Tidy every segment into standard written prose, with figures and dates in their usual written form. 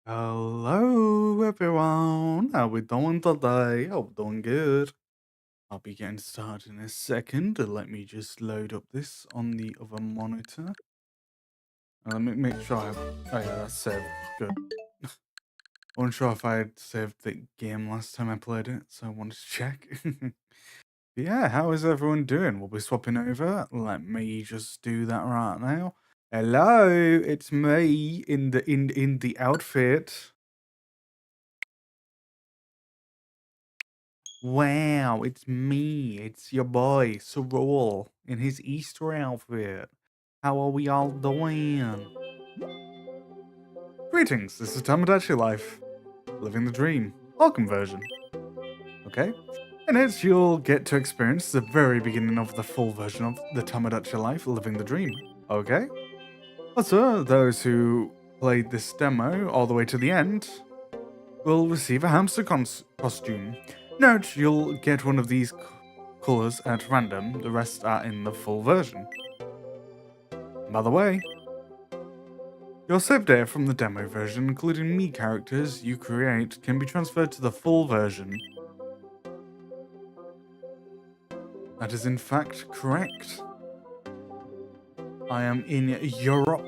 Hello, everyone. How we doing today? Hope we're doing good. I'll be getting started in a second. Let me just load up this on the other monitor. Let me make sure I have. Oh yeah, that's saved. Good. I wasn't sure if I had saved the game last time I played it, so I wanted to check. Yeah, how is everyone doing? We'll be swapping over. Let me just do that right now. Hello, it's me in the outfit. Wow, it's me. It's your boy, Sorol, in his Easter outfit. How are we all doing? Greetings, this is Tomodachi Life, living the dream, welcome version. Okay? In it, you'll get to experience the very beginning of the full version of the Tomodachi Life, living the dream. Okay? Also, those who played this demo all the way to the end will receive a hamster costume. Note, you'll get one of these colors at random, the rest are in the full version. By the way, your save data from the demo version, including me characters you create, can be transferred to the full version. That is in fact correct. I am in Europe.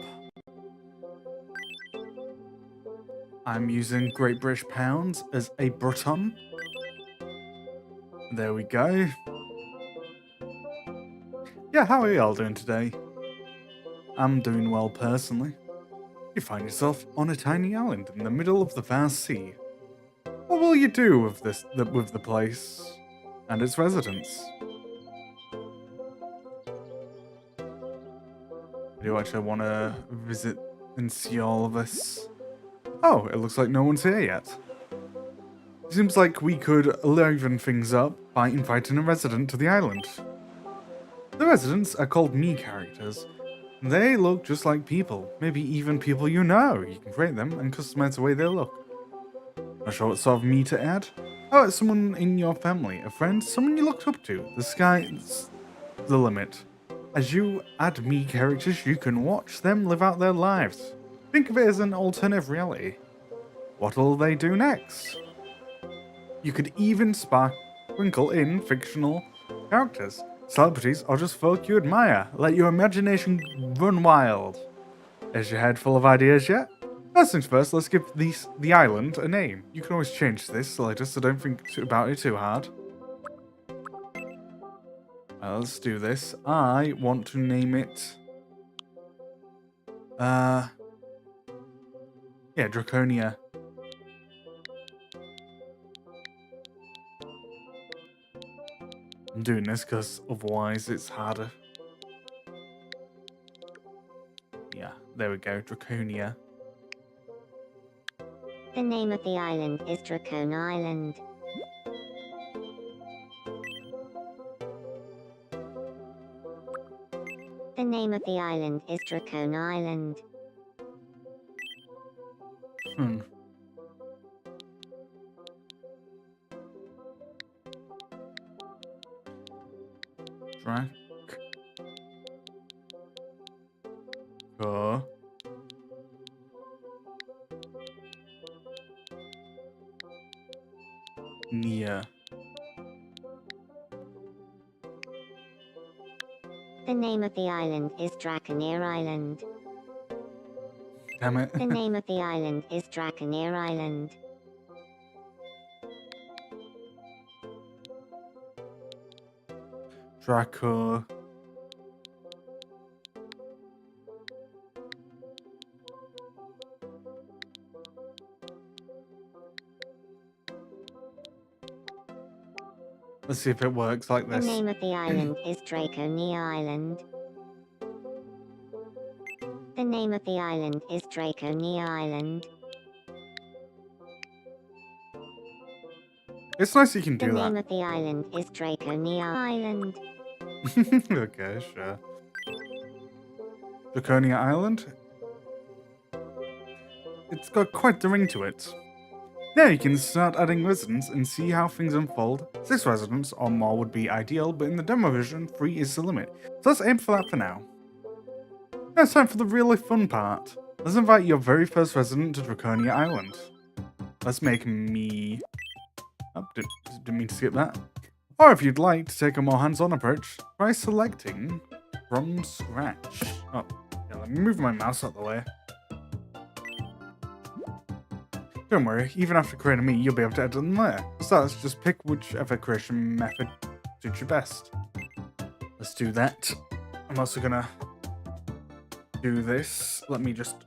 I'm using Great British Pounds as a Breton. There we go. Yeah, how are y'all doing today? I'm doing well personally. You find yourself on a tiny island in the middle of the vast sea. What will you do with the place and its residents? I do actually want to visit and see all of this. Oh, it looks like no one's here yet. Seems like we could liven things up by inviting a resident to the island. The residents are called me characters. They look just like people, maybe even people you know. You can create them and customize the way they look. Not sure what sort of me to add? Oh, it's someone in your family, a friend, someone you looked up to. The sky's the limit. As you add me characters, you can watch them live out their lives. Think of it as an alternative reality. What'll they do next? You could even sprinkle in fictional characters, celebrities, or just folk you admire. Let your imagination run wild. Is your head full of ideas yet? First things first, let's give the island a name. You can always change this later, so don't think about it too hard. Let's do this. I want to name it... yeah, Draconia. I'm doing this because otherwise it's harder. Yeah, there we go, Draconia. The name of the island is Dracone Island. The name of the island is Dracone Island. Drac. Nia. The name of the island is Draconeer Island. Damn it. The name of the island is Draconeer Island. Draco. Let's see if it works like The this. name of the island is Draconia Island. The name of the island is Draconia Island. It's nice you can The do name that. of the island is Draconia Island. Okay, sure. Draconia Island? It's got quite the ring to it. Now you can start adding residents and see how things unfold. 6 residents or more would be ideal, but in the demo version, 3 is the limit. So let's aim for that for now. Now it's time for the really fun part. Let's invite your very first resident to Draconia Island. Let's make me... Oh, didn't mean to skip that. Or if you'd like to take a more hands-on approach, try selecting from scratch. Oh, yeah, let me move my mouse out of the way. Don't worry, even after creating me, you'll be able to edit them there. Besides, just pick whichever creation method suits you best. Let's do that. I'm also gonna do this. Let me just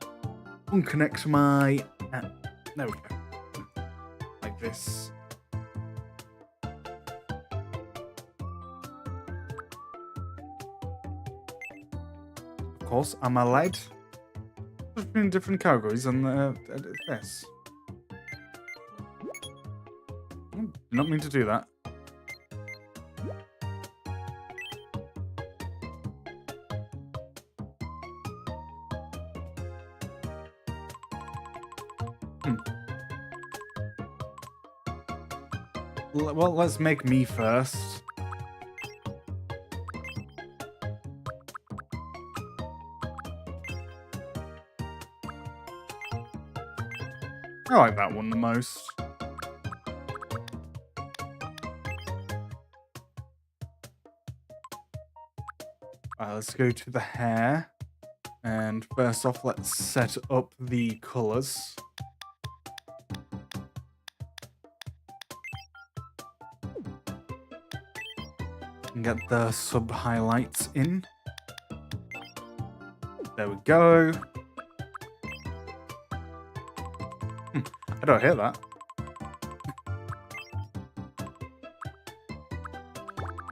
unconnect my... there we go. Like this. Of course, I'm allowed between different categories and edit this. Did not mean to do that. Well, let's make me first. I like that one the most. Let's go to the hair. And first off, let's set up the colours. And get the sub-highlights in. There we go. I don't hear that.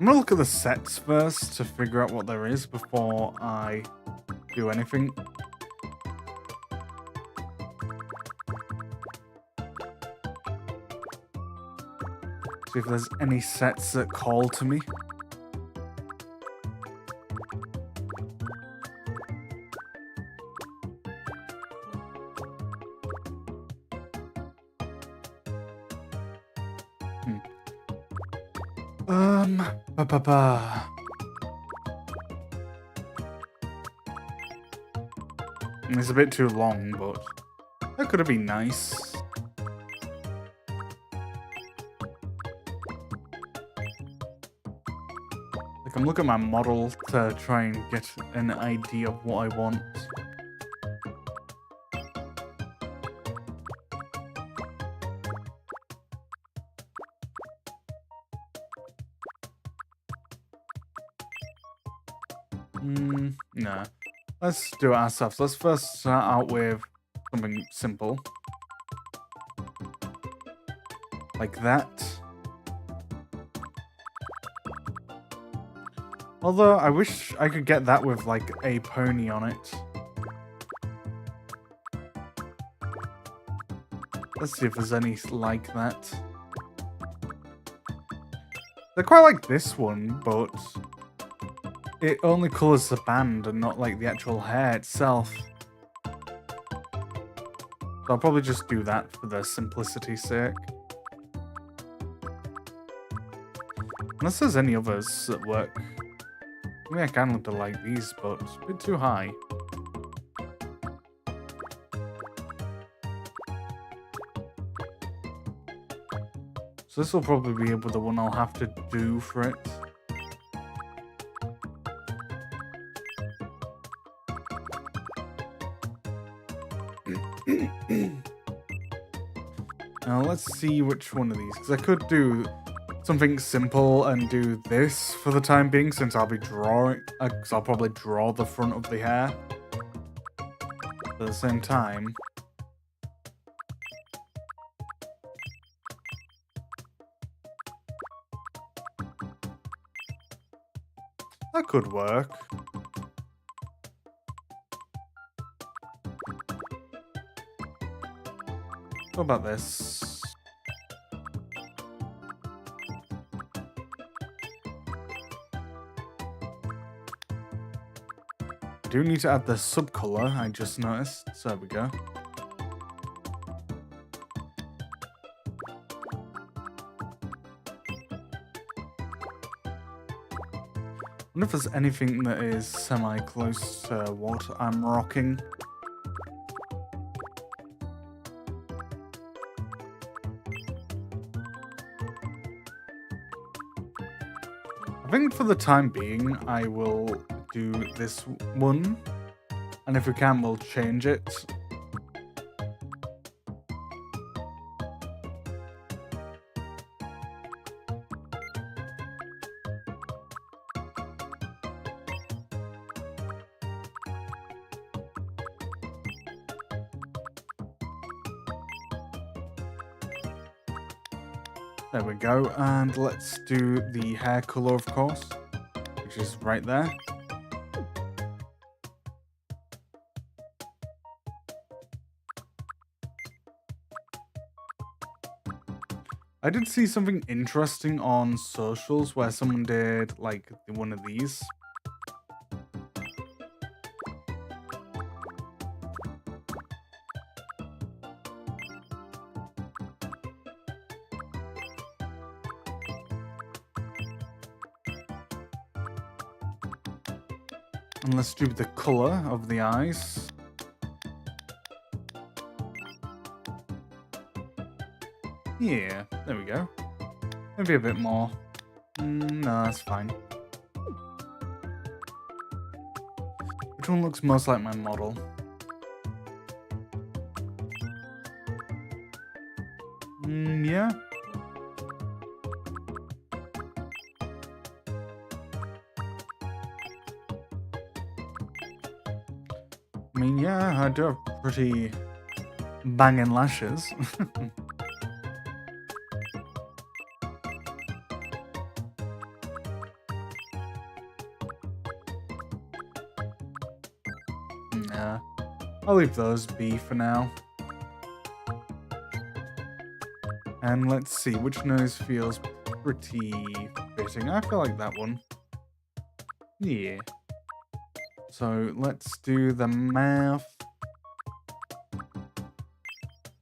I'm gonna look at the sets first to figure out what there is before I do anything. See if there's any sets that call to me. It's a bit too long, but that could have been nice. Like, I'm looking at my model to try and get an idea of what I want. Nah. Let's do it ourselves. Let's first start out with something simple. Like that. Although, I wish I could get that with, like, a pony on it. Let's see if there's any like that. They're quite like this one, but it only colours the band and not, like, the actual hair itself. So I'll probably just do that for the simplicity's sake. Unless there's any others that work. I mean, I can look like these, but it's a bit too high. So this will probably be the one I'll have to do for it. Now let's see which one of these, because I could do something simple and do this for the time being, since I'll be drawing, because I'll probably draw the front of the hair. But at the same time, that could work. What about this? I do need to add the sub-color, I just noticed. So there we go. I wonder if there's anything that is semi-close to what I'm rocking. think for the time being, I will do this one. And if we can, we'll change it. There we go, and let's do the hair color, of course, which is right there. I did see something interesting on socials where someone did, like, one of these. And let's do the color of the eyes. Yeah, there we go. Maybe a bit more. No, that's fine. Which one looks most like my model? Yeah. I mean, yeah, I do have pretty banging lashes. Nah, I'll leave those be for now. And let's see, which nose feels pretty fitting? I feel like that one. Yeah. So let's do the mouth.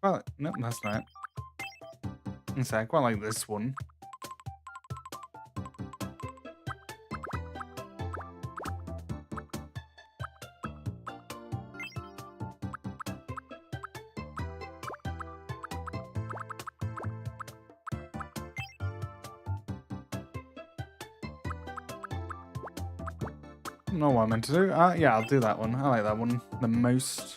Well, nope, that's not it. I quite like this one. I don't know what I meant to do. Yeah, I'll do that one. I like that one the most.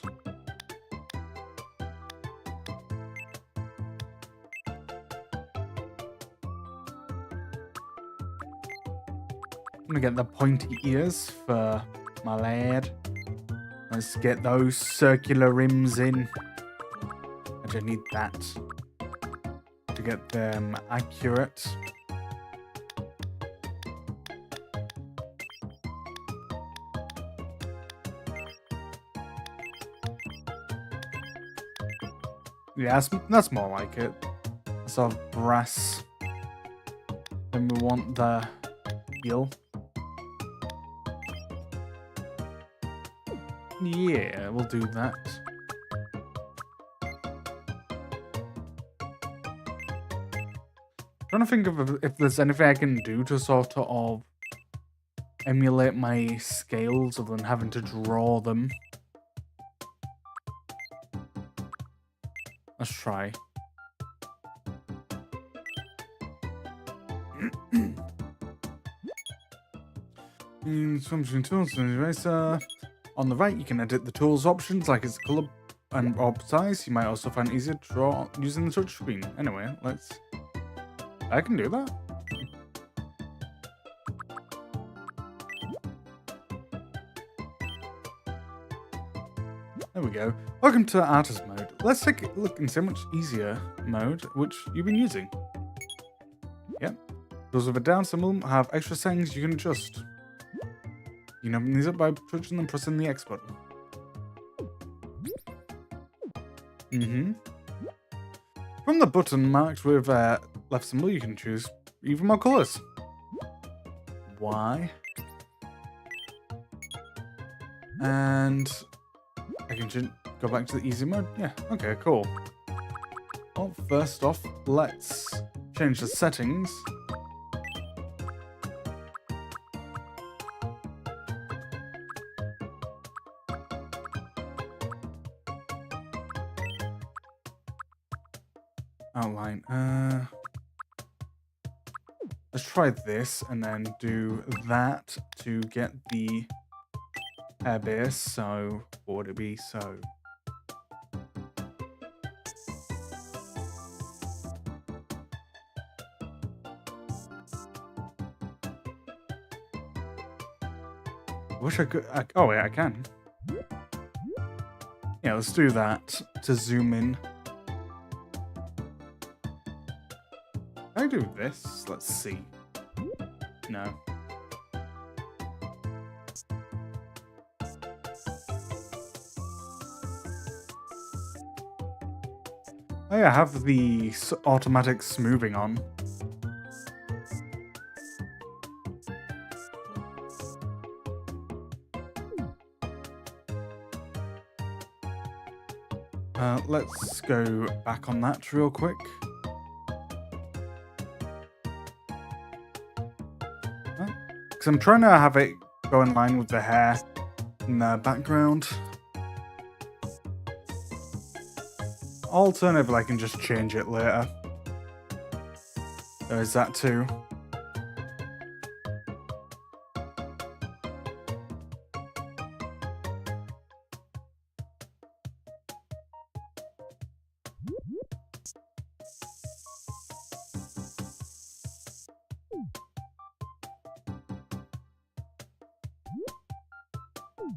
I'm gonna get the pointy ears for my lad. Let's get those circular rims in. I just need that to get them accurate. Yeah, that's more like it. Sort of brass. Then we want the heel. Yeah, we'll do that. Trying to think of if there's anything I can do to sort of emulate my scales other than having to draw them. Let's try. Function tools and eraser. On the right, you can edit the tools options like its color and or size. You might also find it easier to draw using the touchscreen. Anyway, I can do that. There we go. Welcome to artist mode. Let's take a look and see how much easier mode which you've been using. Yep. Those with a down symbol have extra settings you can adjust. You can open these up by touching and pressing the X button. From the button marked with left symbol, you can choose even more colors. Y. And I can go back to the easy mode. Yeah, okay, cool. Well, first off, let's change the settings. Outline. Let's try this and then do that to get the hair base. So what would it be? So I wish I could. Oh yeah, I can. Yeah, let's do that to zoom in. Can I do this? Let's see. No. Oh yeah, I have the automatic smoothing on. Let's go back on that real quick. Because I'm trying to have it go in line with the hair in the background. Alternatively, I can just change it later. There is that too.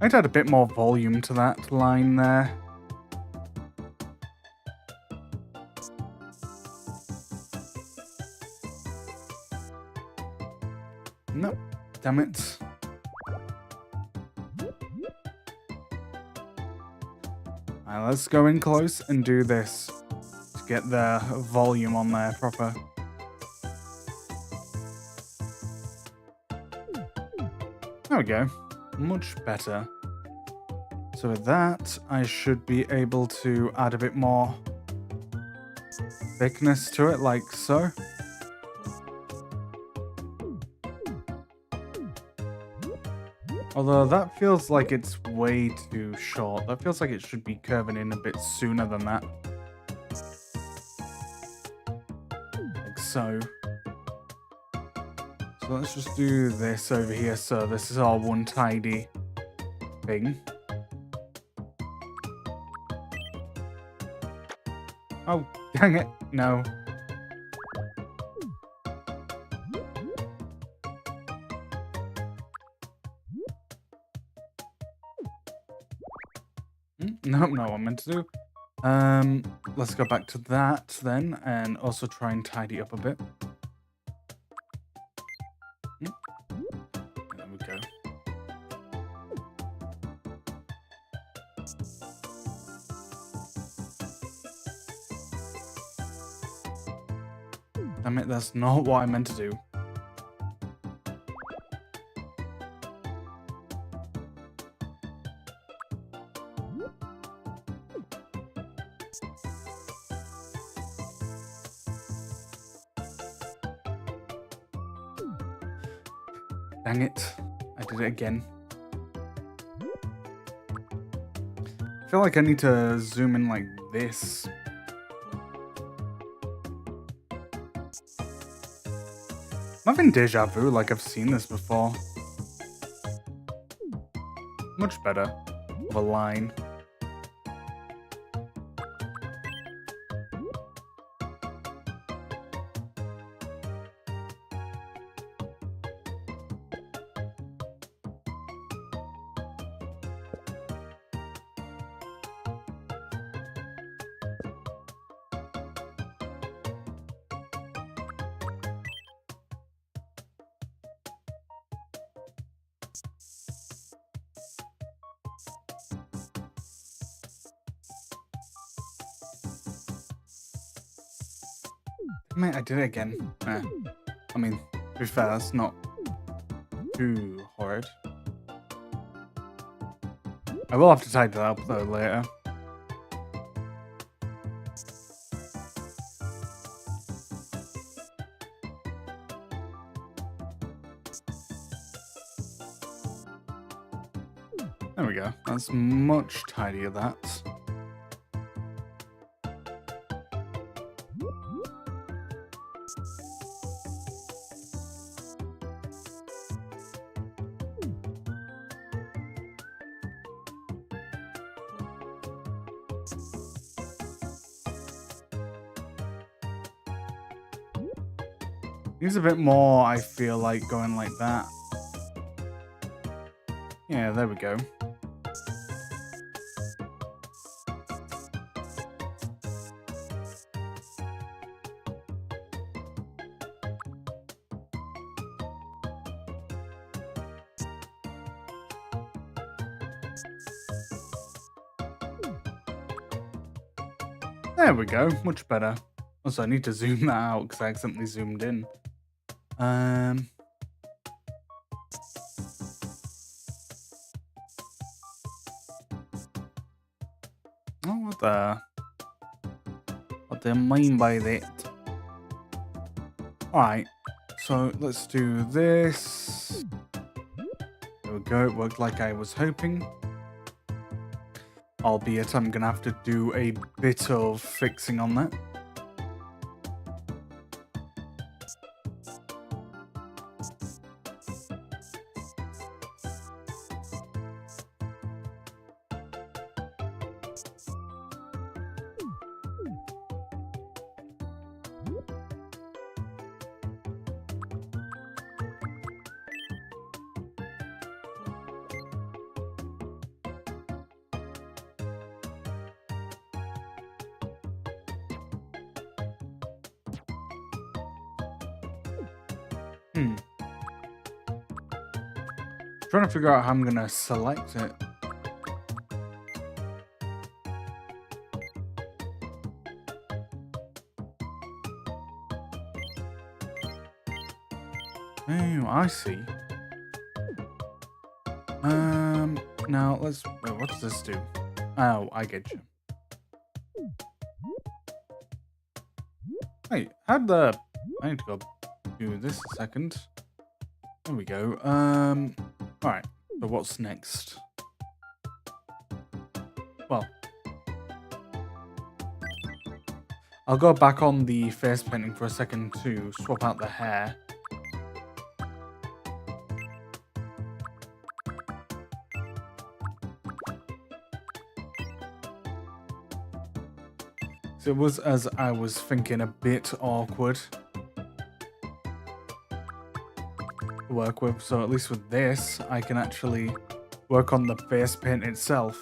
I'd add a bit more volume to that line there. Nope, damn it. Alright, let's go in close and do this to get the volume on there proper. There we go. Much better. So with that, I should be able to add a bit more thickness to it, like so. Although that feels like it's way too short. That feels like it should be curving in a bit sooner than that. Like so. So let's just do this over here. So this is our one tidy thing. Oh, dang it. No. No, not what I meant to do. Let's go back to that then, and also try and tidy up a bit. There we go. Damn it, that's not what I meant to do. Dang it. I did it again. I feel like I need to zoom in like this. I'm having deja vu, like I've seen this before. Much better. Of a line. Mate, I did it again. I mean, to be fair, that's not too horrid. I will have to tidy that up though later. There we go. That's much tidier, that. Needs a bit more, I feel like, going like that. Yeah, there we go. There we go, much better. Also, I need to zoom that out because I accidentally zoomed in. Oh, what do you mean by that? Alright, so let's do this. There we go, it worked like I was hoping. Albeit I'm gonna have to do a bit of fixing on that. Trying to figure out how I'm gonna select it. Oh, I see. Now let's. Wait, what does this do? Oh, I get you. Wait, how'd the? I need to go do this a second. There we go. Alright, so what's next? Well, I'll go back on the face painting for a second to swap out the hair. So it was, as I was thinking, a bit awkward to work with, so at least with this, I can actually work on the face paint itself.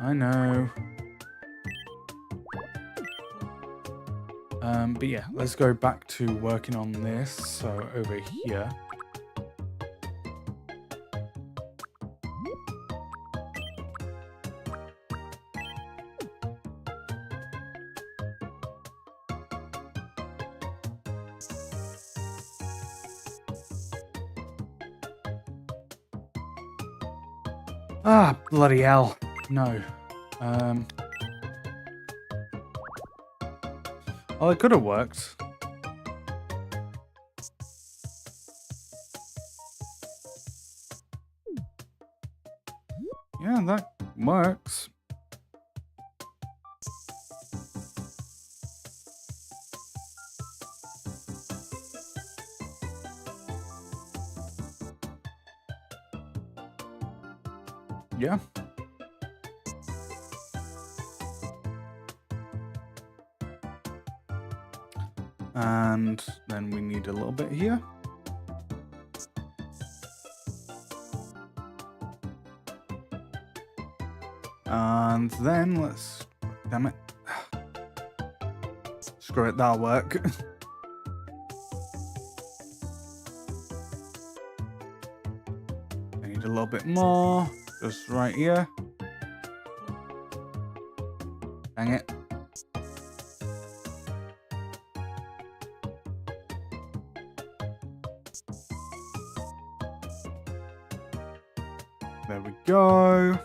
I know. But yeah, let's go back to working on this. So over here. Ah, bloody hell. No. Well, it could have worked. Yeah, that works. Yeah. And then we need a little bit here. And then let's... Damn it. Screw it, that'll work. I need a little bit more. Just right here. Dang it. There we go.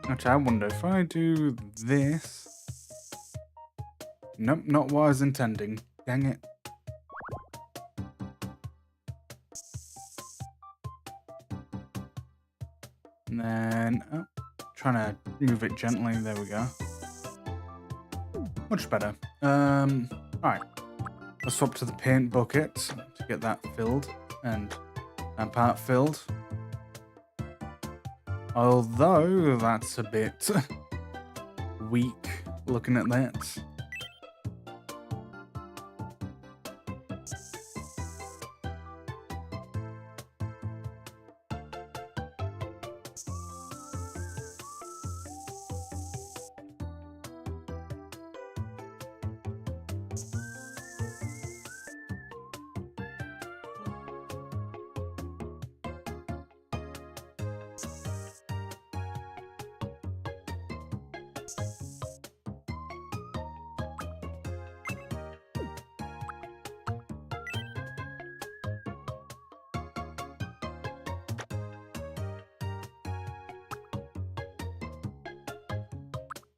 Actually, I wonder if I do this. Nope, not what I was intending. Dang it. And then, oh, trying to move it gently. There we go. Much better. Alright. Let's swap to the paint bucket to get that filled and that part filled. Although that's a bit weak looking at that.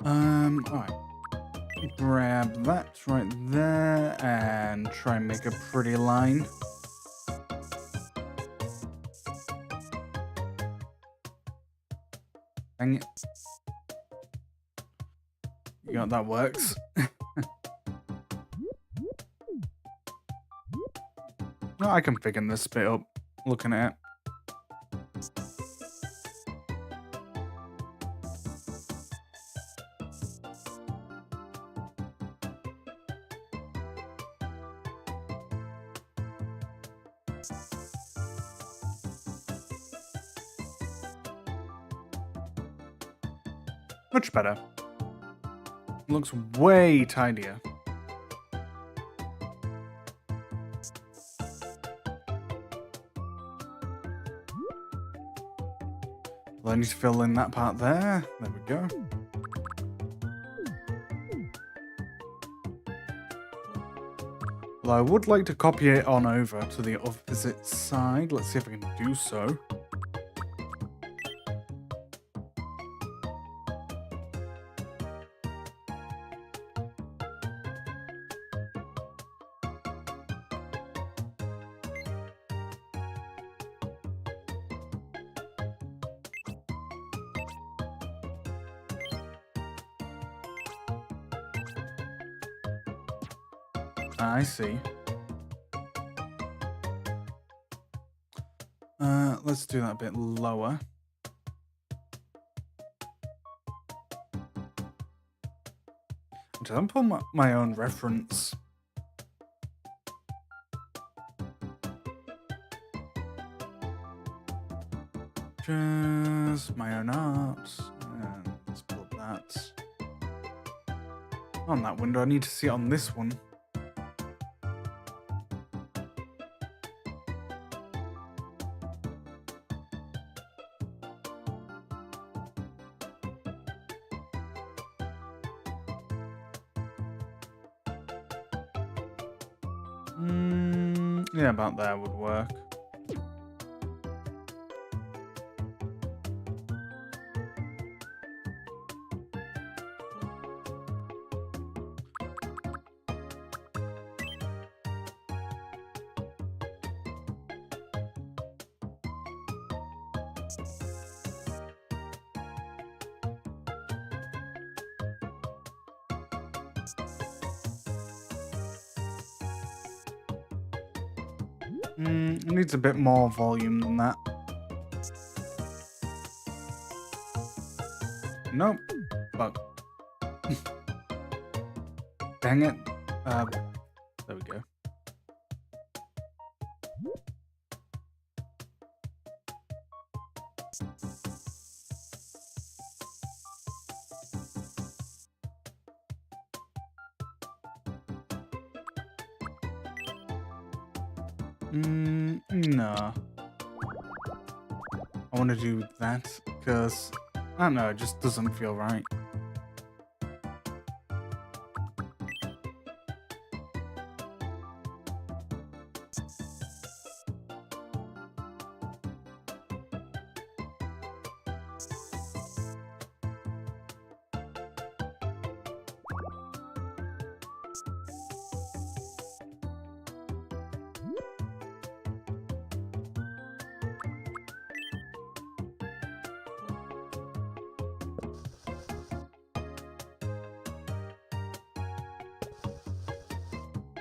Alright. Grab that right there and try and make a pretty line. Dang it. Yeah, that works. No, I can figure this bit up looking at it. Much better. Looks way tidier. Well, I need to fill in that part there. There we go. Well, I would like to copy it on over to the opposite side. Let's see if I can do so. I see. Let's do that a bit lower. I'm pulling my own reference. Just my own art. And let's pull that. On that window, I need to see it on this one. Yeah, about there would work. It needs a bit more volume than that. Nope. Fuck. Dang it. There we go. No. I want to do that because, I don't know, it just doesn't feel right.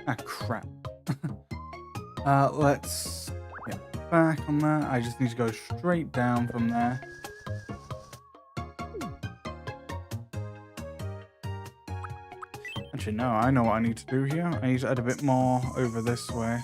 Ah, crap. Let's get back on that. I just need to go straight down from there. Actually, no, I know what I need to do here. I need to add a bit more over this way.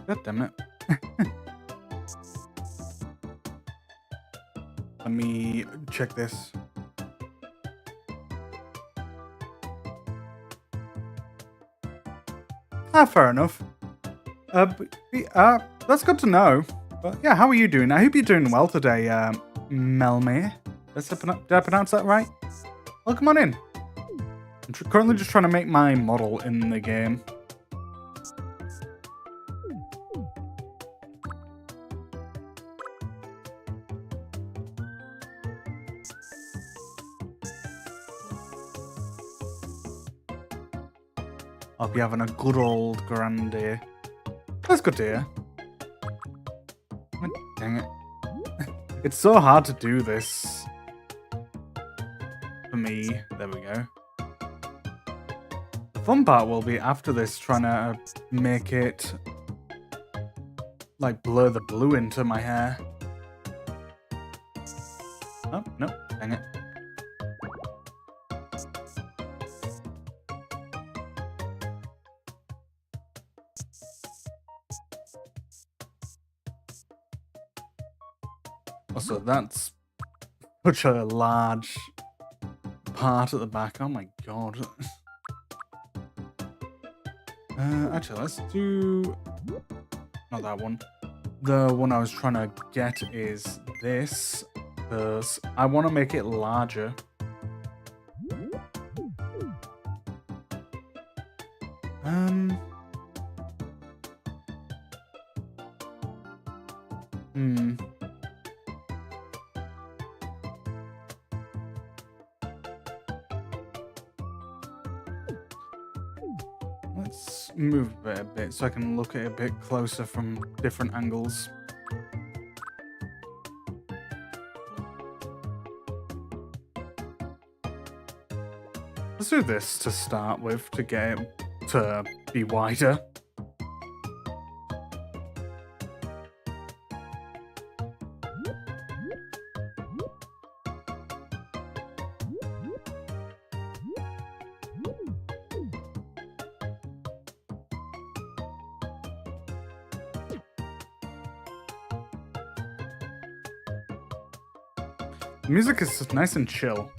God damn it. Let me check this. Ah, fair enough. That's good to know. But yeah, how are you doing? I hope you're doing well today, Melme. Did I pronounce that right? Well, come on in. I'm currently just trying to make my model in the game. I'll be having a good old grand day. That's good to hear. Oh, dang it. It's so hard to do this. For me. There we go. The fun part will be after this trying to make it like blur the blue into my hair. Oh, no. Dang it. Also, that's such a large part at the back. Oh my god. Actually, let's do... Not that one. The one I was trying to get is this. Because I want to make it larger. Let's move it a bit so I can look at it a bit closer from different angles. Let's do this to start with to get it to be wider. The music is just nice and chill.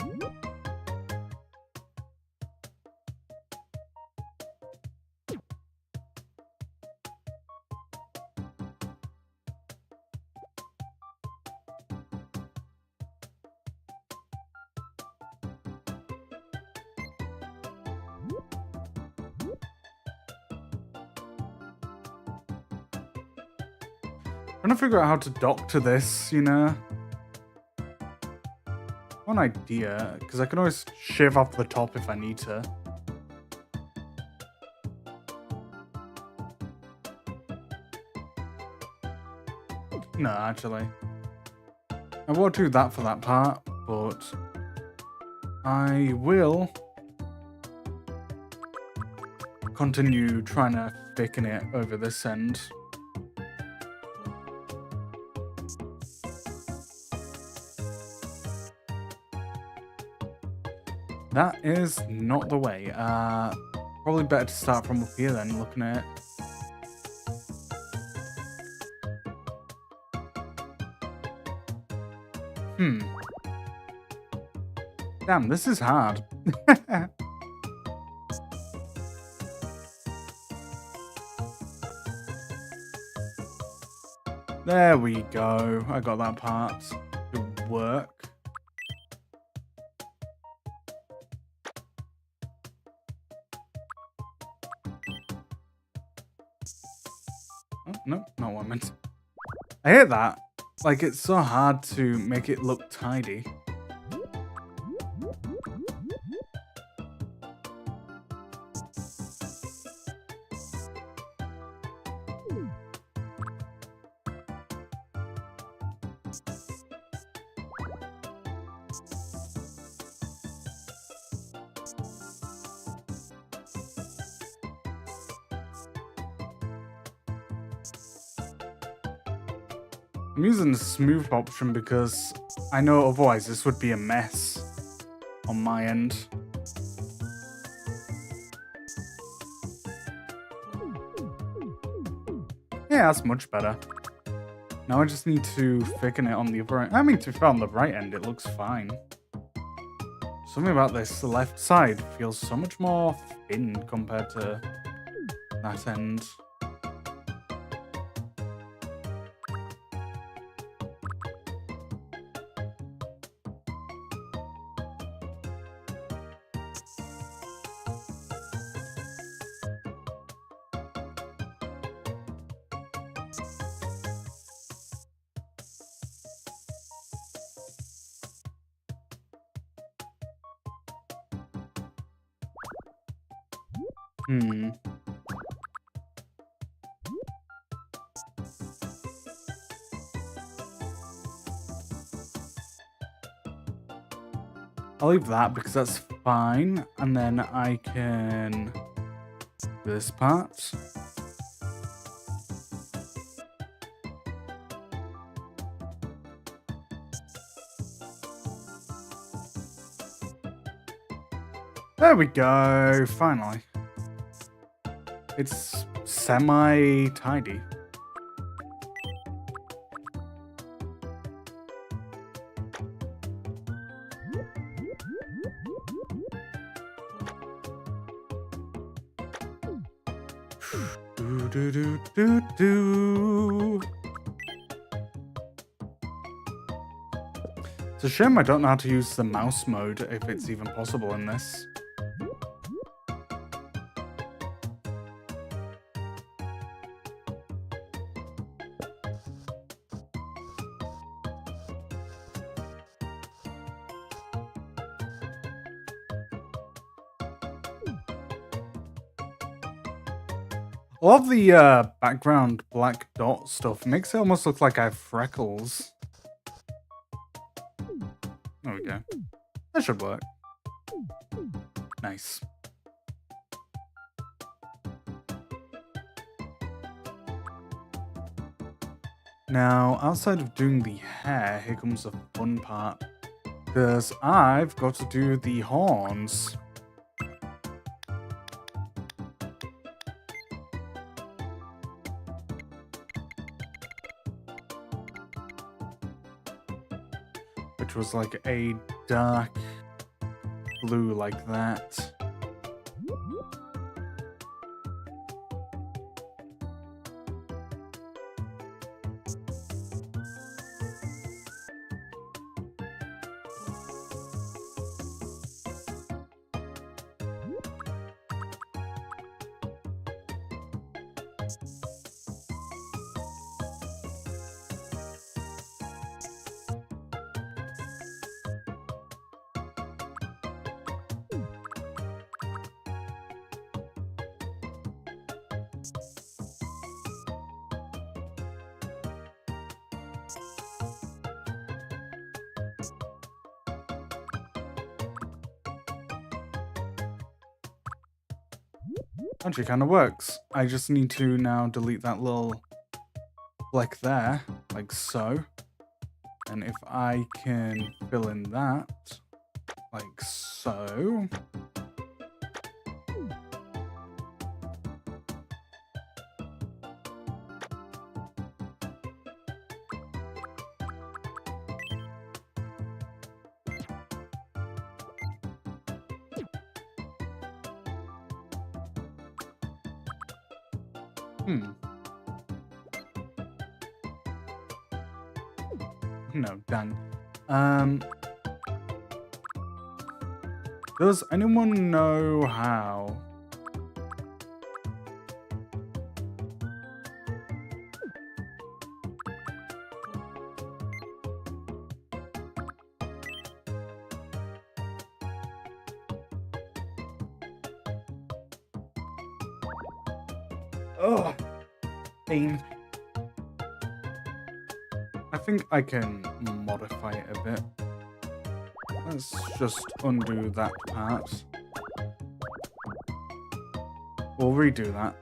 Trying to figure out how to dock to this, you know? One idea, because I can always shave off the top if I need to. No, actually. I won't do that for that part, but I will continue trying to thicken it over this end. That is not the way. Probably better to start from up here then, looking at it. Damn, this is hard. There we go. I got that part to work. Oh, no, not what I meant. I hate that. Like, it's so hard to make it look tidy. I'm using the smooth option because I know otherwise this would be a mess on my end. Yeah, that's much better. Now I just need to thicken it on the other end. I mean, to be fair, on the right end, it looks fine. Something about this left side feels so much more thin compared to that end. I'll leave that because that's fine. And then I can do this part. There we go, finally. It's semi-tidy. Do. It's a shame I don't know how to use the mouse mode, if it's even possible in this. A lot of the background black dot stuff makes it almost look like I have freckles. There we go. That should work. Nice. Now, outside of doing the hair, here comes the fun part. Because I've got to do the horns. Which was like a dark blue like that. Actually kind of works. I just need to now delete that little fleck there, like so. And if I can fill in that, like so. No, dang. Does anyone know how? Ugh. Pain. I think I can modify it a bit. Let's just undo that part. We'll redo that.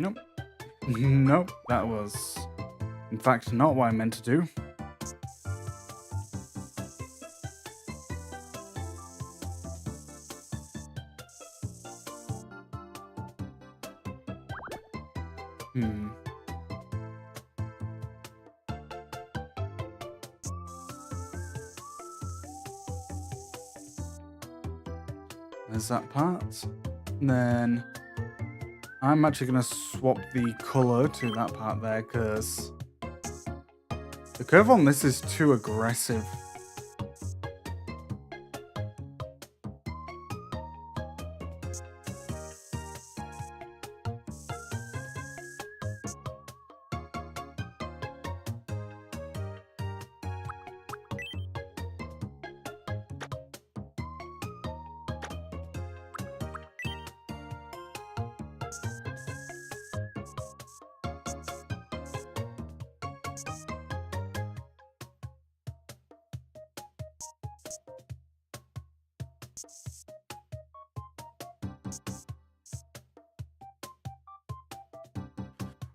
Nope. Nope, that was, in fact, not what I meant to do. There's that part. And then I'm actually going to swap the color to that part there because the curve on this is too aggressive.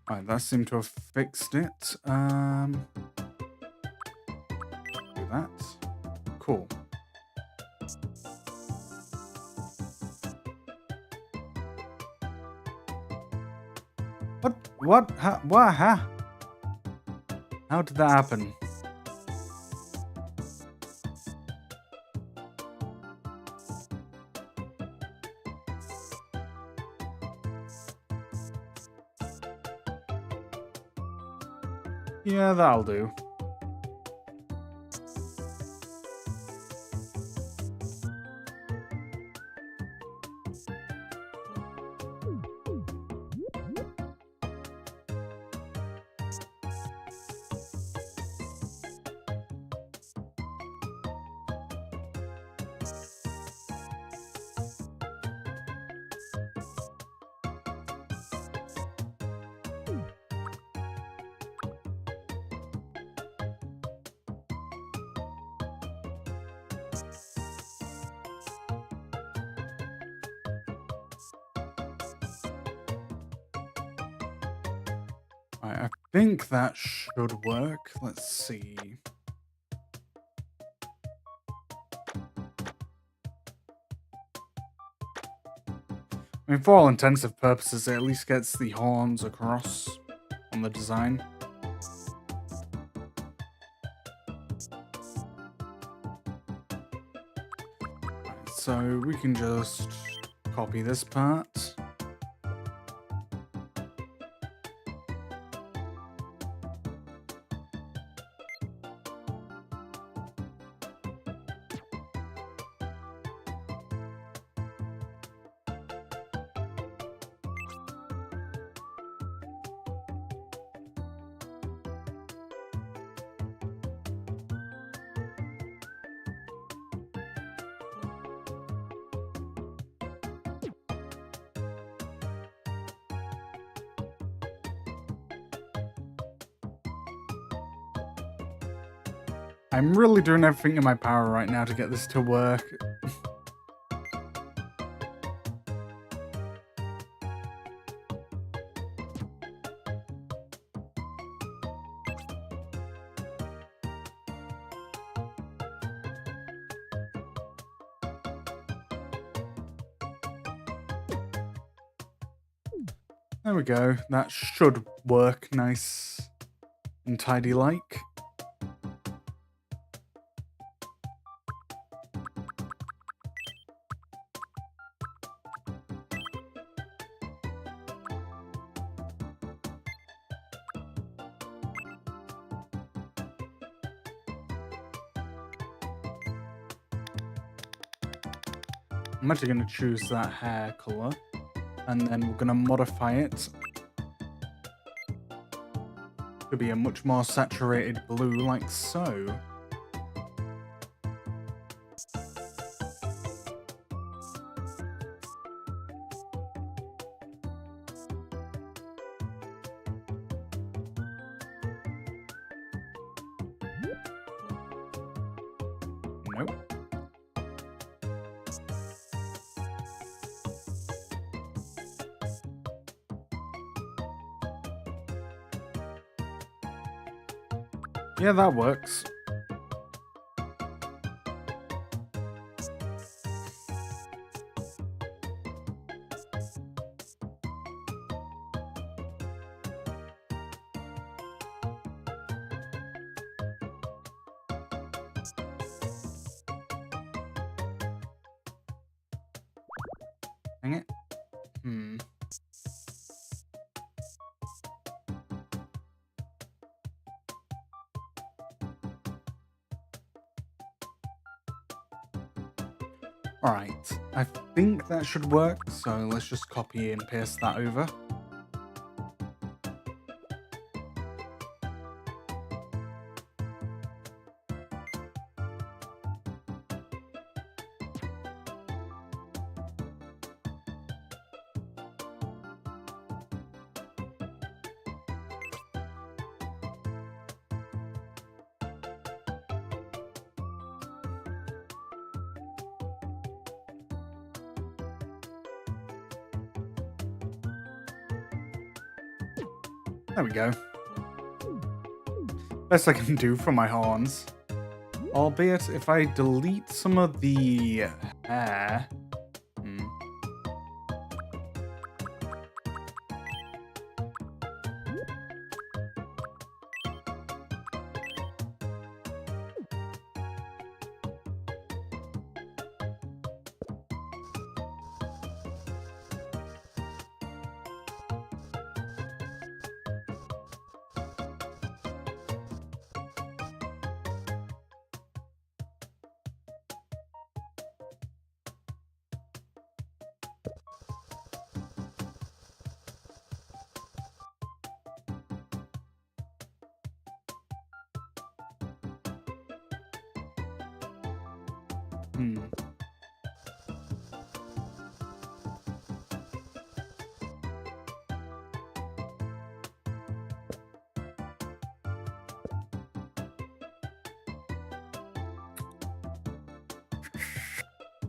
Right, that seemed to have fixed it. Do that. Cool. What? What? What? How did that happen? Yeah, that'll do. I think that should work. Let's see. I mean, for all intensive purposes, it at least gets the horns across on the design. Right, so we can just copy this part. I'm really doing everything in my power right now to get this to work. There we go. That should work nice and tidy like. I'm actually going to choose that hair color, and then we're going to modify it to be a much more saturated blue, like so. Nope. Yeah, that works. Dang it. Alright, I think that should work, so let's just copy and paste that over. There we go. Best I can do for my horns. Albeit, if I delete some of the hair...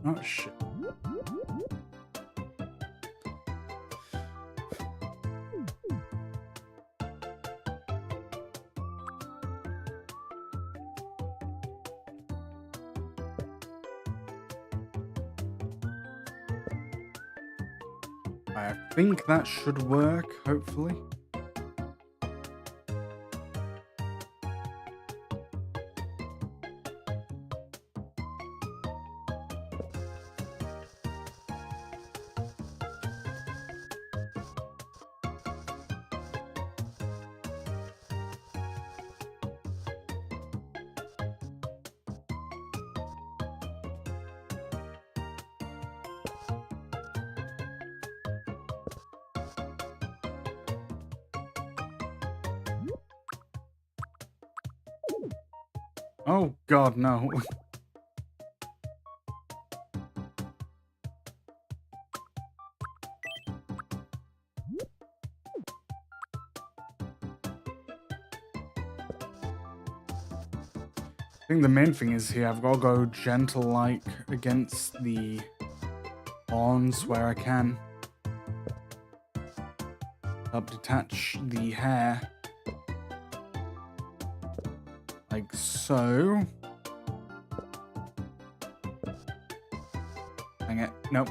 Oh, shit. I think that should work, hopefully. Oh god, no. I think the main thing is here, I've got to go gentle-like against the horns where I can. Help detach the hair. Like so. Dang it. Nope.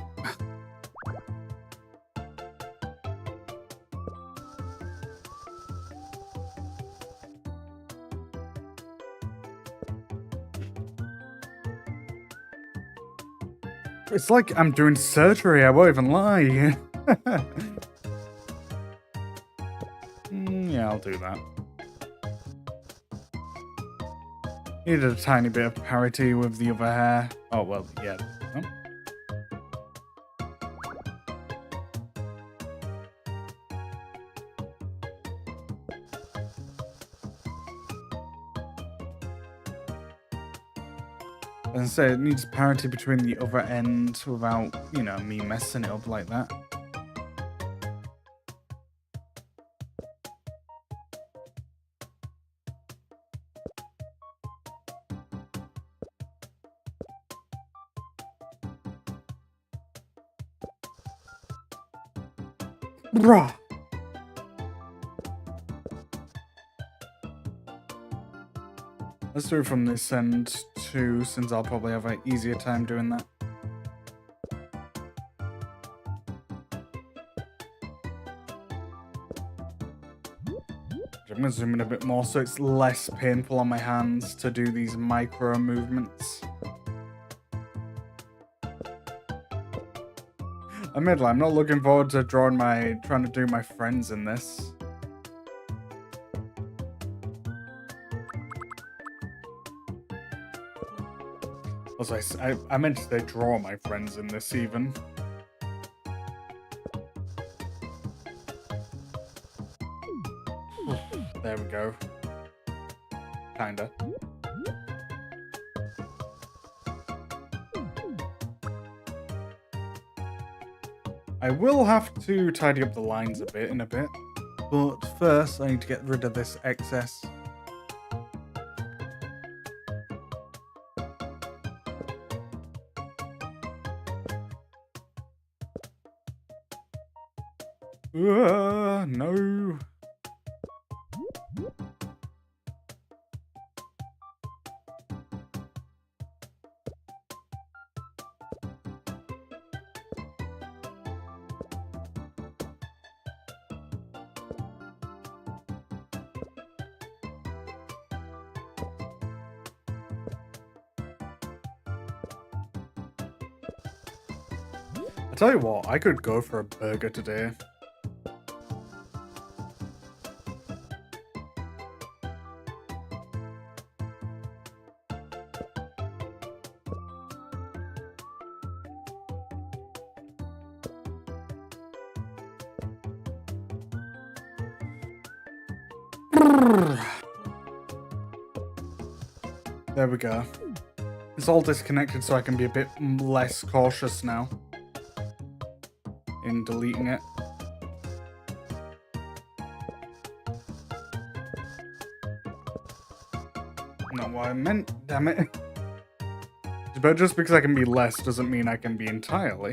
It's like I'm doing surgery, I won't even lie. Yeah, I'll do that. Needed a tiny bit of parity with the other hair. Oh, well, yeah. Oh. As I say, it needs parity between the other end without, you know, me messing it up like that. Bruh! Let's do it from this end too, since I'll probably have an easier time doing that. I'm going to zoom in a bit more so it's less painful on my hands to do these micro movements. Admittedly, I'm not looking forward to trying to do my friends in this. Also, I meant to say draw my friends in this even. There we go. Kinda. I will have to tidy up the lines a bit in a bit, but first I need to get rid of this excess. No. I tell you what, I could go for a burger today. There we go. It's all disconnected so I can be a bit less cautious now in deleting it. Not what I meant, damn it. But just because I can be less doesn't mean I can be entirely.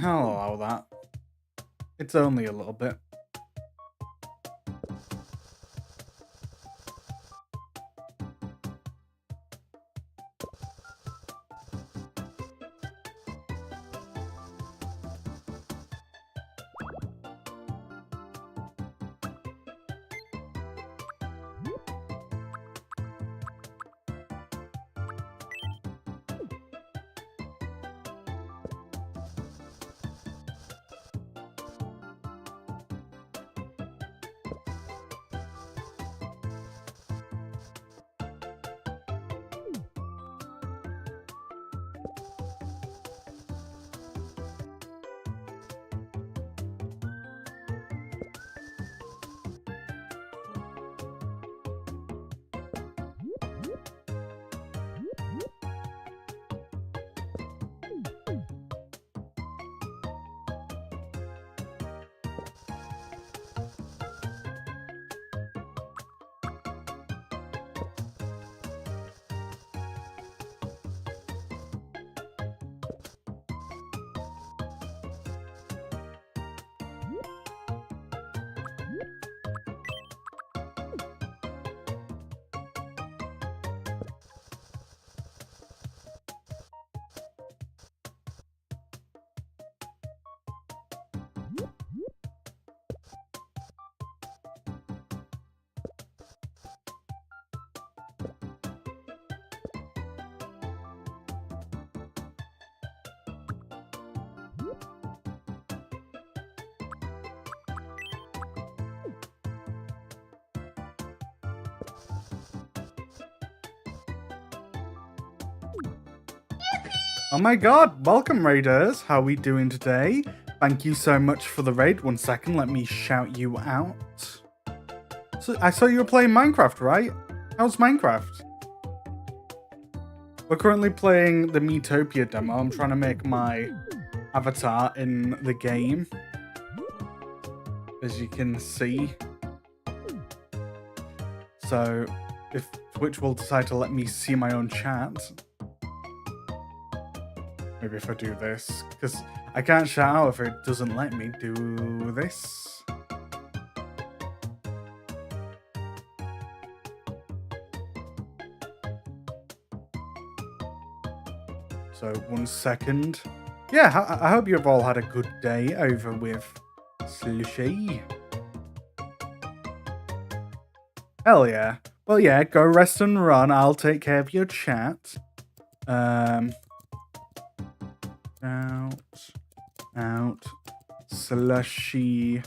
I'll allow that. It's only a little bit. Oh my god, welcome raiders. How are we doing today? Thank you so much for the raid. 1 second, let me shout you out. So I saw you were playing Minecraft, right? How's Minecraft? We're currently playing the Miitopia demo. I'm trying to make my avatar in the game, as you can see. So if Twitch will decide to let me see my own chat, maybe if I do this, because I can't shout out if it doesn't let me do this. So 1 second. Yeah, I hope you've all had a good day over with Slushy. Hell yeah. Well, yeah, go rest and run. I'll take care of your chat. Out. Slushy.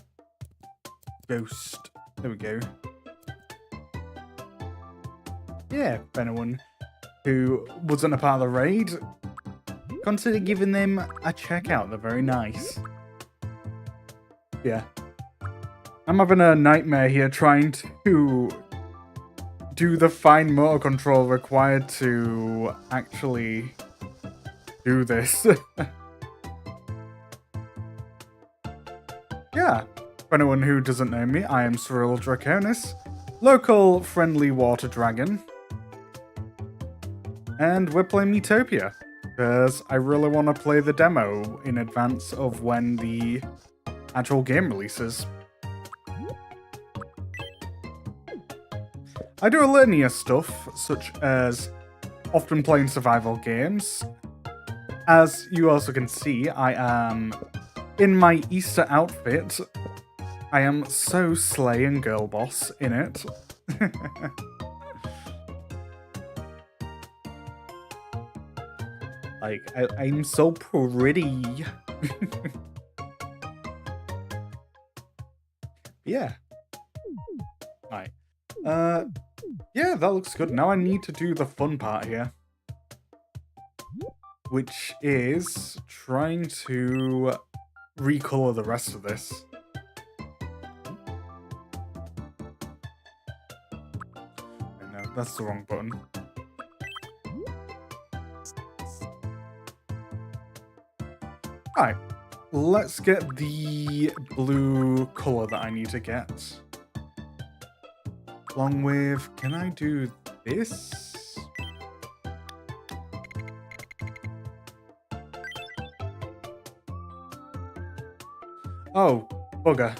Ghost. There we go. Yeah, if anyone who wasn't a part of the raid, consider giving them a check out. They're very nice. Yeah. I'm having a nightmare here trying to do the fine motor control required to actually do this. Yeah. For anyone who doesn't know me, I am Cyril Draconis, local friendly water dragon. And we're playing Miitopia, because I really want to play the demo in advance of when the actual game releases. I do a linear stuff, such as often playing survival games. As you also can see, I am in my Easter outfit. I am so slay and girl boss in it. Like, I'm so pretty. Yeah. Right. Yeah, that looks good. Now I need to do the fun part here, which is trying to recolor the rest of this. No, that's the wrong button. Alright, let's get the blue color that I need to get. Along with, can I do this? Oh, bugger.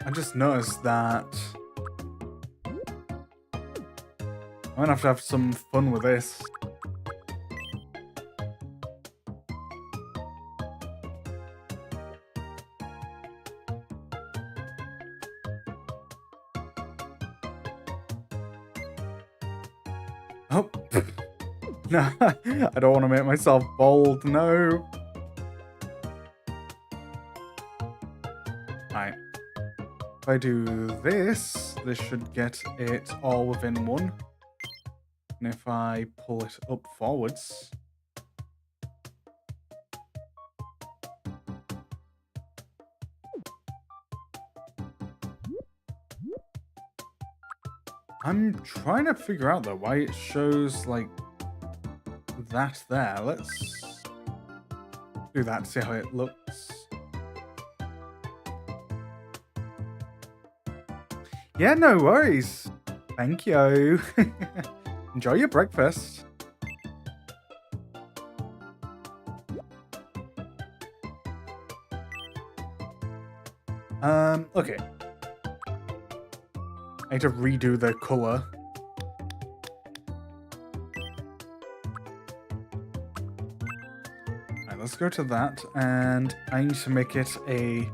I just noticed that I'm gonna have some fun with this. Oh. No, I don't want to make myself bold, no. Alright. If I do this, this should get it all within one. And if I pull it up forwards... I'm trying to figure out, though, why it shows, like, that there. Let's do that, see how it looks. Yeah, no worries. Thank you. Enjoy your breakfast. Okay. I need to redo the color. Alright, let's go to that, and I need to make it a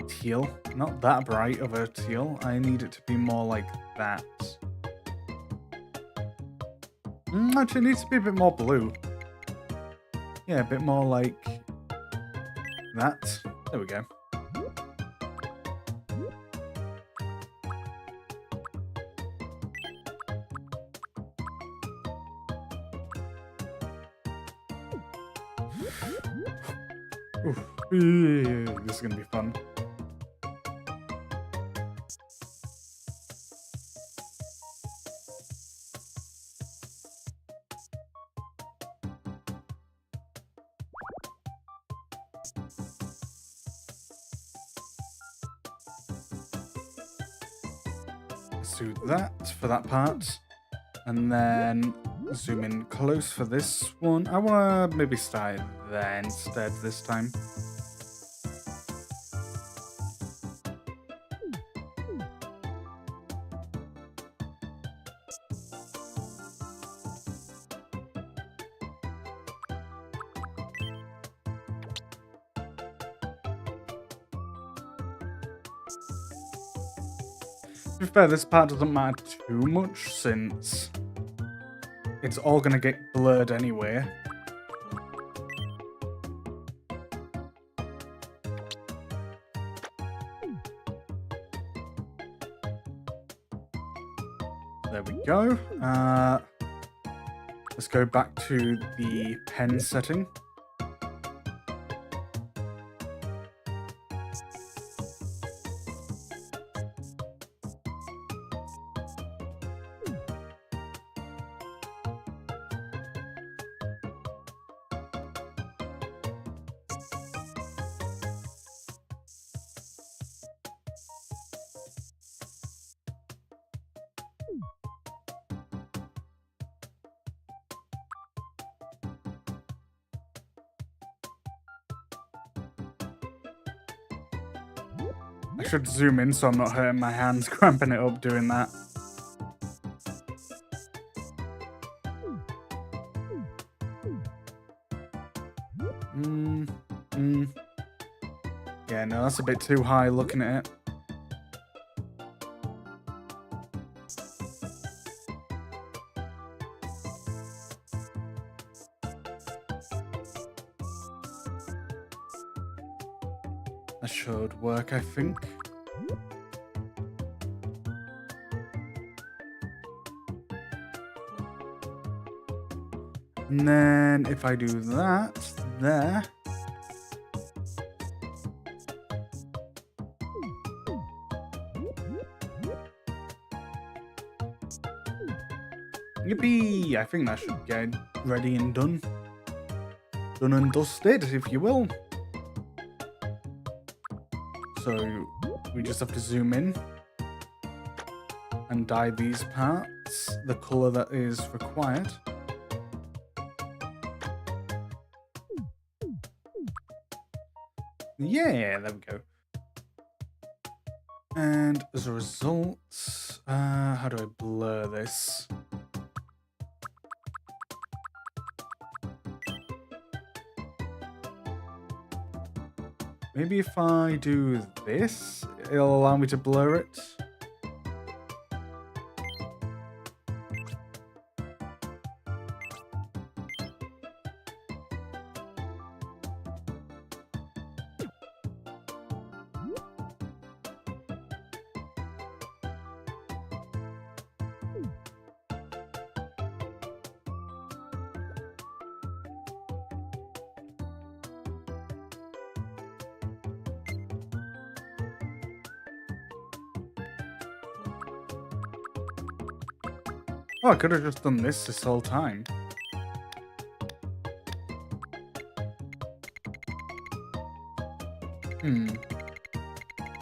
teal. Not that bright of a teal. I need it to be more like that. Actually, it needs to be a bit more blue. Yeah, a bit more like that. There we go. Oof. This is gonna be fun. Let's do that for that part. And then zoom in close for this one. I want to maybe start there instead this time. To be fair, this part doesn't matter too much since it's all going to get blurred anyway. There we go. Let's go back to the pen setting. I should zoom in so I'm not hurting my hands cramping it up doing that. Yeah, no, that's a bit too high looking at it. That should work, I think. And then if I do that there. Yippee! I think that should get ready and done. Done and dusted, if you will. So we just have to zoom in and dye these parts the color that is required. Yeah, there we go. And as a result, how do I blur this? Maybe if I do this, it'll allow me to blur it. Oh, I could have just done this whole time.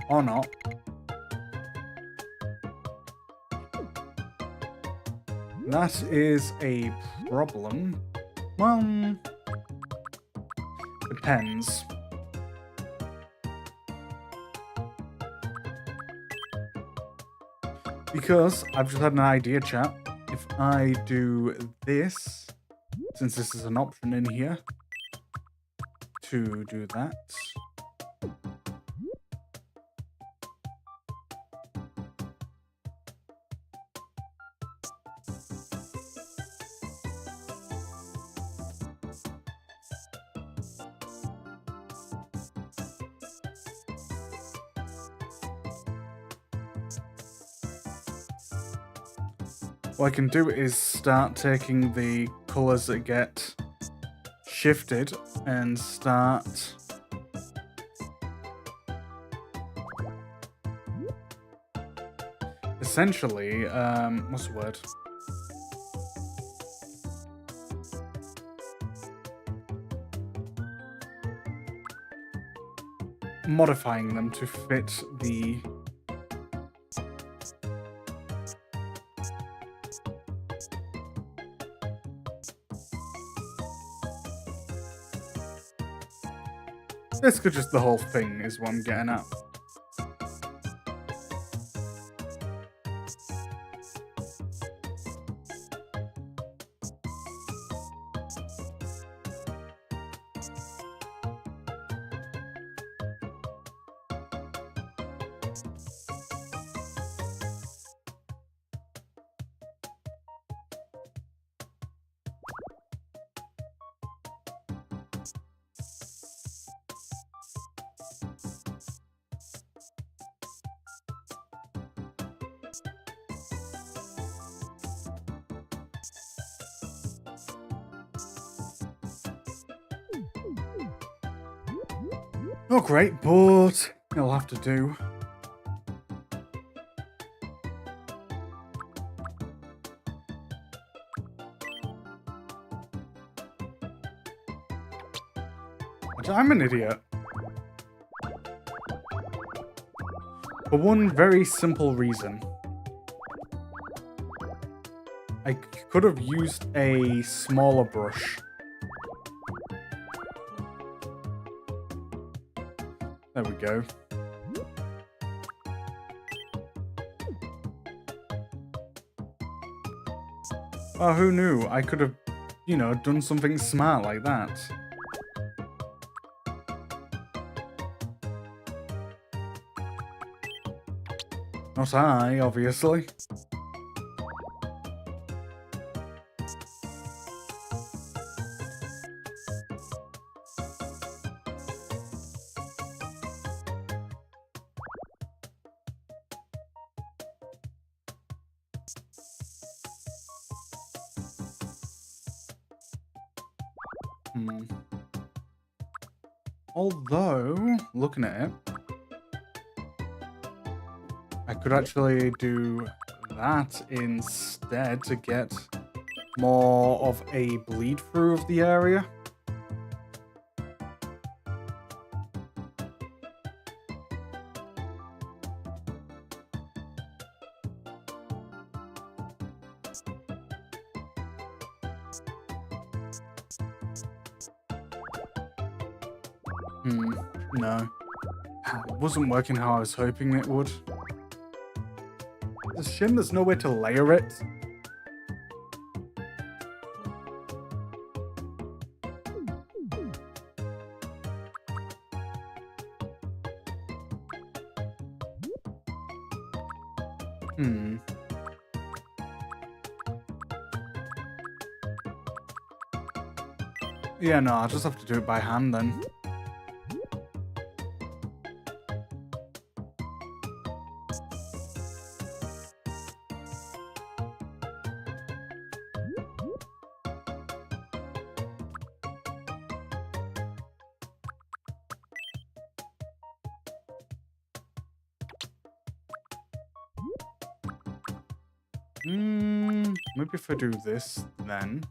Or not. That is a problem. Well, depends. Because I've just had an idea, chat. If I do this, since this is an option in here, to do that. What I can do is start taking the colours that get shifted and start... Essentially, what's the word? Modifying them to fit the... Basically just the whole thing is what I'm getting at. Not great, but it'll have to do. I'm an idiot. For one very simple reason. I could have used a smaller brush. There we go. Oh, who knew? I could have, you know, done something smart like that. Not I, obviously. Although, looking at it, I could actually do that instead to get more of a bleed through of the area. No. It wasn't working how I was hoping it would. It's a shame there's no way to layer it. Yeah, no, I'll just have to do it by hand then. Maybe if I do this, then...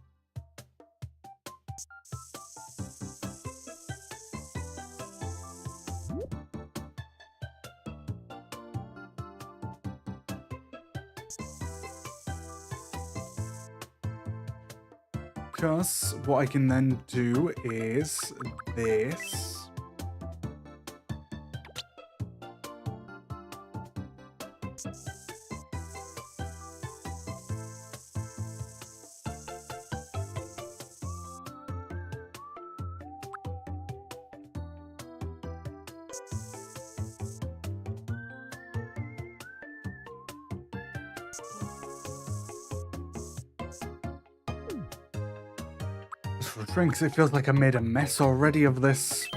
Because what I can then do is this. For drinks, it feels like I made a mess already of this.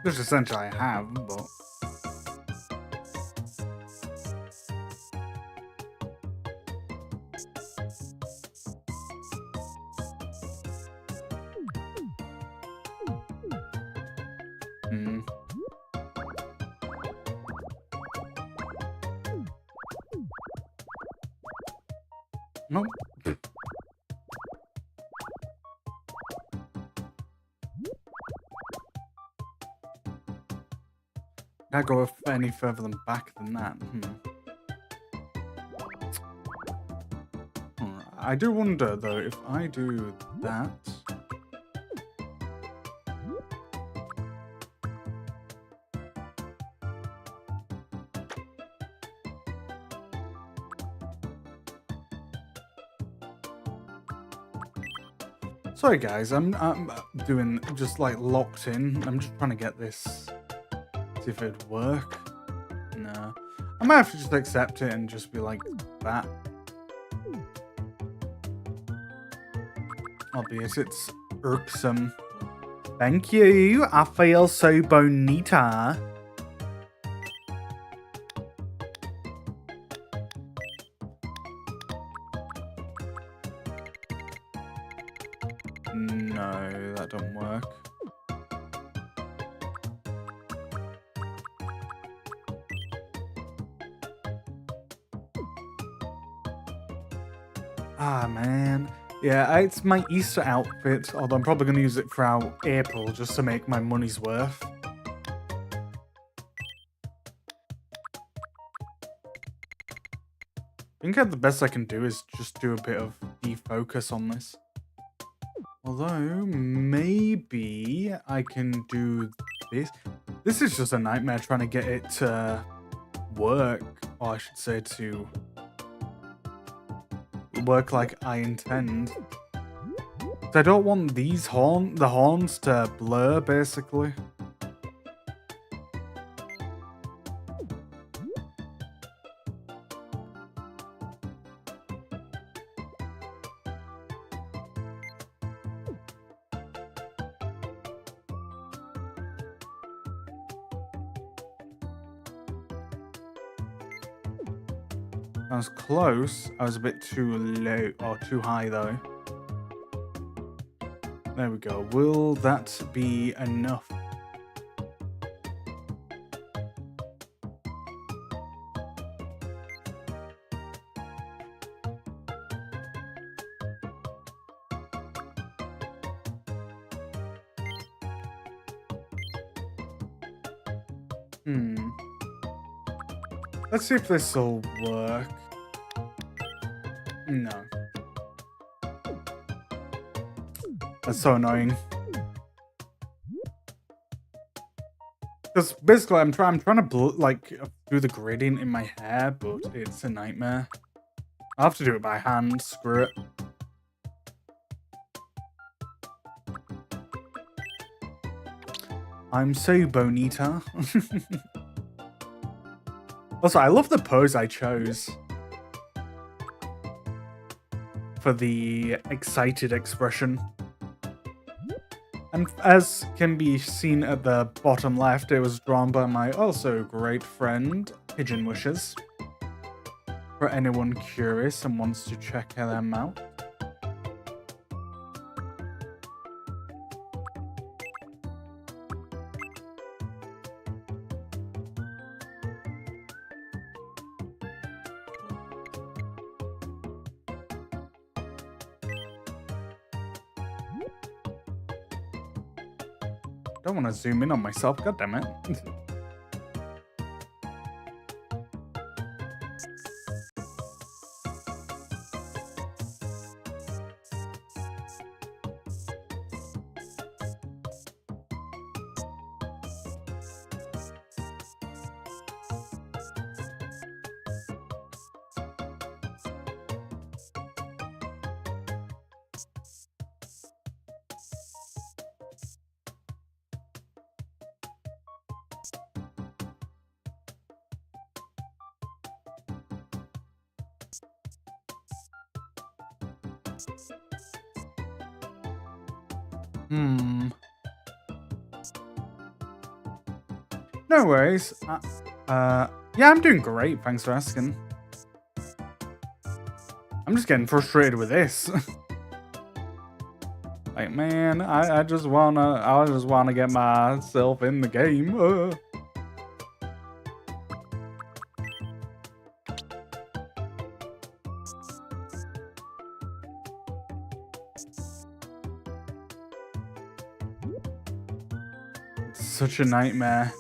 Which essentially I have, but... Hmm. Nope. Can't go any further than back than that. I do wonder though if I do that. Sorry guys, I'm doing just like locked in. I'm just trying to get this. See if it'd work. No. I might have to just accept it and just be like that. Obvious, it's irksome. Thank you. I feel so bonita. No, that don't work. Ah, man. Yeah, it's my Easter outfit, although I'm probably going to use it throughout April just to make my money's worth. I think the best I can do is just do a bit of defocus on this. Although, maybe I can do this. This is just a nightmare trying to get it to work. Or I should say to work like I intend. So I don't want these the horns to blur, basically. I was close. I was a bit too low or too high though. There we go. Will that be enough? Let's see if this will work. No. That's so annoying. Because basically, I'm trying to do the gradient in my hair, but it's a nightmare. I'll have to do it by hand. Screw it. I'm so bonita. Also, I love the pose I chose for the excited expression. And as can be seen at the bottom left, it was drawn by my also great friend, Pigeon Wishes. For anyone curious and wants to check them out. Don't want to zoom in on myself, god damn it. No worries. Yeah, I'm doing great. Thanks for asking. I'm just getting frustrated with this. Like, man, I just wanna get myself in the game. It's such a nightmare.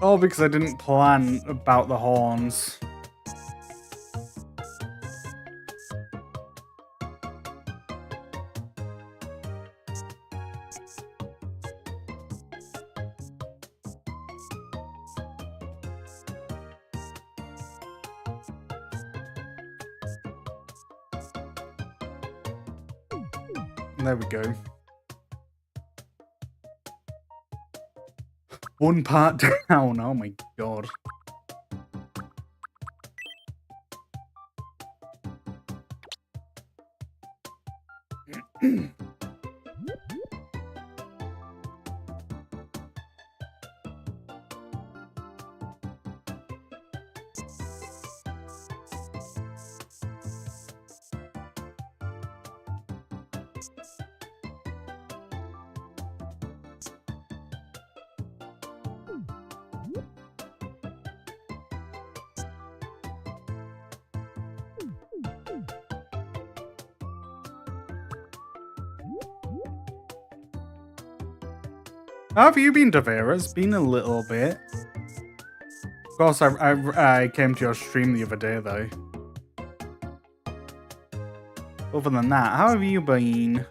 Oh, because I didn't plan about the horns. There we go. One part down. Oh my god. How have you been, Davera? It's been a little bit. Of course, I came to your stream the other day, though. Other than that, how have you been?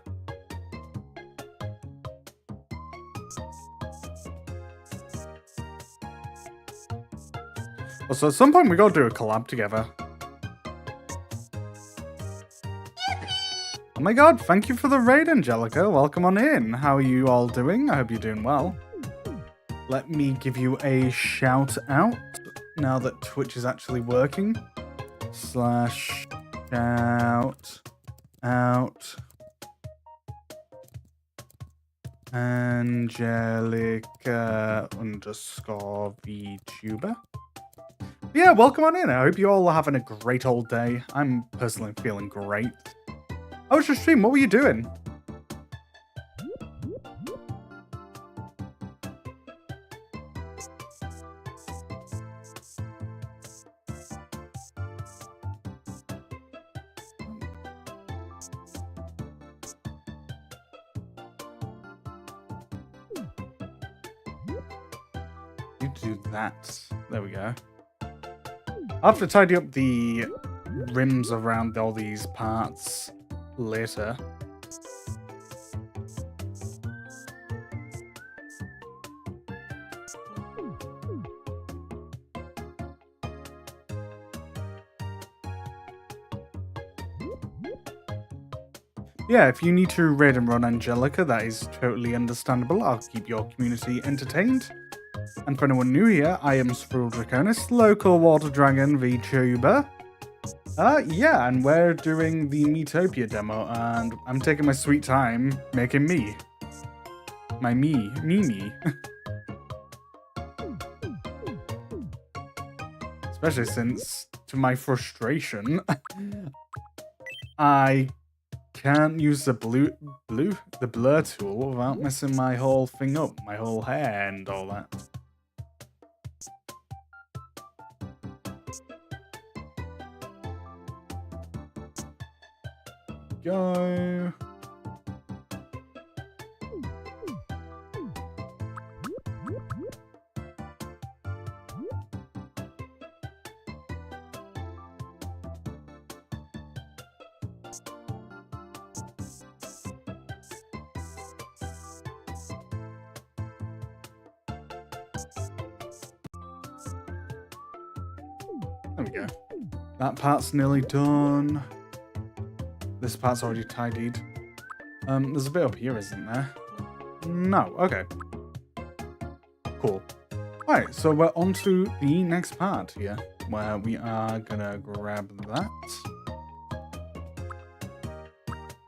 Also, at some point we gotta do a collab together. Oh my god, thank you for the raid, Angelica. Welcome on in. How are you all doing? I hope you're doing well. Let me give you a shout out now that Twitch is actually working. /shout out Angelica _VTuber. Yeah, welcome on in. I hope you all are having a great old day. I'm personally feeling great. How was your stream? What were you doing? You do that. There we go. I'll have to tidy up the rims around all these parts later. Yeah, if you need to raid and run Angelica, that is totally understandable. I'll keep your community entertained. And for anyone new here, I am Sprul Draconis, local water dragon VTuber. Yeah, and we're doing the Metopia demo, and I'm taking my sweet time making me. My me. Especially since, to my frustration, I can't use the blur tool without messing my whole thing up, my whole hair and all that. Go. There we go. That part's nearly done. This part's already tidied. There's a bit up here, isn't there? No, okay. Cool. Alright, so we're on to the next part here, where we are gonna grab that.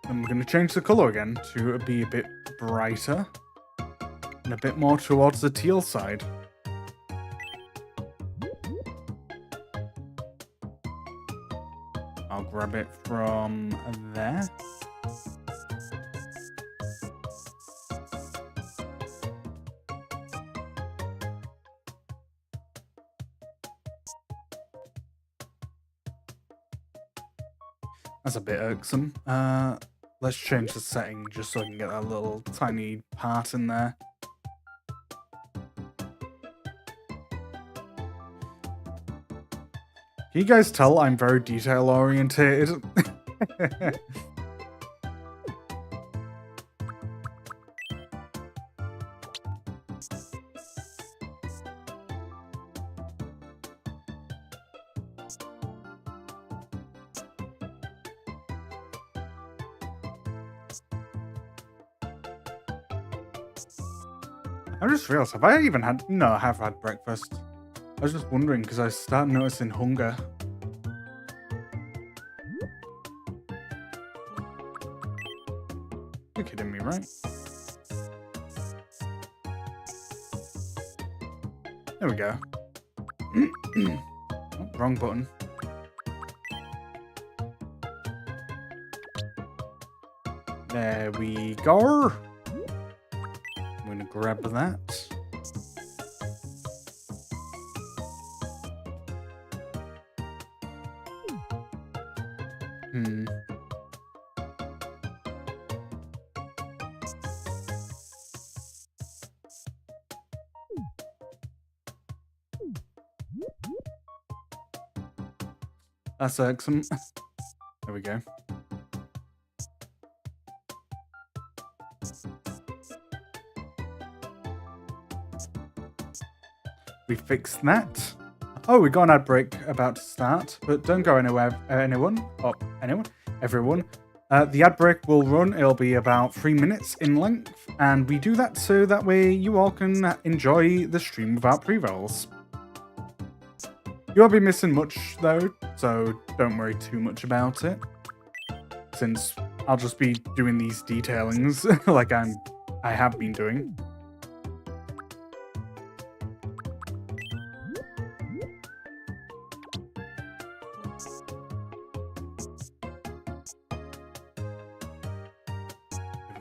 And we're gonna change the color again to be a bit brighter. and a bit more towards the teal side. I'll grab it from there. That's a bit irksome. Let's change the setting just so I can get that little tiny part in there. Can you guys tell I'm very detail oriented? I just realized, have I even had... No, I have had breakfast. I was just wondering because I started noticing hunger. You're kidding me, right? There we go. Oh, wrong button. There we go. I'm gonna grab that. That's excellent. There we go. We fixed that. Oh, we got an ad break about to start, but don't go anywhere, everyone. The ad break will run. It'll be about 3 minutes in length, and we do that so that way you all can enjoy the stream without pre-rolls. You won't be missing much though, so don't worry too much about it, since I'll just be doing these detailings like I have been doing.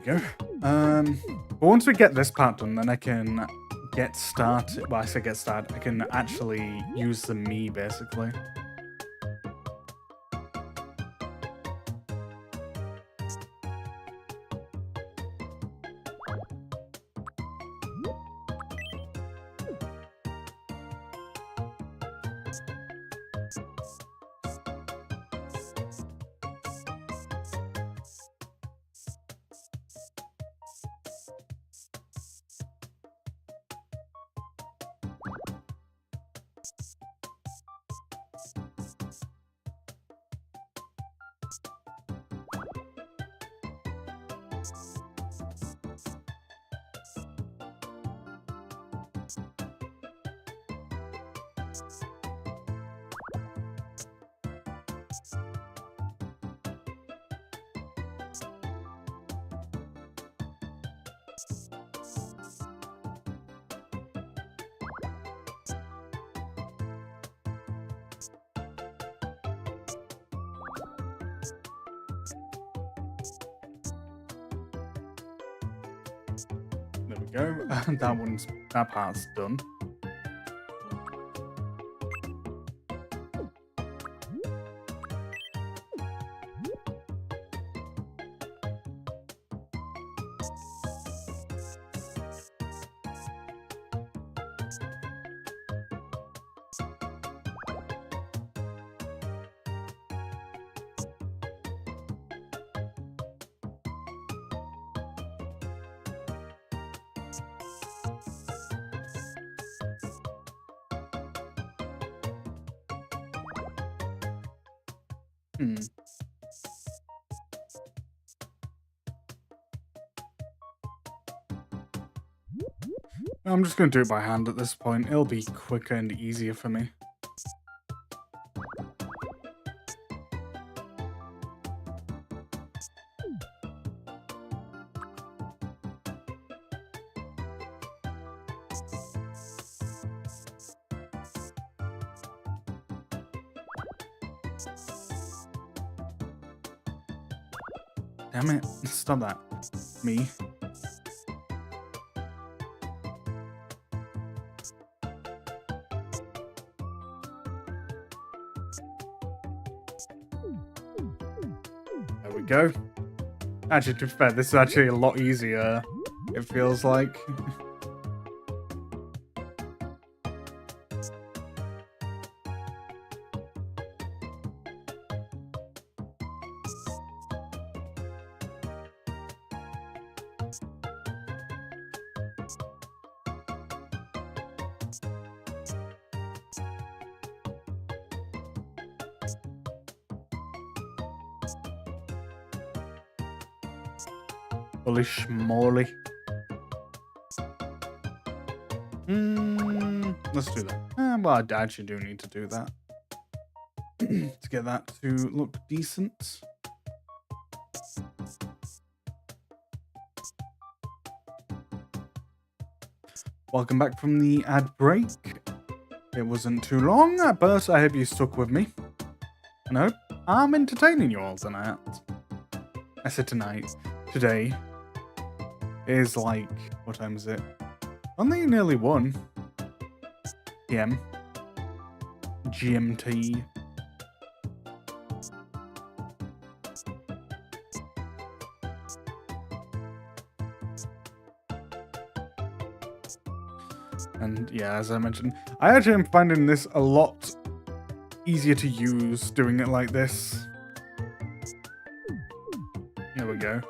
There we go. But once we get this part done, then I can get started. Well, I say get started. I can actually use the me basically. There we go. That part's done. I'm just going to do it by hand at this point. It'll be quicker and easier for me. Damn it. Stop that. Me. There we go. Actually, to be fair, this is actually a lot easier, it feels like. Holy schmoly. Let's do that. Well, I actually do need to do that. To get that to look decent. Welcome back from the ad break. It wasn't too long, but I hope you stuck with me. And I hope I'm entertaining you all tonight. I said tonight. Today. It is like, what time is it? Only nearly 1 p.m. GMT. And yeah, as I mentioned, I actually am finding this a lot easier to use doing it like this. There we go.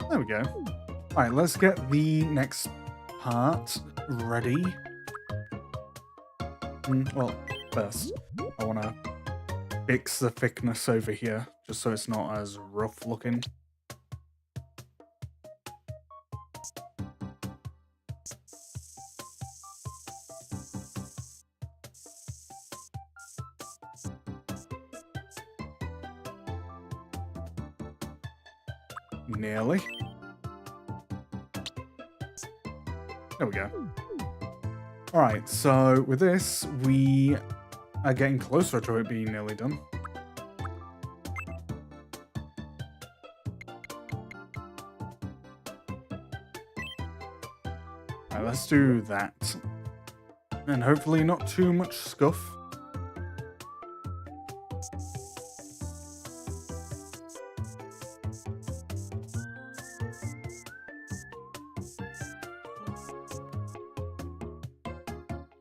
There we go. Alright, let's get the next part ready. Well, first, I want to fix the thickness over here, just so it's not as rough looking. Nearly. There we go. Alright, so with this, we are getting closer to it being nearly done. Alright, let's do that. And hopefully not too much scuff.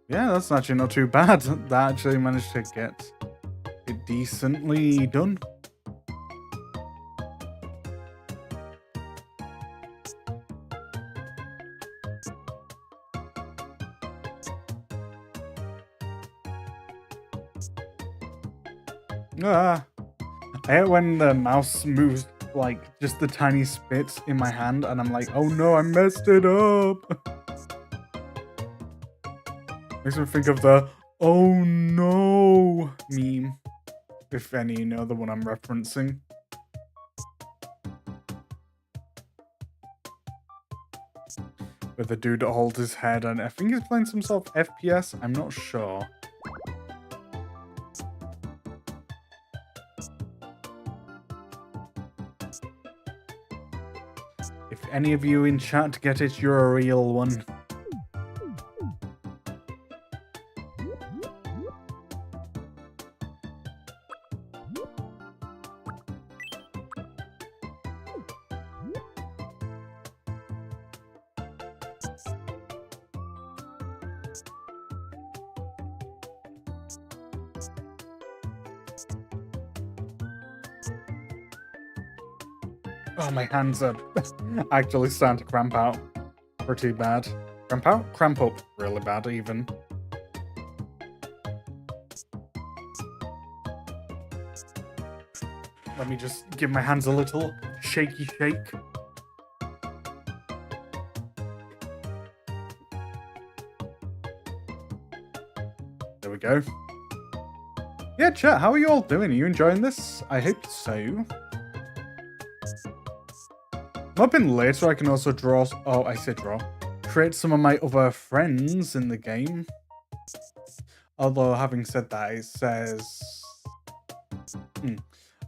Yeah, that's actually not too bad. That actually managed to get it decently done. I hate when the mouse moves like just the tiny bit in my hand and I'm like, oh no, I messed it up. Makes me think of the oh no meme, if any you know the one I'm referencing. With the dude that holds his head and I think he's playing some sort of FPS, I'm not sure. If any of you in chat get it, you're a real one. Oh, my hands are actually starting to cramp out pretty bad. Cramp out? Cramp up really bad, even. Let me just give my hands a little shaky shake. There we go. Yeah, chat, how are you all doing? Are you enjoying this? I hope so. I'm hoping later I can also draw... Oh, I said draw. Create some of my other friends in the game. Although, having said that, it says...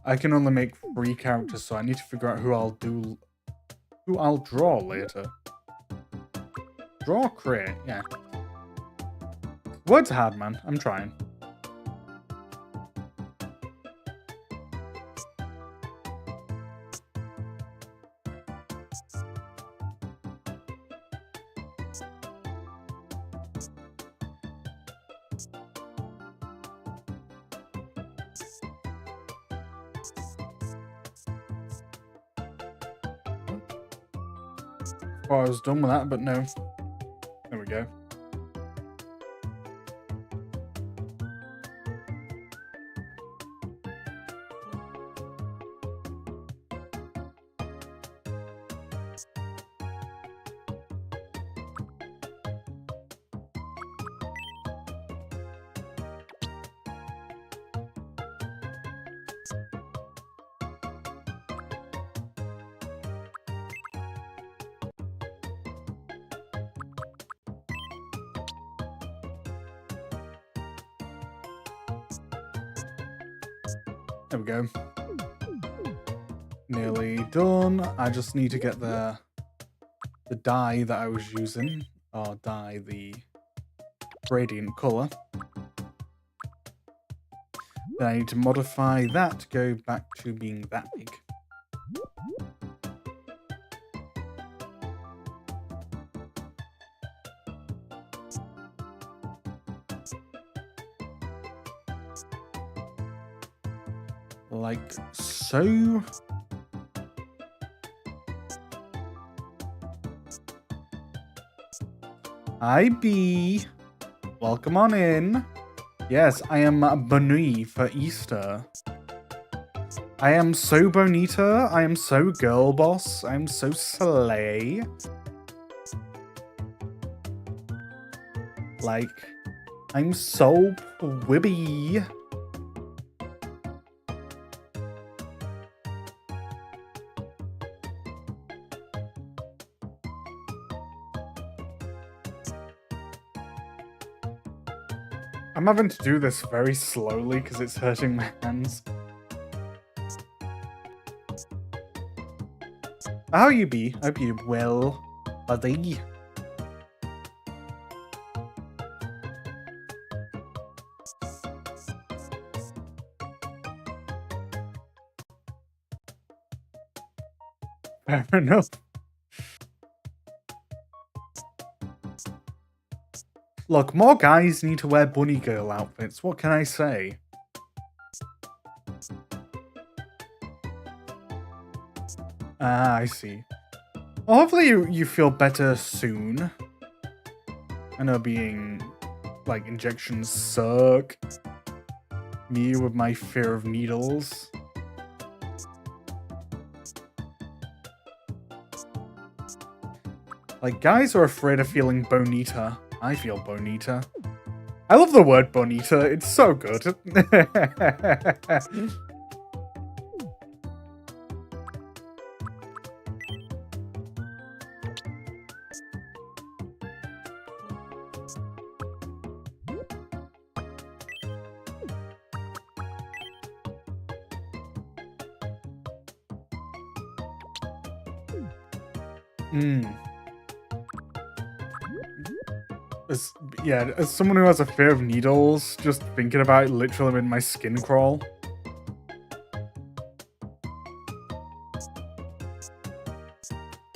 I can only make 3 characters, so I need to figure out who I'll draw later. Draw or create? Yeah. Word's hard, man. I'm trying. Thought I was done with that, but no. There we go. There we go. Nearly done. I just need to get the dye that I was using, or dye the gradient color. Then I need to modify that to go back to being that big. Like so. Hi, B. Welcome on in. Yes, I am Bonnie for Easter. I am so bonita. I am so girl boss. I am so slay. Like, I'm so wibby. I'm having to do this very slowly because it's hurting my hands. How you be? Hope you well, buddy. Fair enough. Look, more guys need to wear bunny girl outfits. What can I say? Ah, I see. Well, hopefully you feel better soon. I know being, like, injections suck. Me with my fear of needles. Like, guys are afraid of feeling bonita. I feel bonita. I love the word bonita. It's so good. As someone who has a fear of needles, just thinking about it literally made my skin crawl.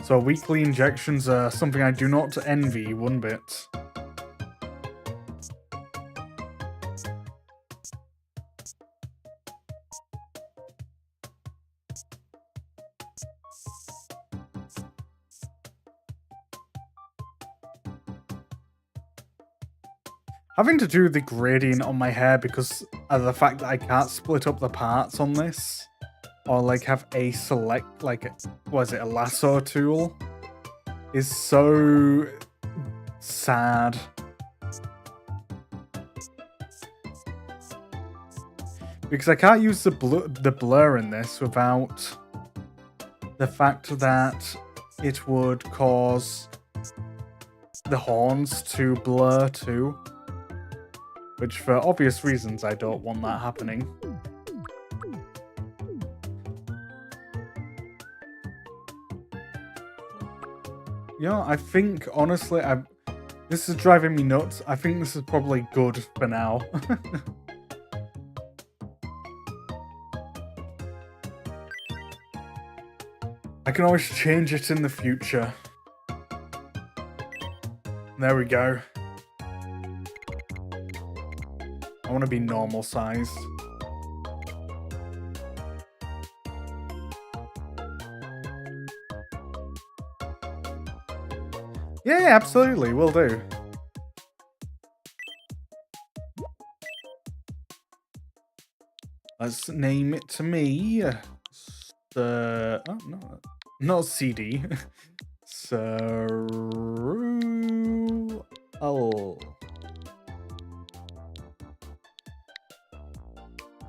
So weekly injections are something I do not envy one bit. Having to do the gradient on my hair because of the fact that I can't split up the parts on this or like have a select, like, was it a lasso tool, is so sad. Because I can't use the blur in this without the fact that it would cause the horns to blur too. Which, for obvious reasons, I don't want that happening. You know, I think, honestly, this is driving me nuts. I think this is probably good for now. I can always change it in the future. There we go. I want to be normal sized. Yeah, absolutely, will do. Let's name it to me. Oh no, not CD. Oh.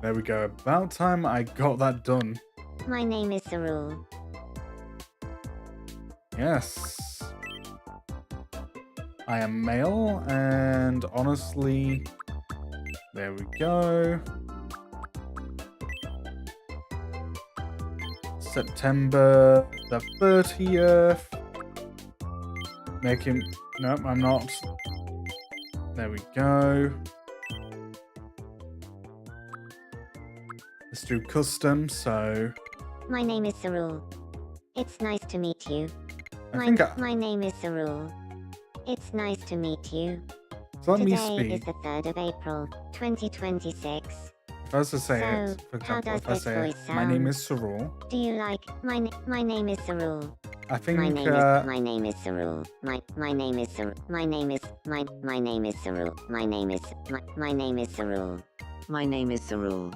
There we go. About time I got that done. My name is Sarul. Yes. I am male, and honestly, there we go. September the 30th. Make him... Nope, I'm not. There we go. Let's do custom, so... My name is Sarul. It's nice to meet you. My name is Sarul. It's nice to meet you. So let me Today speak. is the 3rd of April, 2026. If I was to say So, it, for how example, does if I this say voice it, my name sound? is Sarul, Do you like my name is Sarul? I think My name is Sarul. My name is Sarul. My name is Sarul. My name is Sarul. My name is Sarul. My name is Sarul.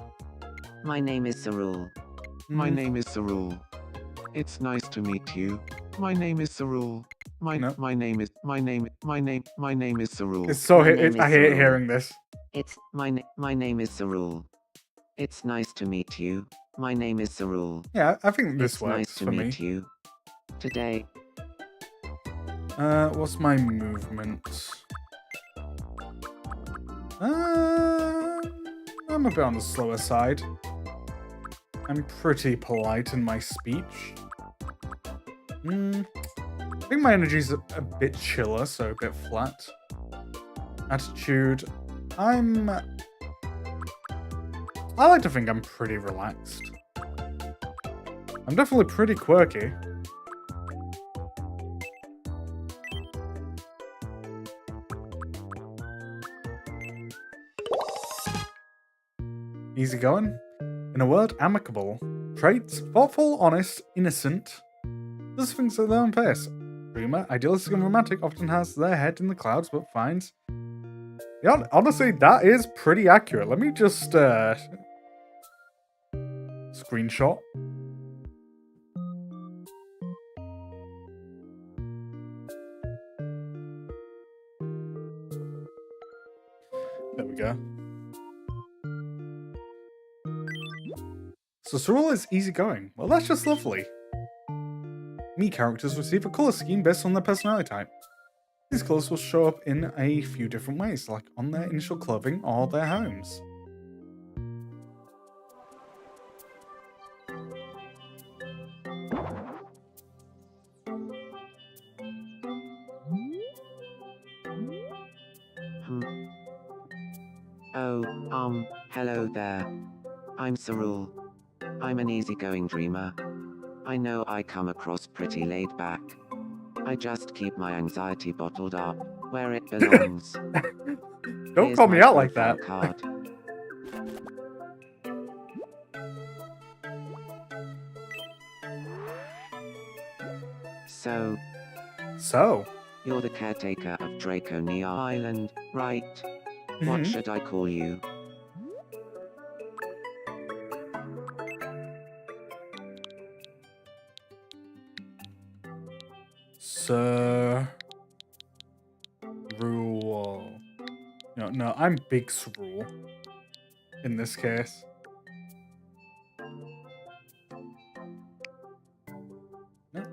My name is Sarul. My name is Sarul. It's nice to meet you. My name is Sarul. My name is Sarul. It's so My name I is hate Sarul. hearing this. It's my name is Sarul. It's nice to meet you. My name is Sarul. Yeah, I think this It's works nice to for me. meet you. Today. What's my movement? I'm a bit on the slower side. I'm pretty polite in my speech. I think my energy's a bit chiller, so a bit flat. Attitude. I like to think I'm pretty relaxed. I'm definitely pretty quirky. Easy going. In a word, amicable. Traits, thoughtful, honest, innocent. Does things at their own pace. Dreamer, idealistic and romantic, often has their head in the clouds, but finds... Yeah, honestly, that is pretty accurate. Let me just, screenshot. There we go. So Sarul is easygoing. Well, that's just lovely. Me characters receive a colour scheme based on their personality type. These colours will show up in a few different ways, like on their initial clothing or their homes. Oh, hello there. I'm Sarul. I'm an easygoing dreamer. I know I come across pretty laid back. I just keep my anxiety bottled up, where it belongs. Don't Here's call me my out like profile that. Card. So, you're the caretaker of Draconia Island, right? What should I call you? Sir Rule. No, I'm Big Rule in this case. No.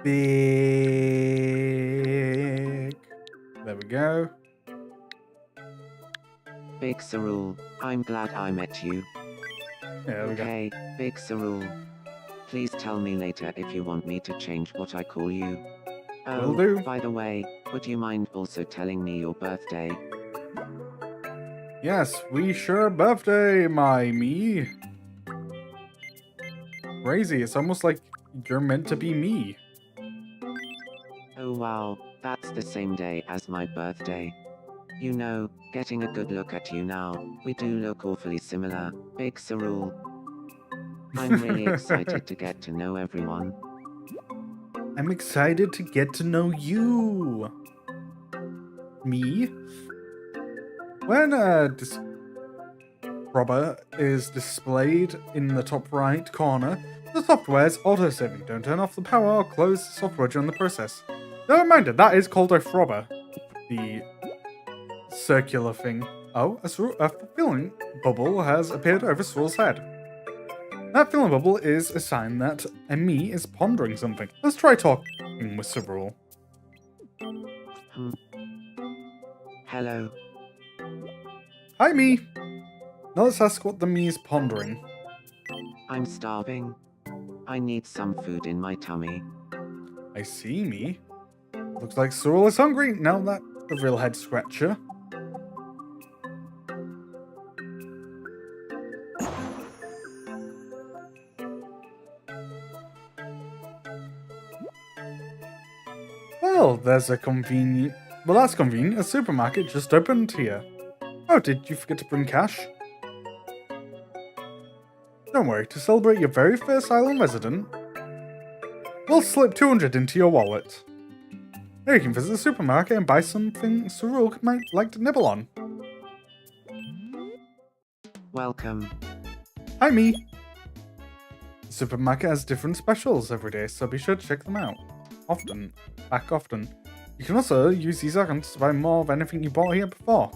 Big. There we go. Big Sarul, I'm glad I met you. There we go. Okay, Big Sarul. Please tell me later if you want me to change what I call you. Will Oh, do. by the way, would you mind also telling me your birthday? Yes, we share a birthday, my me. Crazy, it's almost like you're meant to be me. Oh wow, that's the same day as my birthday. You know, getting a good look at you now, we do look awfully similar, Big Sarul. I'm really excited to get to know everyone. I'm excited to get to know you. Me? When this robber is displayed in the top right corner, the software's auto-saving. Don't turn off the power or close the software during the process. No reminder, that is called a frobber. The circular thing. Oh, a filling bubble has appeared over Swirl's head. That filling bubble is a sign that me is pondering something. Let's try talking with Swirl. Hello. Hi, me. Now let's ask what the me is pondering. I'm starving. I need some food in my tummy. I see, me. Looks like Swirl is hungry. Now that's a real head scratcher. Well, there's a convenient... Well, that's convenient. A supermarket just opened here. Oh, did you forget to bring cash? Don't worry, to celebrate your very first island resident, we'll slip 200 into your wallet. Now you can visit the supermarket and buy something Sarul might like to nibble on. Welcome. Hi, me. The supermarket has different specials every day, so be sure to check them out. Often. You can also use these items to buy more of anything you bought here before.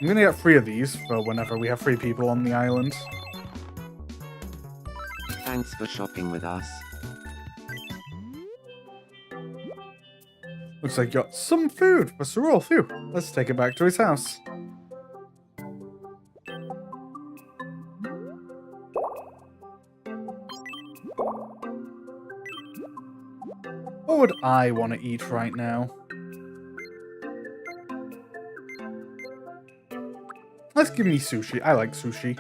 I'm gonna get 3 of these for whenever we have 3 people on the island. Thanks for shopping with us. Looks like you got some food for Sarul. Phew. Let's take it back to his house. What would I want to eat right now? Let's give me sushi. I like sushi.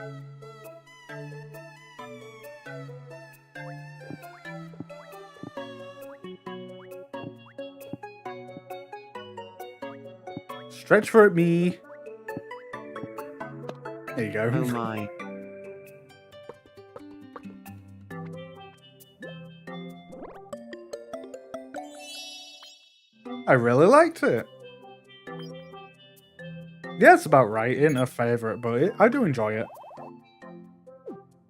Stretch for it, me. There you go. Oh my. I really liked it. Yeah, it's about right. Ain't a favourite, but I do enjoy it.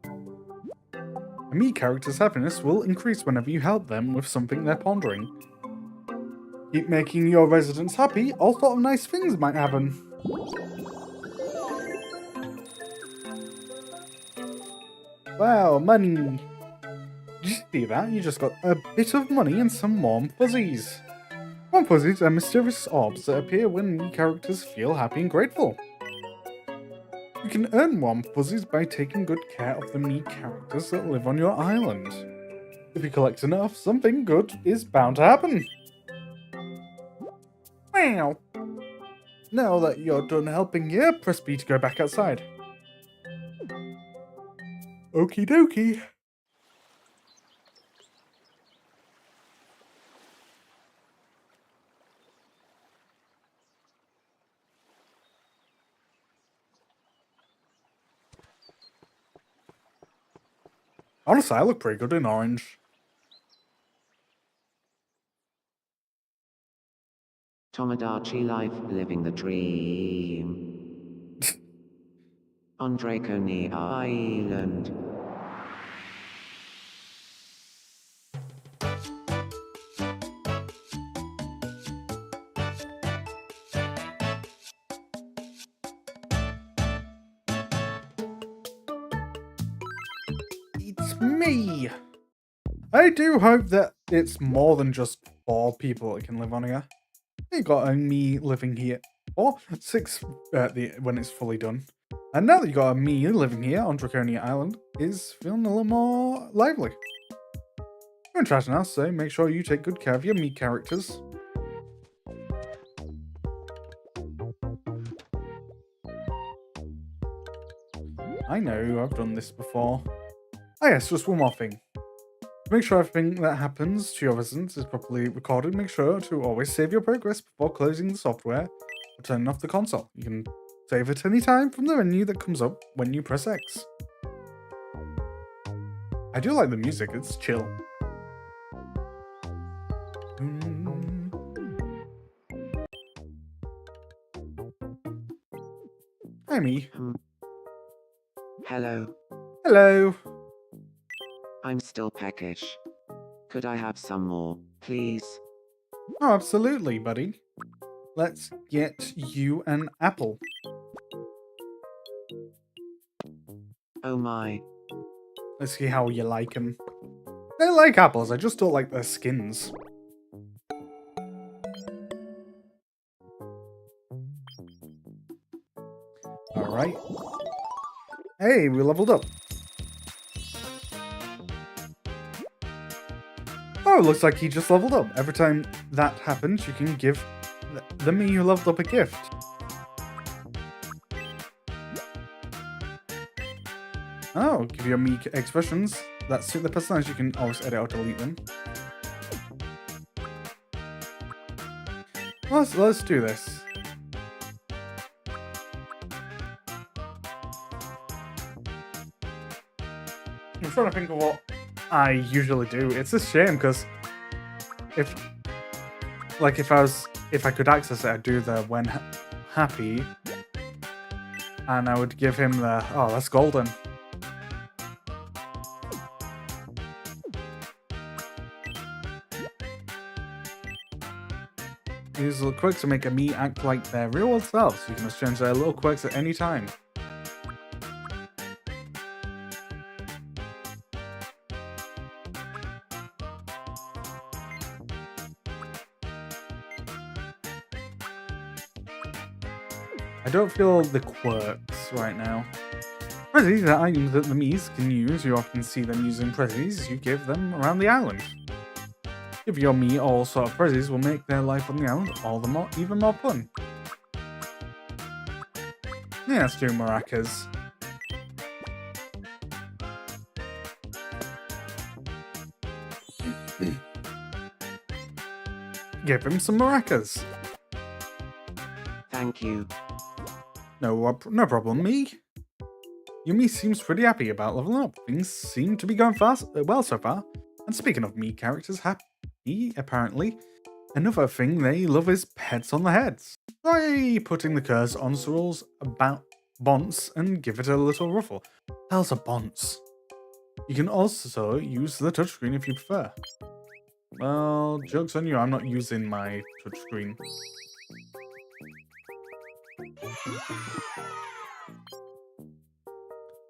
A me character's happiness will increase whenever you help them with something they're pondering. Keep making your residents happy, all sort of nice things might happen. Wow, money! Did you see that? You just got a bit of money and some warm fuzzies. Warm fuzzies are mysterious orbs that appear when me characters feel happy and grateful. You can earn warm fuzzies by taking good care of the me characters that live on your island. If you collect enough, something good is bound to happen. Wow! Now that you're done helping here, press B to go back outside. Okie dokie. Honestly, I look pretty good in orange. Tomodachi life, living the dream. On Draconi Island. It's me! I do hope that it's more than just 4 people that can live on here. You got me living here. Or 6 when it's fully done. And now that you got a me living here on Draconia Island, is feeling a little more lively. You're in charge now, so make sure you take good care of your me characters. I know, I've done this before. Oh yes, just one more thing. To make sure everything that happens to your residents is properly recorded, make sure to always save your progress before closing the software or turning off the console. You can save at any time from the menu that comes up when you press X. I do like the music, it's chill. Hi, me. Hello. Hello. I'm still peckish. Could I have some more, please? Oh, absolutely, buddy. Let's get you an apple. Oh my. Let's see how you like them. I like apples, I just don't like their skins. Alright. Hey, we leveled up. Oh, it looks like he just leveled up. Every time that happens, you can give the me who leveled up a gift. Oh, give your me expressions that suit the personality. You can always edit or delete them. Let's do this. I'm trying to think of what I usually do. It's a shame because if I could access it, I'd do the when happy, and I would give him the that's golden. Use little quirks to make a me act like their real world selves. You can just change their little quirks at any time. I don't feel the quirks right now. Prezzies are items that the Mies can use. You often see them using prezzies. You give them around the island. Give your me all sort of prezzies will make their life on the island even more fun. Yeah, let's do maracas. Give him some maracas. Thank you. No problem, me. Yumi seems pretty happy about leveling up. Things seem to be going well so far. And speaking of me characters happy, apparently, another thing they love is pets on the heads. Try putting the curse on Cyrul's bonce and give it a little ruffle. Hell's a bonce. You can also use the touchscreen if you prefer. Well, joke's on you, I'm not using my touchscreen.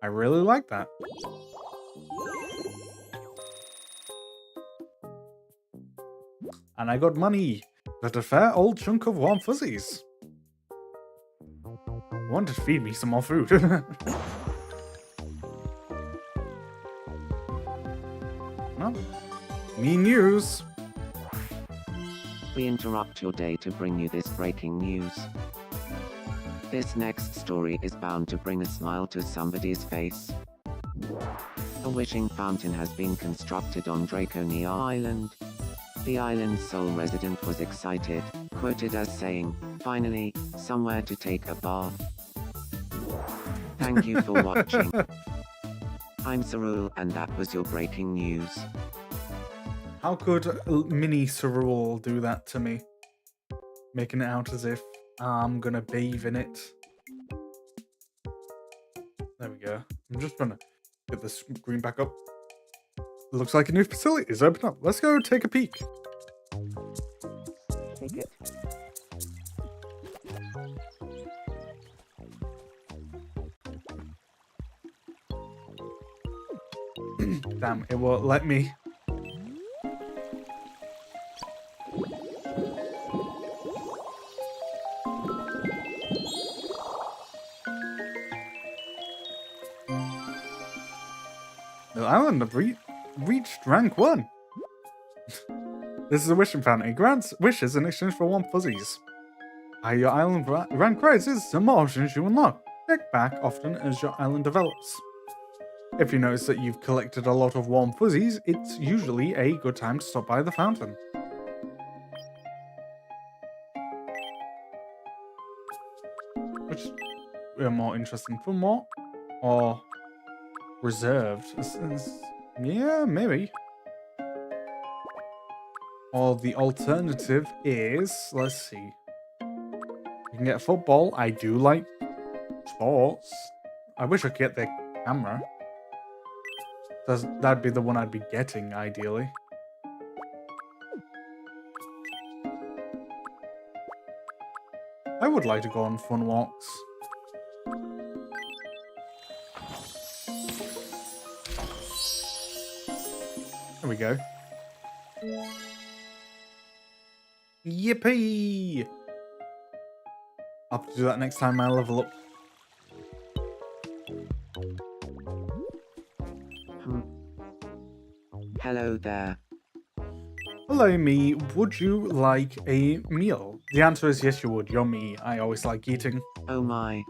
I really like that. And I got money. Got a fair old chunk of warm fuzzies. Wanted to feed me some more food. No. Me news. We interrupt your day to bring you this breaking news. This next story is bound to bring a smile to somebody's face. A wishing fountain has been constructed on Draconia Island. The island's sole resident was excited, quoted as saying, "Finally, somewhere to take a bath." Thank you for watching. I'm Cyrul, and that was your breaking news. How could mini Cyrul do that to me? making it out as if I'm gonna bathe in it. There we go. I'm just trying to get the screen back up. Looks like a new facility is open up. Let's go take a peek. Take it. Damn, it won't let me. The island have reached rank 1. This is a wishing fountain. It grants wishes in exchange for warm fuzzies. As your island rank rises, the more options you unlock. Check back often as your island develops. If you notice that you've collected a lot of warm fuzzies, it's usually a good time to stop by the fountain. Which are more interesting for more or reserved? Yeah, maybe. Or the alternative is, let's see. You can get football. I do like sports. I wish I could get the camera. That'd be the one I'd be getting, ideally. I would like to go on fun walks. There we go. Yippee! I'll have to do that next time I level up. Hello there. Hello, me. Would you like a meal? The answer is yes, you would. You're me. I always like eating. Oh my.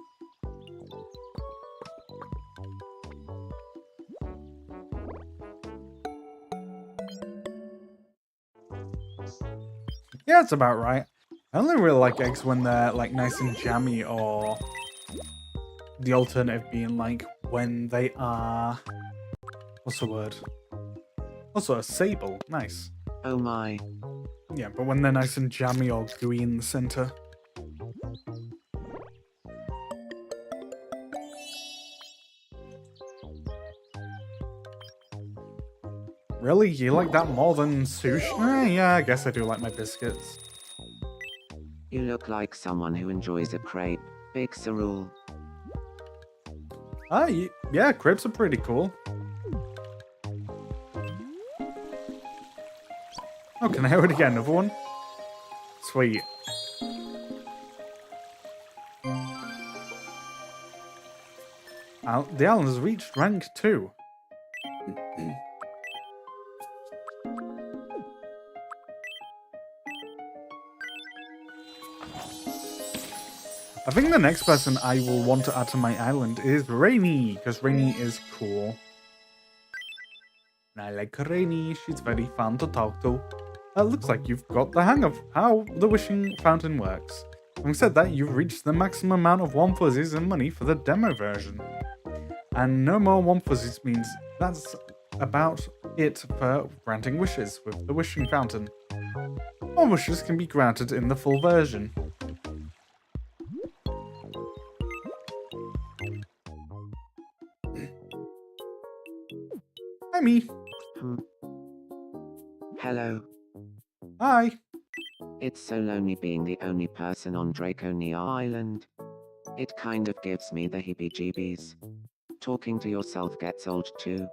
Yeah, it's about right. I only really like eggs when they're like nice and jammy, or the alternative being like when they are, what's the word? Also a sable. Nice. Oh my. Yeah, but when they're nice and jammy or gooey in the center. Really? You like that more than sushi? Yeah, I guess I do like my biscuits. You look like someone who enjoys a crepe. Big Sarul. Yeah, crepes are pretty cool. Oh, can I already get another one? Sweet. The island has reached rank 2. I think the next person I will want to add to my island is Rainy, because Rainy is cool. And I like Rainy, she's very fun to talk to. It looks like you've got the hang of how the wishing fountain works. Having said that, you've reached the maximum amount of warm fuzzies and money for the demo version. And no more warm fuzzies means that's about it for granting wishes with the wishing fountain. More wishes can be granted in the full version. Hi, me. Hello. Hi. It's so lonely being the only person on Draconia Island. It kind of gives me the heebie-jeebies. Talking to yourself gets old too.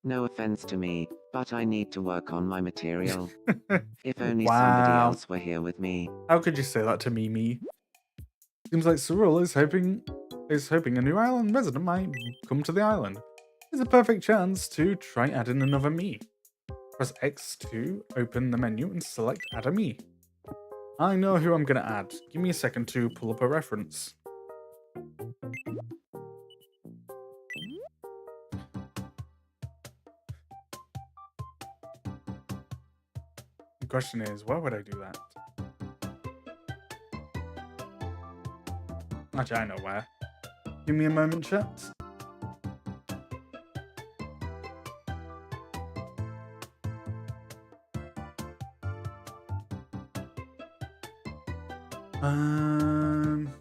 No offense to me, but I need to work on my material. If only somebody else were here with me. How could you say that to me? Seems like Cyril is hoping a new island resident might come to the island. It's a perfect chance to try adding another me. Press X to open the menu and select Add a Me. I know who I'm going to add. Give me a second to pull up a reference. The question is, why would I do that? Actually, I know where. Give me a moment, chat. Um...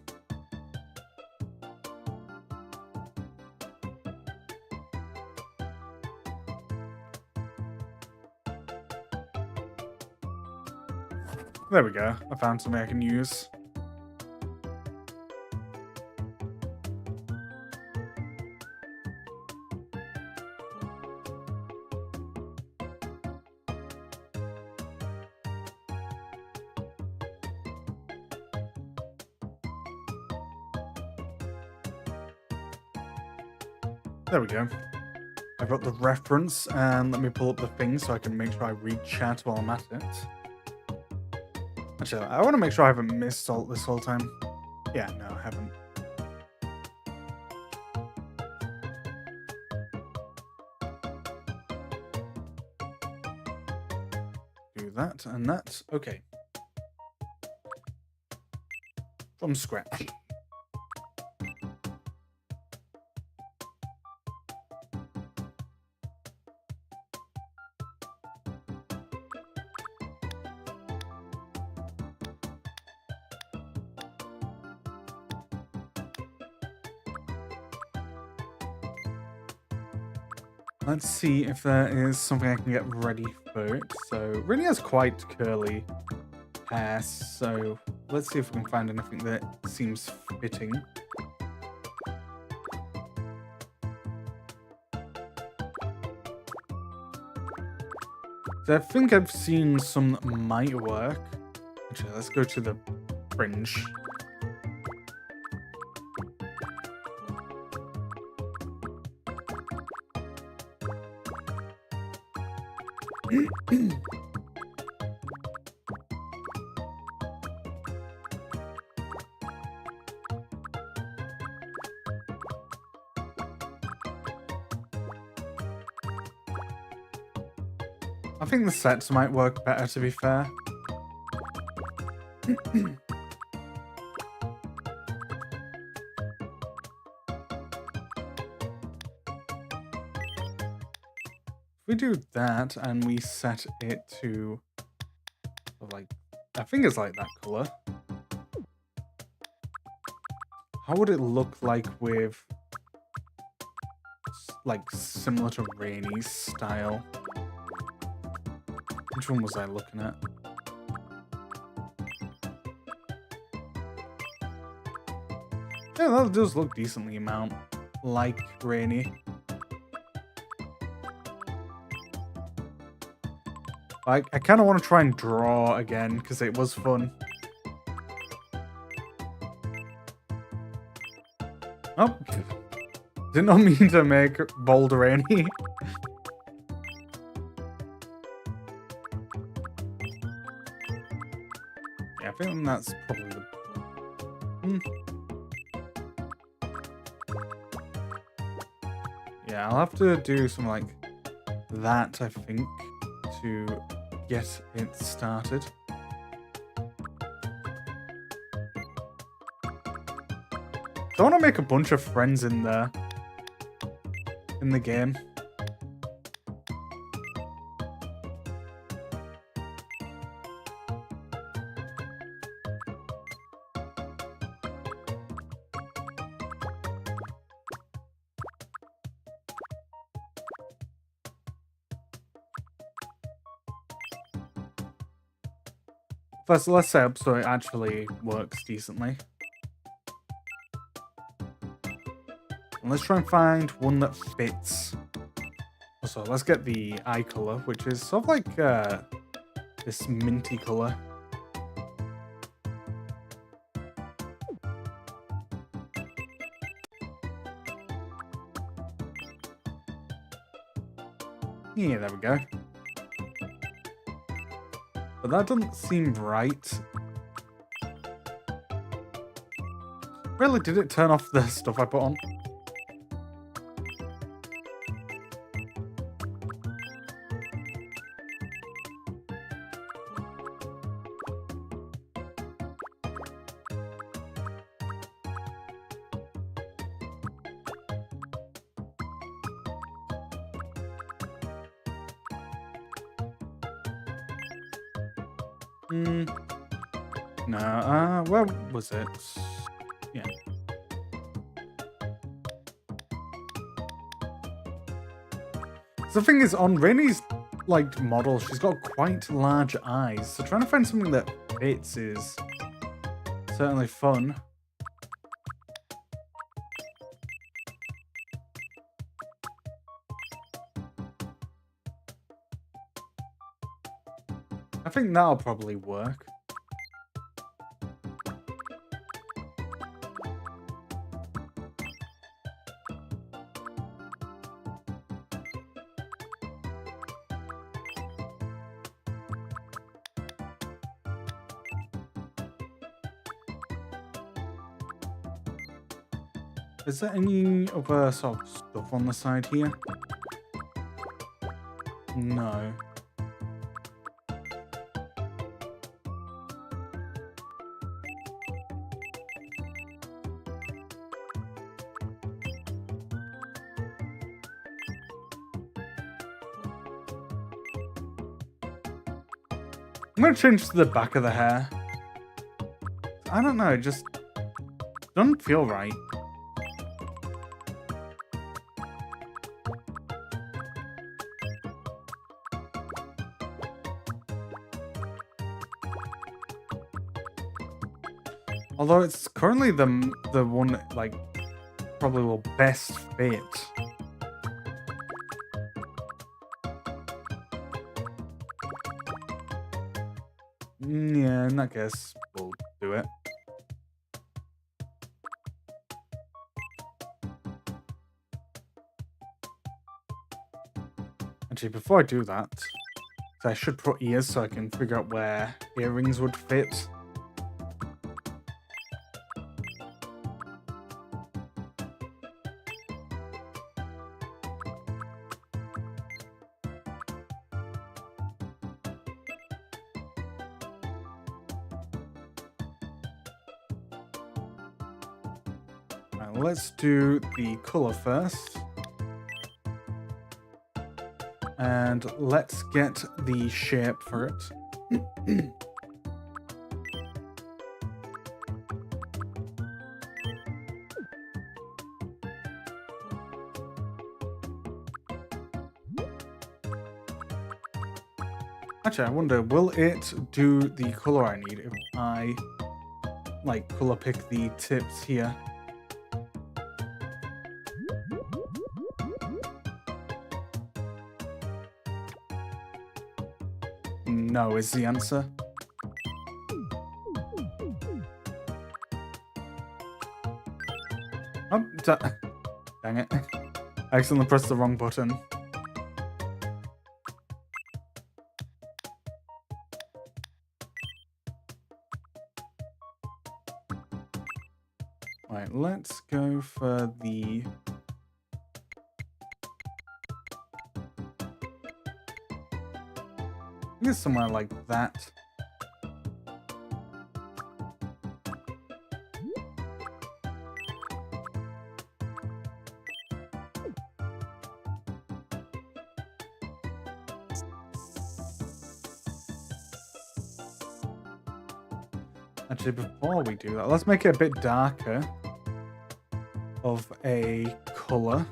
There we go. I found something I can use. There we go. I've got the reference, and let me pull up the thing so I can make sure I read chat while I'm at it. Actually, I want to make sure I haven't missed all this whole time. Yeah, no, I haven't. Do that and that. Okay. From scratch. Let's see if there is something I can get ready for it. So, it really has quite curly hair, so let's see if we can find anything that seems fitting. So I think I've seen some that might work. Actually, let's go to the fringe. I think the sets might work better, to be fair. We do that and we set it to like, I think it's like that color. How would it look like with like similar to Rainy's style? Which one was I looking at? Yeah, that does look decently like Rainy. I kind of want to try and draw again, because it was fun. Oh. Did not mean to make bold Rainy. Yeah, I think that's probably the... Yeah, I'll have to do something like that, I think, to get it started. I want to make a bunch of friends in there. In the game. Let's set up so it actually works decently. And let's try and find one that fits. So let's get the eye color, which is sort of like this minty color. Yeah, there we go. But that doesn't seem right. Really, did it turn off the stuff I put on? No, where was it? Yeah. So the thing is, on Rainy's like model, she's got quite large eyes, so trying to find something that fits is certainly fun. I think that'll probably work. Is there any other sort of stuff on the side here? No. I'm gonna change to the back of the hair. I don't know, it just doesn't feel right. Although it's currently the one like probably will best fit. Yeah, in that case, we'll do it. Actually, before I do that, I should put ears so I can figure out where earrings would fit. Let's do the color first. And let's get the shape for it. Actually, I wonder, will it do the color I need if I, like, color pick the tips here? No is the answer. Oh, dang it. I accidentally pressed the wrong button. Right, let's go for the... I guess somewhere like that. Actually, before we do that, let's make it a bit darker of a color.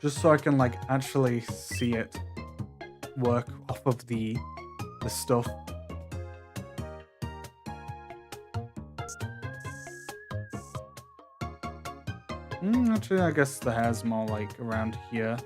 Just so I can like actually see it work off of the stuff. Actually, I guess the hair's more like around here.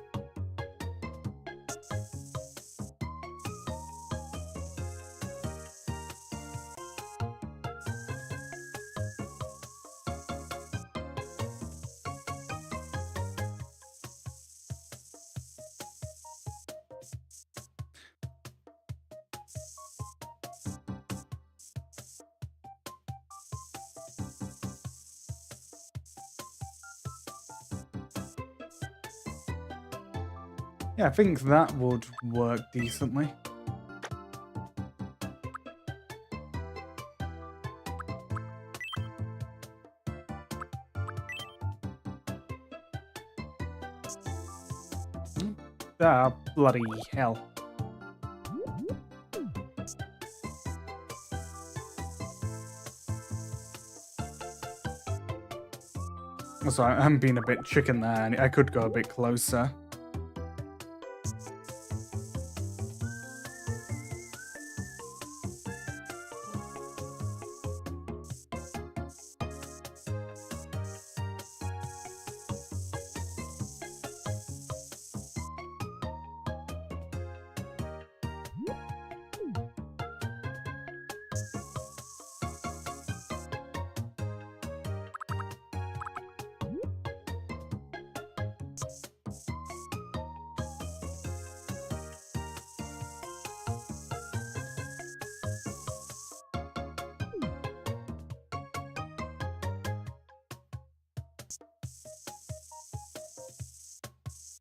Yeah, I think that would work decently. Ah, bloody hell. Also, I'm being a bit chicken there, and I could go a bit closer.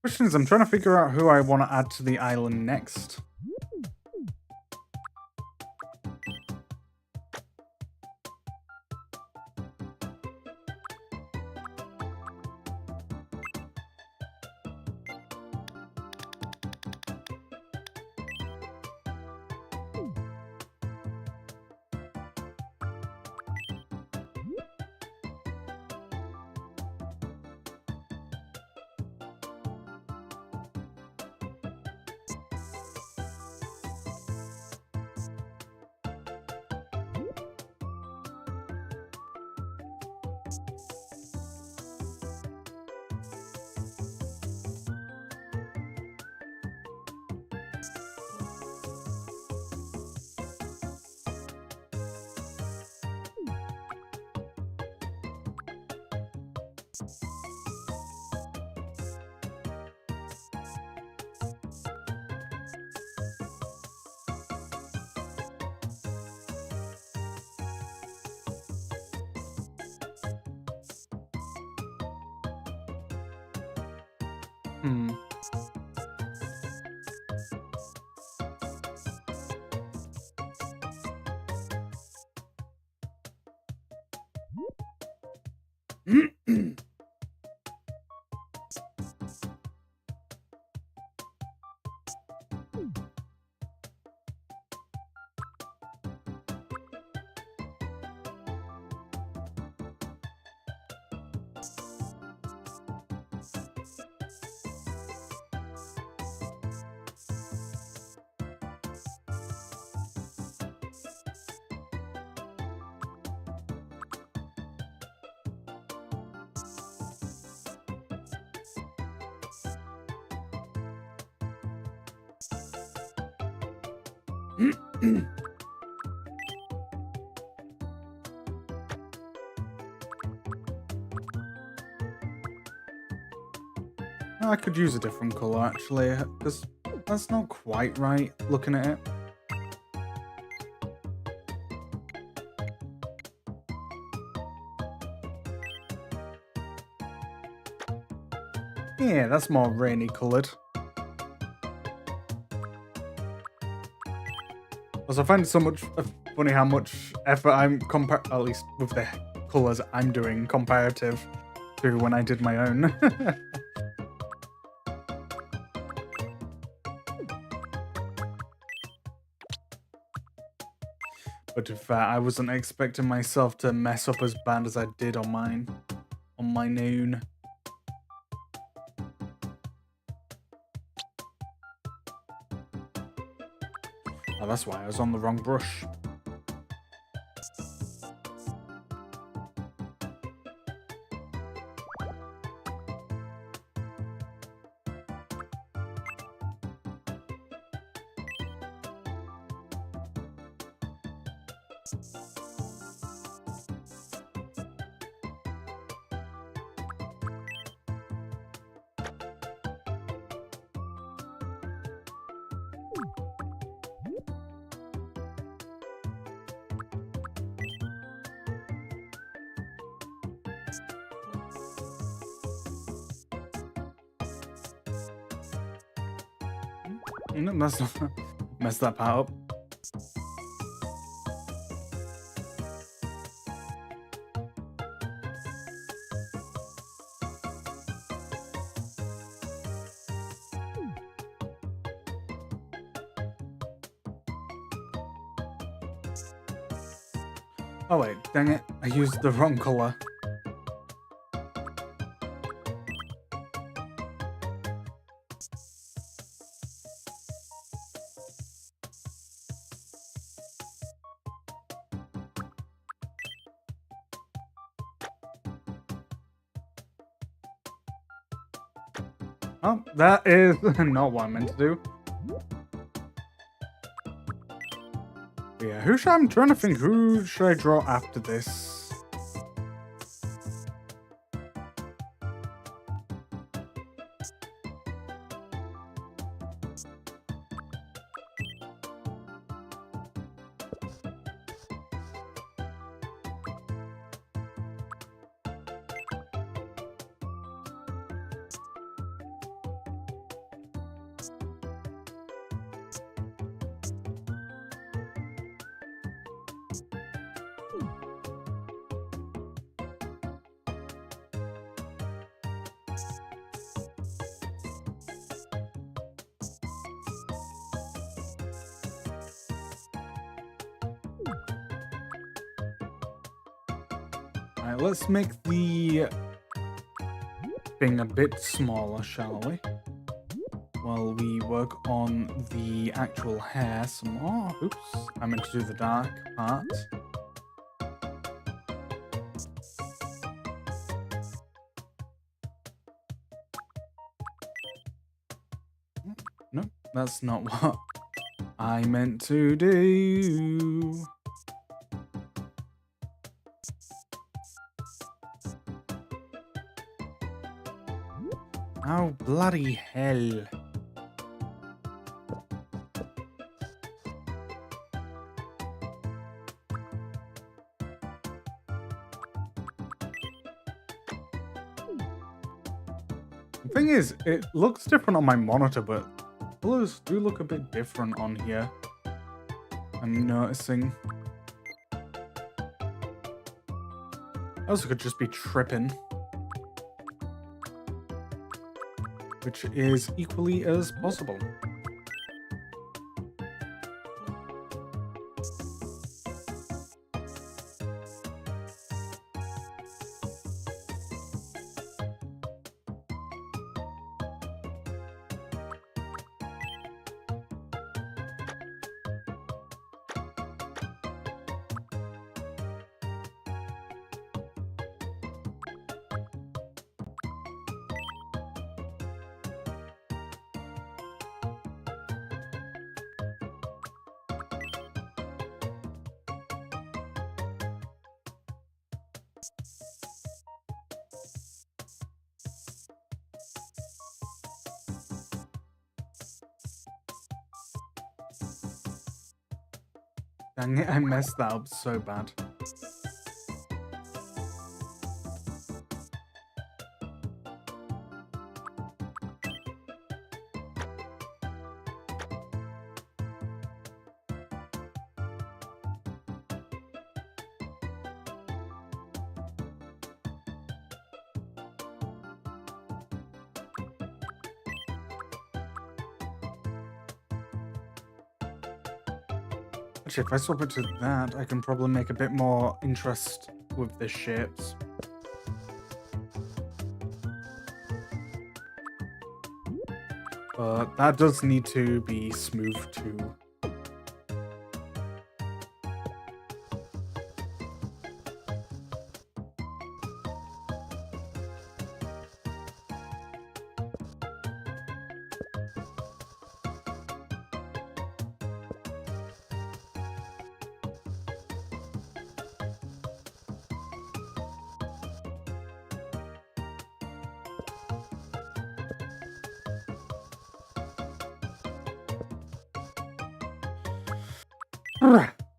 Question is, I'm trying to figure out who I want to add to the island next. Hmm. I could use a different color actually, because that's not quite right looking at it. Yeah, that's more rainy colored. Also, I find it so much funny how much effort I'm at least with the colors I'm doing comparative to when I did my own. But to be fair, I wasn't expecting myself to mess up as bad as I did on mine. On my noon. Oh, that's why I was on the wrong brush. No, that's not mess that part up. Oh wait, dang it. I used the wrong color. Oh, that is not what I meant to do. Yeah, I'm trying to think, who should I draw after this? Alright, let's make the thing a bit smaller, shall we? While we work on the actual hair some more. Oops, I meant to do the dark part. Nope, that's not what I meant to do. Oh, bloody hell. The thing is, it looks different on my monitor, but colors do look a bit different on here. I'm noticing. I also could just be tripping. Which is equally as possible. Dang it, I messed that up so bad. Actually, if I swap it to that, I can probably make a bit more interest with the shapes. But that does need to be smooth too.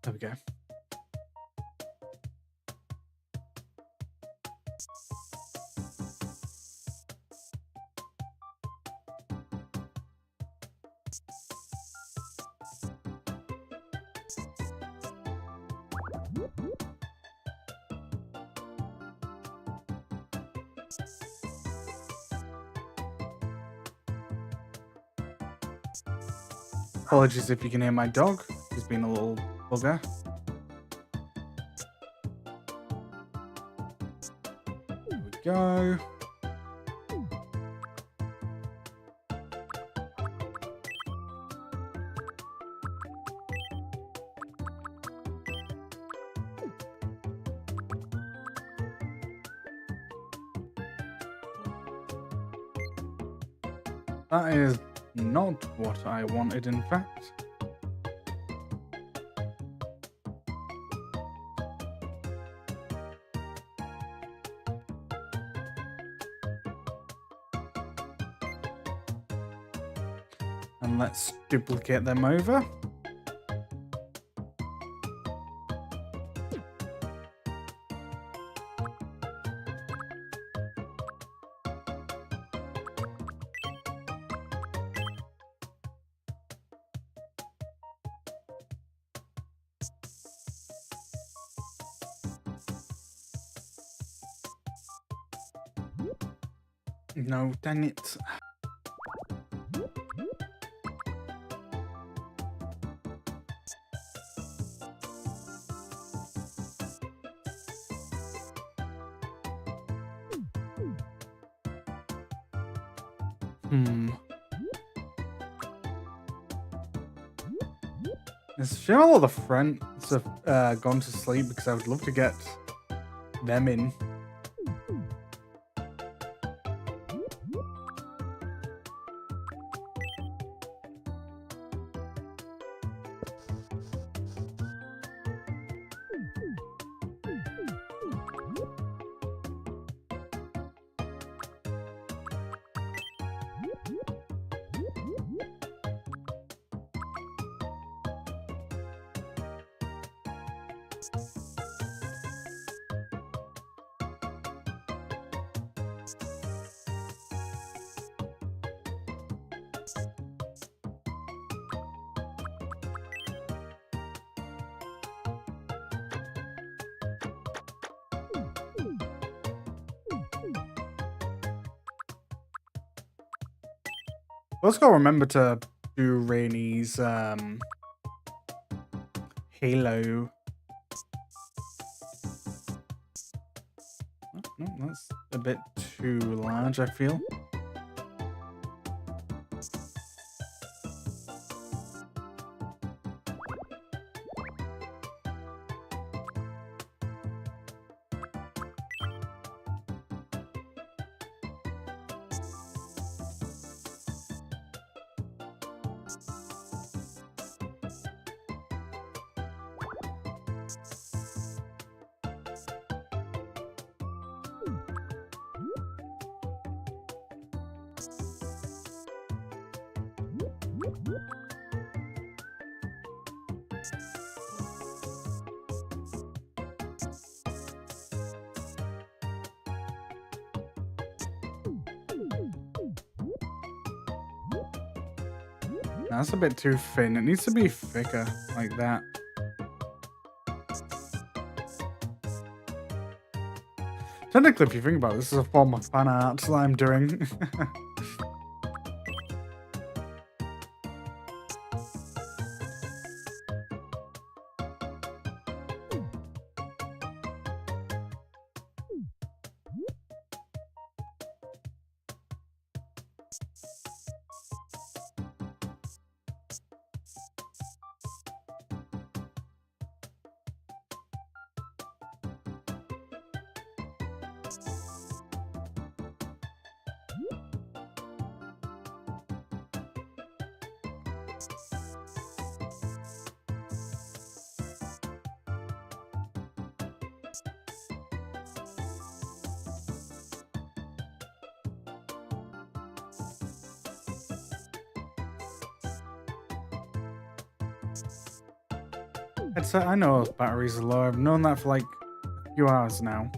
There we go. Apologies if you can hear my dog. He's been a little bugger. go. That is not what I wanted, in fact. And let's duplicate them over. No, dang it. It's a shame all the friends have gone to sleep because I would love to get them in. Also gotta remember to do Rainy's Halo. Oh, no, that's a bit too large, I feel. That's a bit too thin. It needs to be thicker, like that. Technically, if you think about it, this is a form of fan art that I'm doing. I know batteries are low. I've known that for like a few hours now.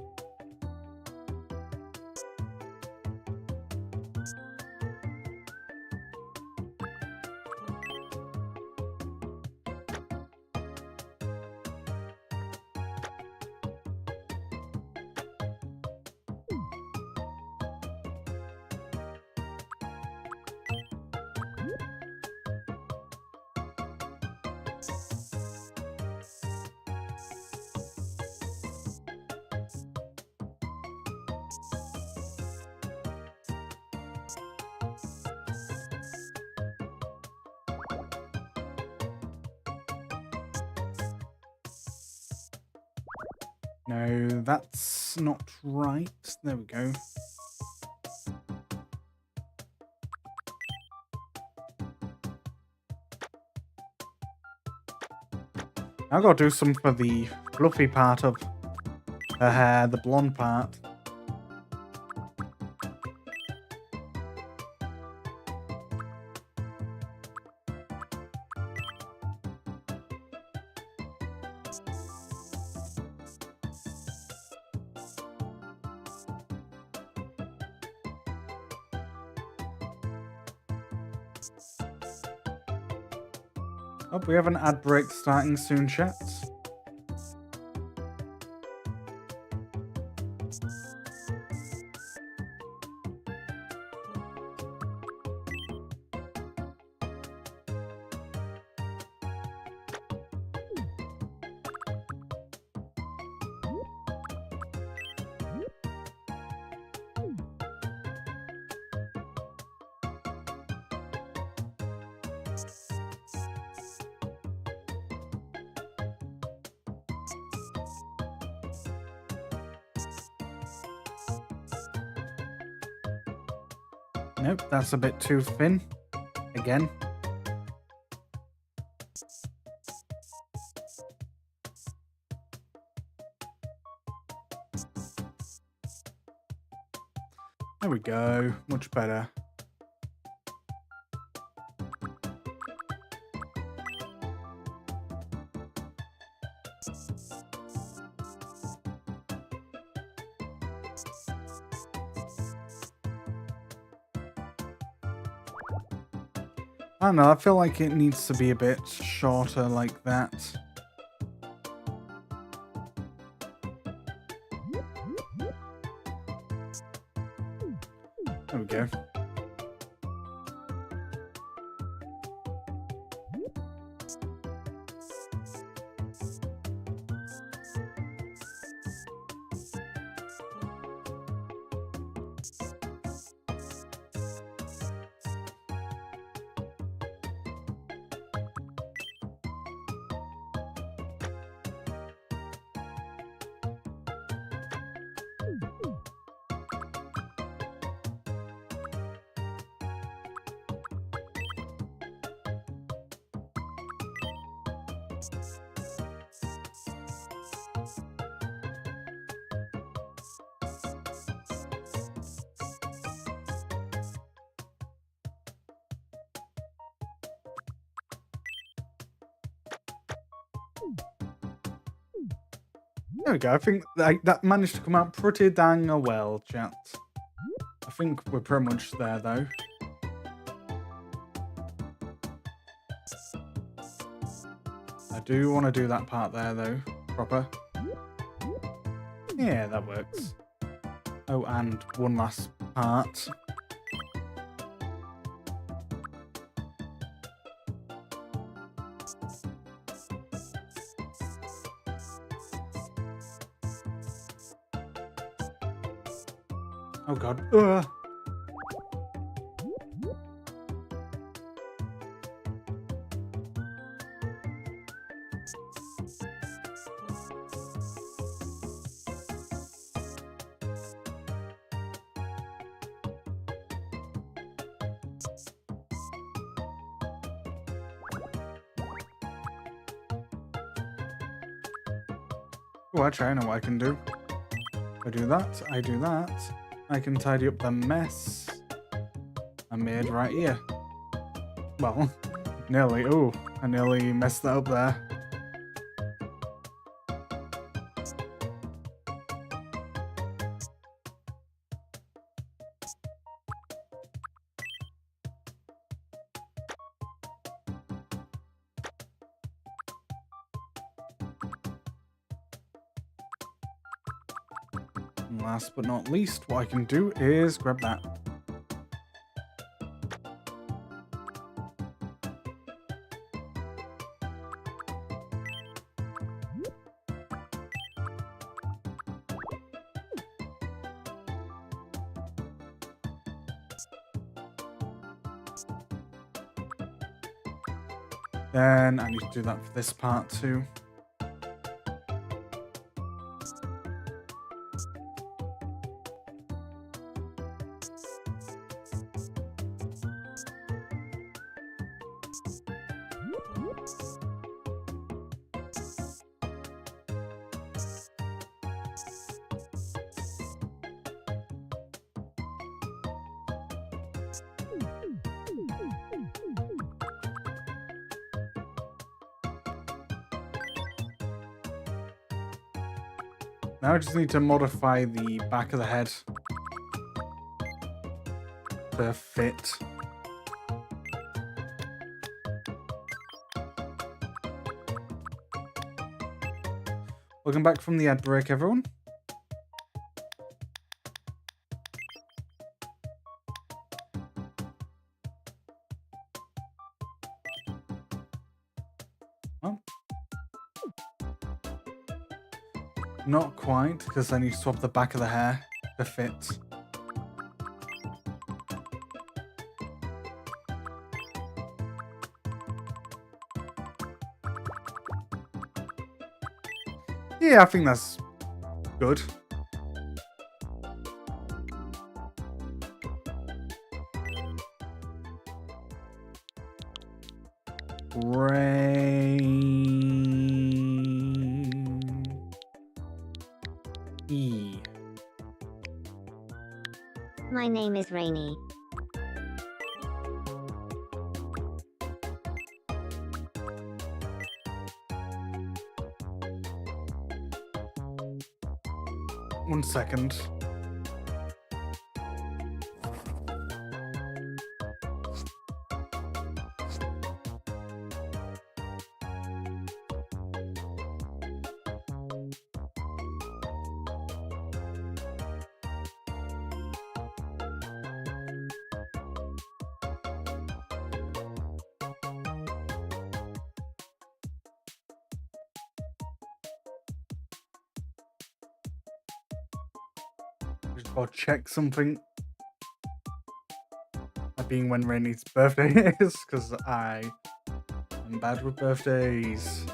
No, that's not right. There we go. I've got to do some for the fluffy part of her hair, the blonde part. Oh, we have an ad break starting soon, chat. Nope, that's a bit too thin. Again. There we go. Much better. I don't know, I feel like it needs to be a bit shorter like that. There we go. There we go. I think that managed to come out pretty dang well, chat. I think we're pretty much there, though. I do want to do that part there, though. Proper. Yeah, that works. Oh, and one last part. Oh god. Ugh. Oh, actually, I know what I can do. I do that, I do that. I can tidy up the mess I made right here. Well, nearly. Oh, I nearly messed that up there. And last but not least, what I can do is grab that. Then I need to do that for this part too. Now I just need to modify the back of the head to fit. Welcome back from the ad break, everyone. Oh. Not quite, because I need to swap the back of the hair to fit. Yeah, I think that's good. E. My name is Rainy. One second. Just gotta check something. That being when Rainy's birthday is, because I am bad with birthdays.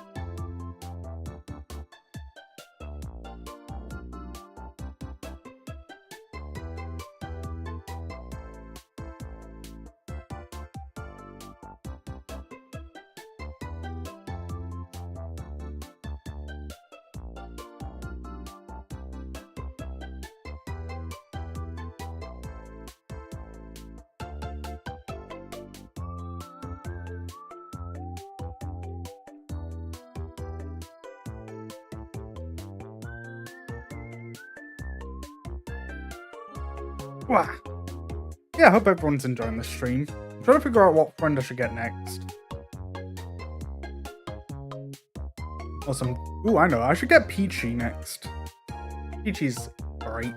Wow. Yeah, I hope everyone's enjoying the stream. I'm trying to figure out what friend I should get next. Awesome. Ooh, I know. I should get Peachy next. Peachy's great.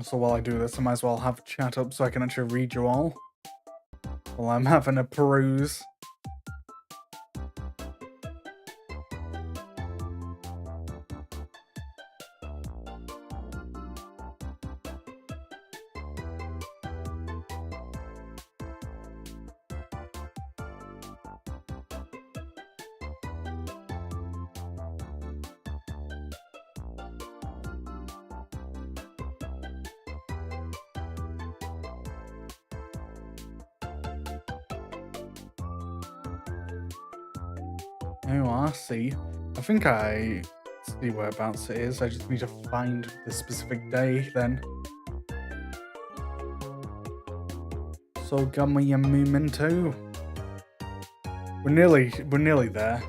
So while I do this, I might as well have chat up so I can actually read you all while I'm having a peruse. Oh, I see. I think I see whereabouts it is. I just need to find the specific day then. So give me a memento. We're nearly there.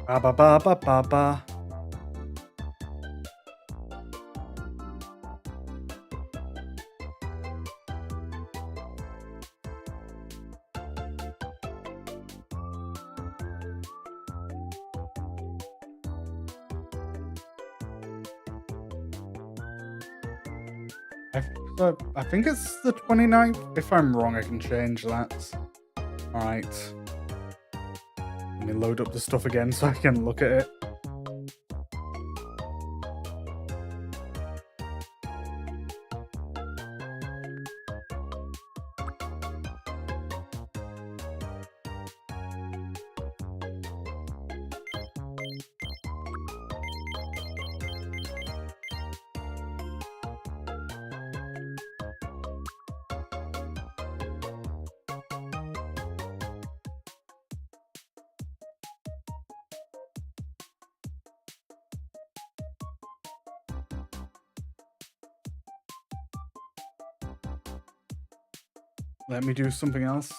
Ba ba ba ba ba ba. I think it's the 29th. If I'm wrong, I can change that. Alright. Let me load up the stuff again so I can look at it. Let me do something else.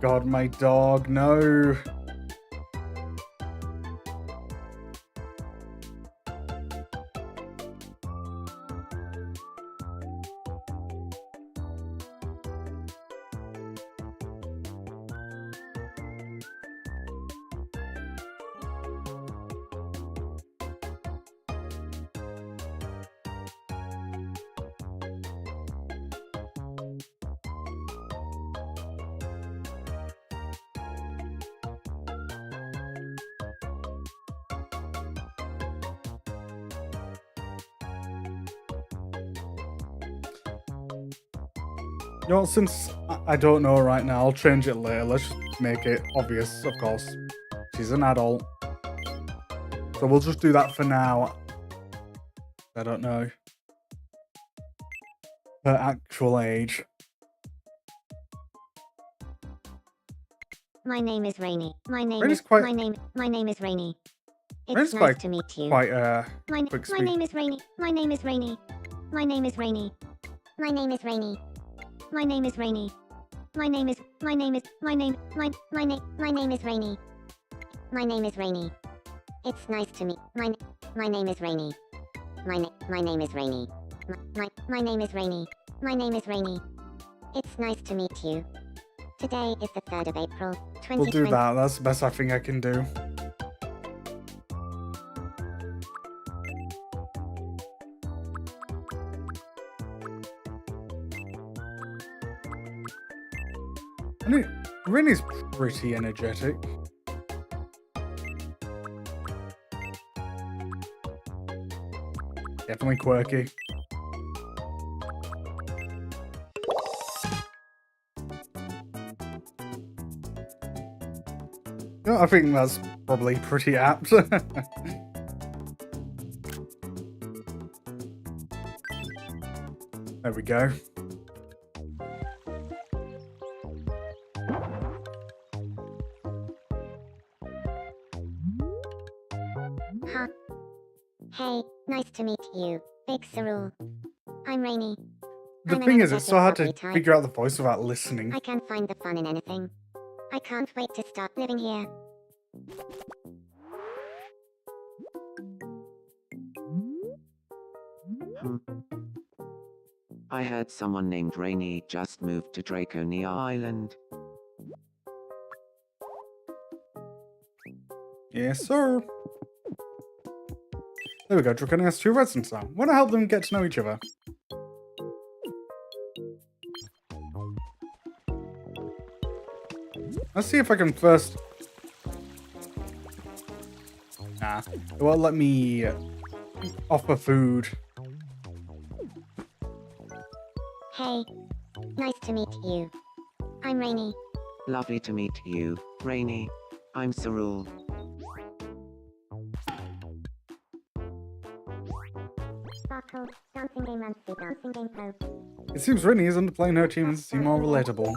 God, my dog, no. You know, since I don't know right now, I'll change it later. Let's just make it obvious, of course. She's an adult. So we'll just do that for now. I don't know her actual age. My name is Rainy. My name Rainy's is quite- my name is Rainy. It's Rainy's nice to meet you. Quite My quick my speak. name is Rainy. My name is Rainy. My name is Rainy. My name is Rainy. My name is Rainy. My name is my name is my name my name is Rainy. My name is Rainy. It's nice to meet my name is Rainy. My name is Rainy. My name is Rainy. My name is Rainy. It's nice to meet you. Today is the 3rd of April, 2020. We'll do that. That's the best I think I can do. I mean, Rin is pretty energetic. Definitely quirky. Yeah, I think that's probably pretty apt. There we go. Huh. Hey, nice to meet you, Big Cyril. I'm Rainy. The I'm an thing is, it's so hard to energetic bubbly type. figure out the voice without listening. I can find the fun in anything. I can't wait to start living here. I heard someone named Rainy just moved to Draconia Island. Yes, sir. There we go. Draconia has 2 residents now. Want to help them get to know each other. Let's see if I can first... Nah. It won't let me offer food. Hey, nice to meet you. I'm Rainy. Lovely to meet you, Rainy. I'm Cyril. Sparkle, dancing game Ransby, dancing game pro. It seems Rinny is underplaying her achievements to seem more relatable.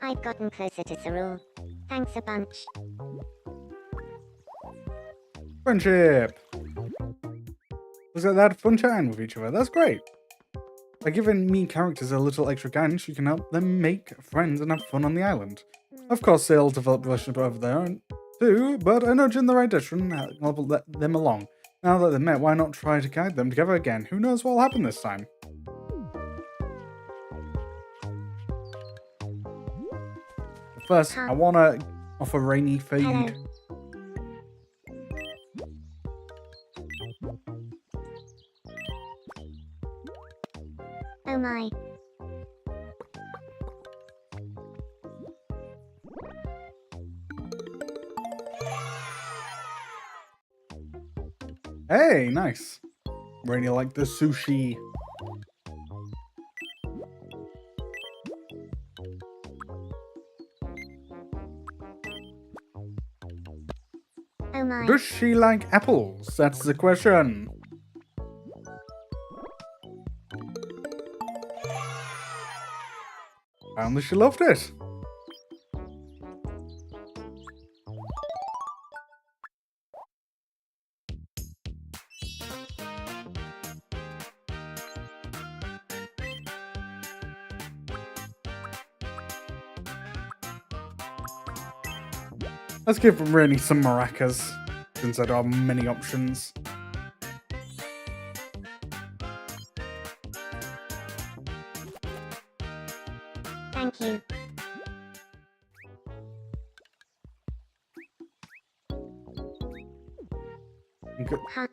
I've gotten closer to Sarul. Thanks a bunch. Friendship! Looks like they had fun chatting with each other. That's great. By giving me characters a little extra guidance, you can help them make friends and have fun on the island. Of course, they'll develop a relationship over there too, but a nudge in the right direction will let them along. Now that they've met, why not try to guide them together again? Who knows what will happen this time? But first, I want to offer Rainy food. Hello. Oh my. Hey, nice. Rainy like the sushi. Oh my. Does she like apples? That's the question. Apparently she loved it. Let's give Rainy some maracas, since I don't have many options. Thank you. Okay. Huh.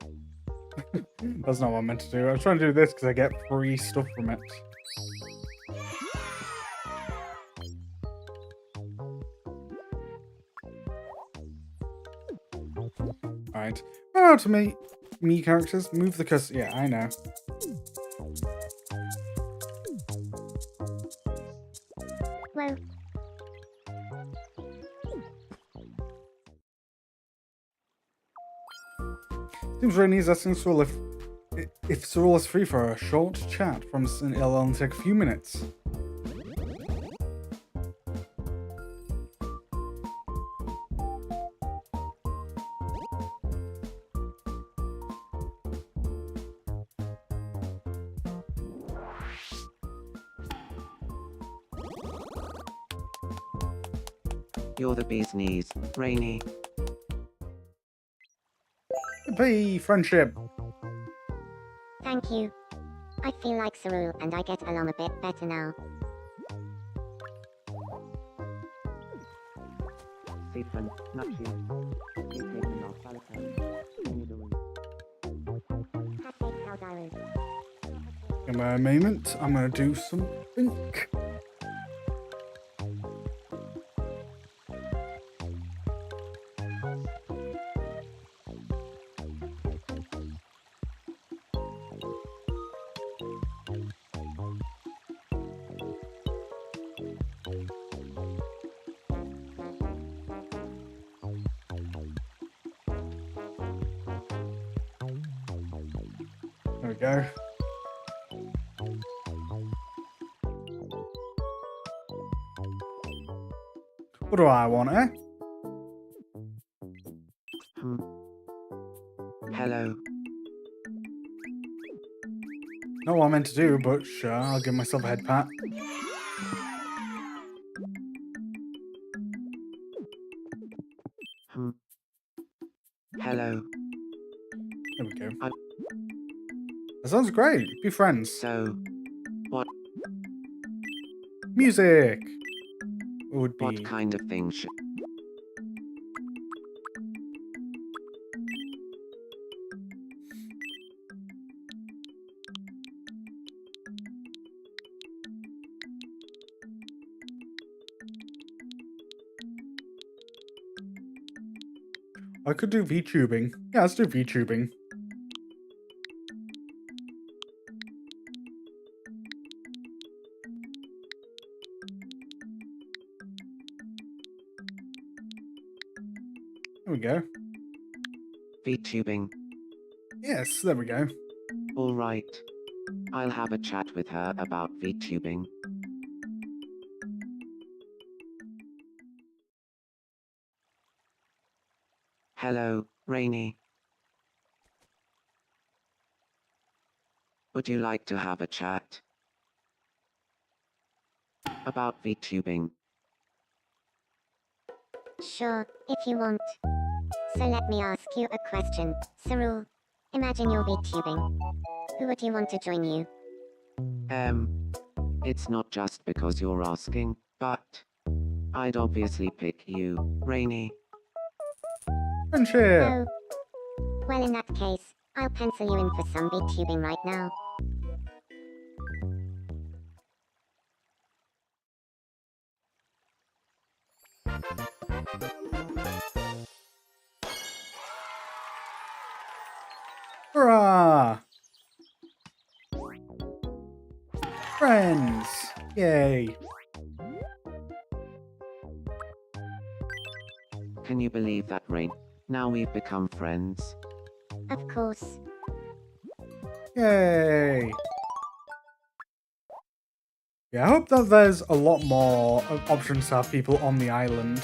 That's not what I meant to do. I was trying to do this because I get free stuff from it. Alright. Oh, to me characters. Move the cursor. Yeah, I know. Whoa. Seems Rainy's asking Sorrel if Sorrel is free for a short chat from it'll only take a few minutes. You're the bee's knees, Rainy. Hey, friendship. Thank you. I feel like Sarul and I get along a bit better now. Stephen, not you. You're taking off Hashtag Cow Diary. In a moment, I'm gonna do something. There we go. What do I want, eh? Hello. Not what I meant to do, but sure, I'll give myself a head pat. Hello. There we go. I- That sounds great. Be friends. So, what Music would be. what kind of thing should I could do VTubing. Yeah, let's do VTubing. There we go. VTubing? Yes, there we go. Alright. I'll have a chat with her about VTubing. Hello, Rainy. Would you like to have a chat? About VTubing. Sure, if you want. So let me ask you a question. Cyril, imagine you're VTubing. Who would you want to join you? It's not just because you're asking, but I'd obviously pick you, Rainy. Friendship! Oh. Well, in that case, I'll pencil you in for some VTubing right now. Hurrah! Friends! Yay! Can you believe that, Rain? Now we've become friends. Of course. Yay! Yeah, I hope that there's a lot more options to have people on the island.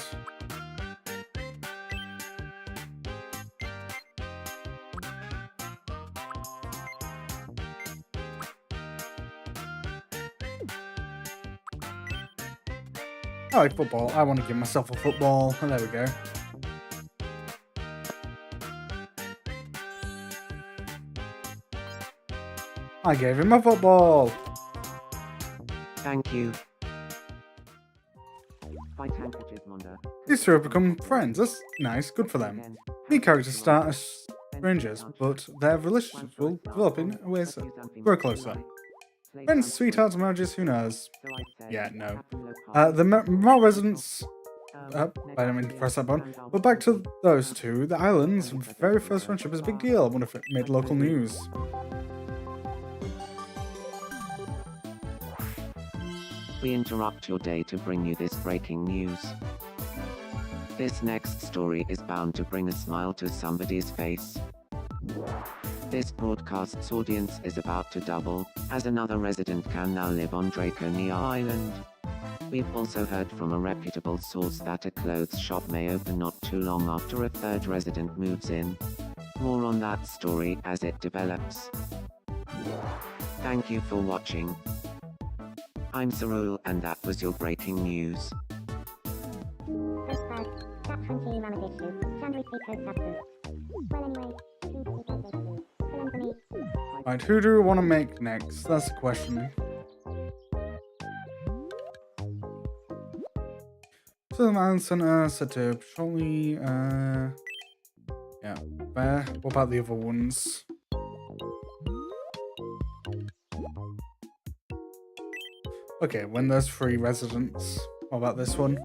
I like football. I want to give myself a football. And there we go. I gave him a football. Thank you. By Tankages Monda. These two have become friends. That's nice. Good for them. New characters start as strangers, but their relationships will develop in ways that grow closer. Friends, sweethearts, marriages, who knows? Yeah, no. The Mar residents... I don't mean to press that button. But back to those two. The island's very first friendship is a big deal. I wonder if it made local news. We interrupt your day to bring you this breaking news. This next story is bound to bring a smile to somebody's face. This broadcast's audience is about to double, as another resident can now live on Draconia Island. We've also heard from a reputable source that a clothes shop may open not too long after a third resident moves in. More on that story as it develops. Thank you for watching. I'm Cyril, and that was your breaking news. Right, who do we want to make next? That's the question. So the man center set up shortly. Yeah, where? What about the other ones? Okay, when there's 3 residents. What about this one?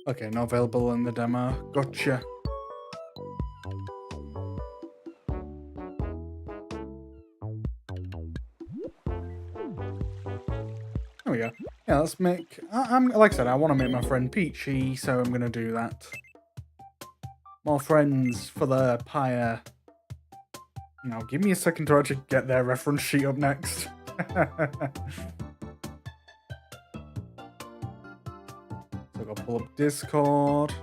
Okay, not available in the demo. Gotcha. There we go. Yeah, let's make... I'm like I said, I want to make my friend Peachy, so I'm going to do that. More friends for the pyre. Now, give me a second to actually get their reference sheet up next. So I've got to pull up Discord.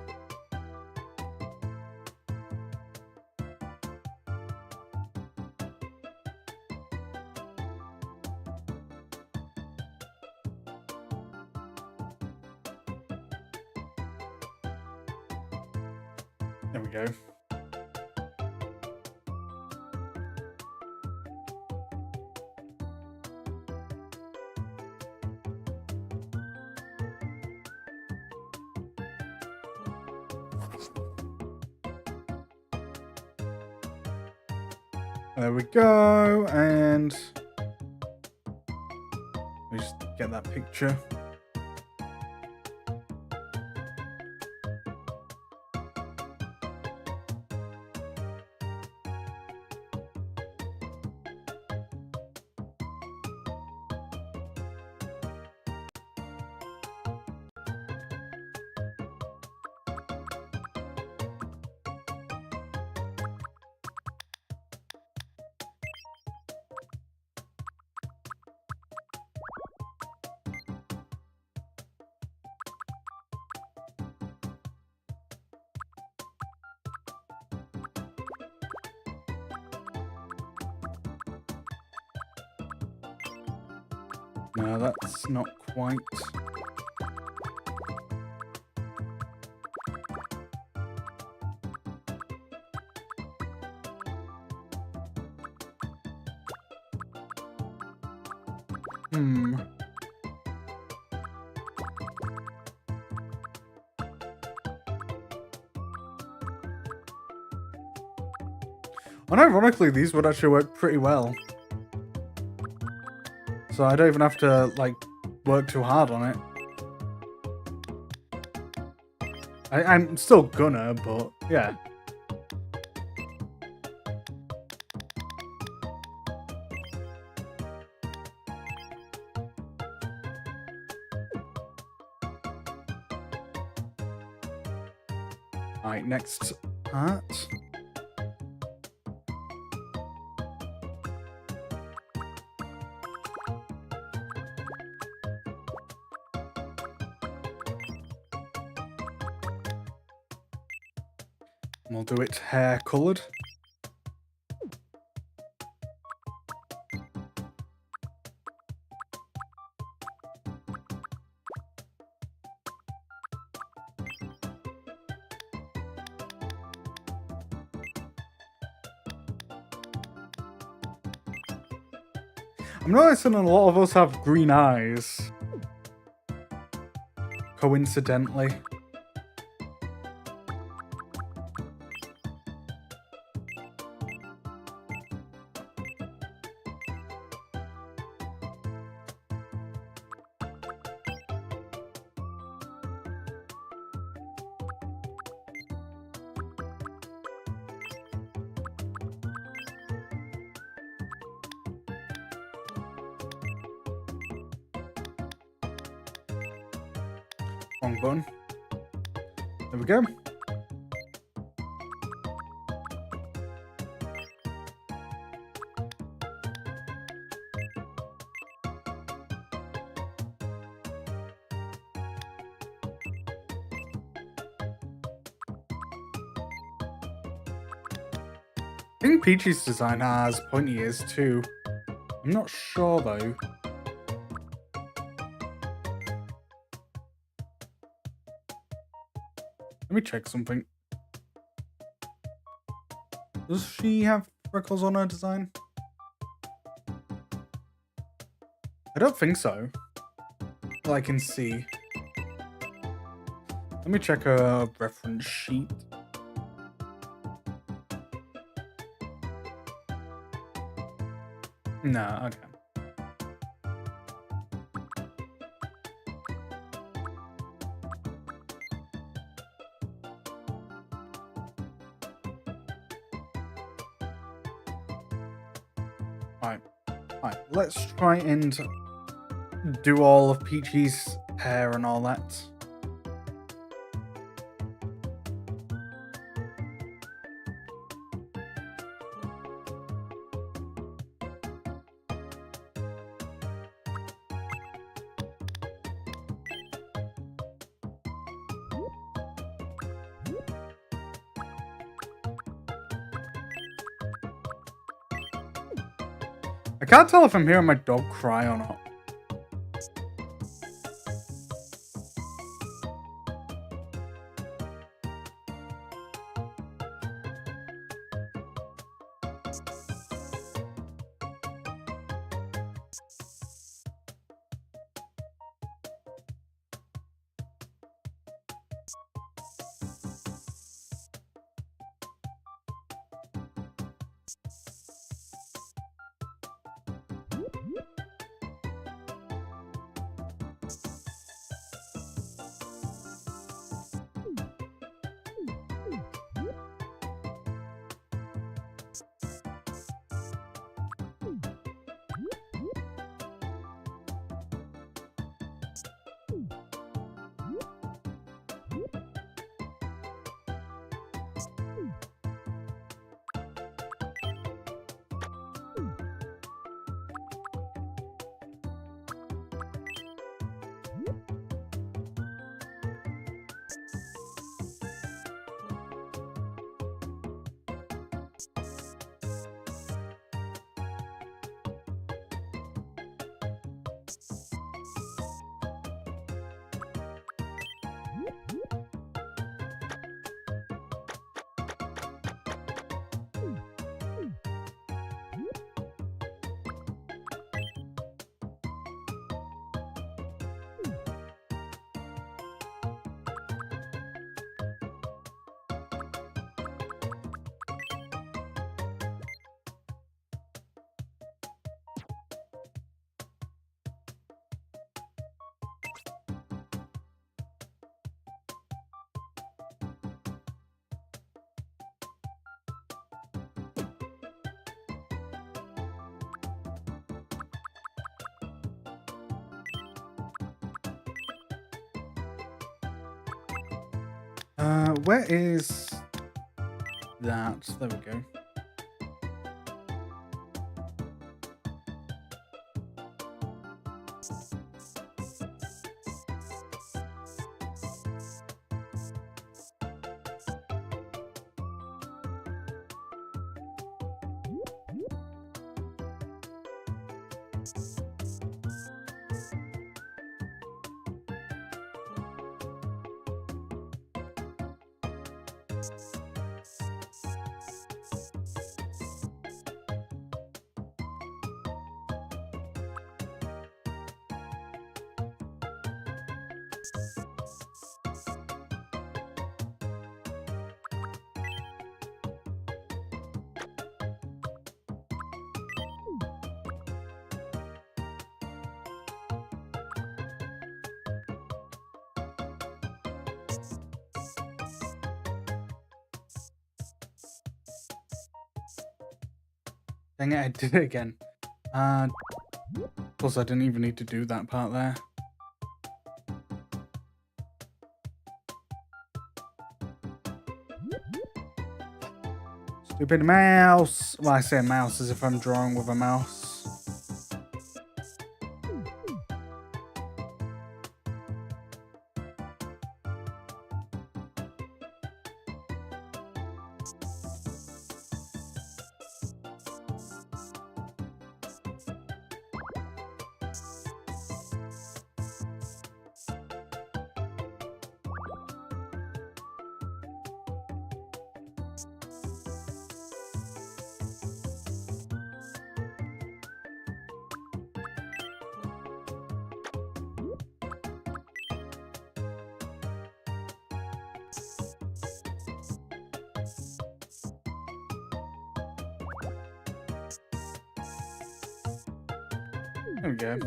There we go. There we go, and let me just get that picture. No, that's not quite. Hmm. Unironically, these would actually work pretty well. So I don't even have to, like, work too hard on it. I'm still gonna, but yeah. Alright, next part. We'll do it hair coloured. I'm noticing a lot of us have green eyes. Coincidentally. Wrong button. There we go. I think Peachy's design has pointy ears too. I'm not sure though. Let me check something. Does she have freckles on her design? I don't think so. Well, I can see. Let me check her reference sheet. No, okay. Alright, let's try and do all of Peachy's hair and all that. I can't tell if I'm hearing my dog cry or not. Where is that? There we go. Dang it, I did it again. Plus I didn't even need to do that part there. Stupid mouse! Well, I say mouse as if I'm drawing with a mouse. There we go.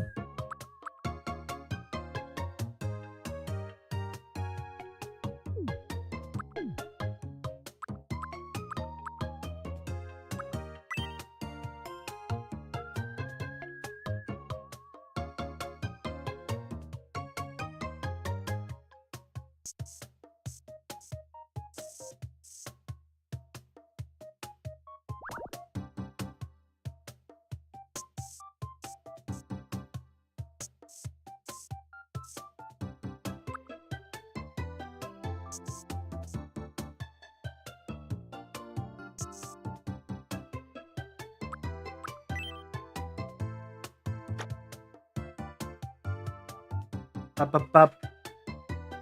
Up, up, up.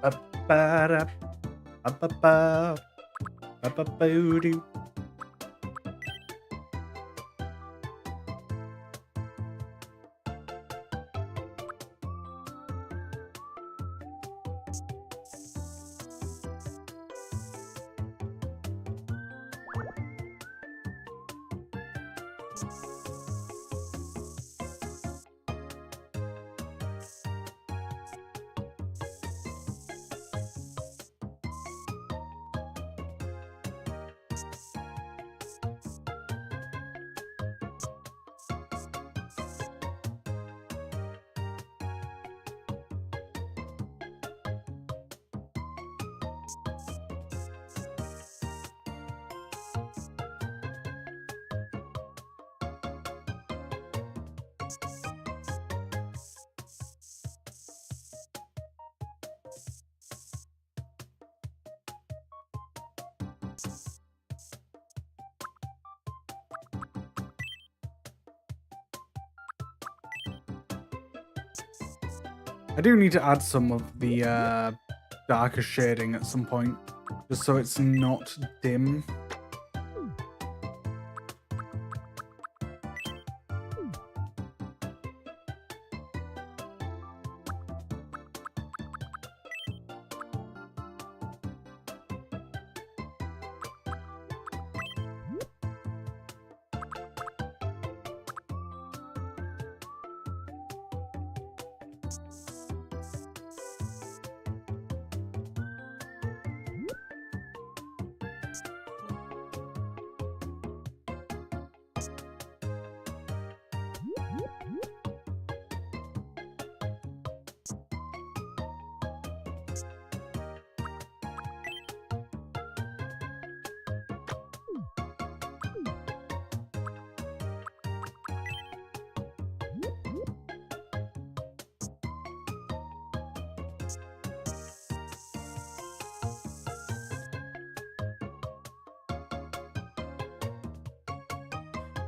Up, up, up, up, up. Up, up, boo-doo. I do need to add some of the darker shading at some point, just so it's not dim.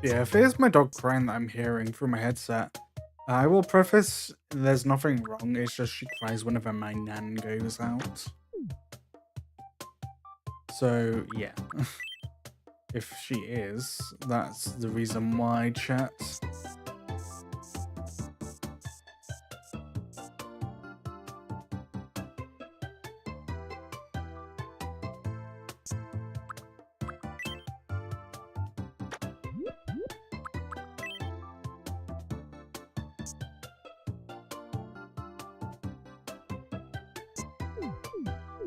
Yeah, if it is my dog crying that I'm hearing through my headset, I will preface there's nothing wrong, it's just she cries whenever my nan goes out. So, yeah. If she is, that's the reason why, chat.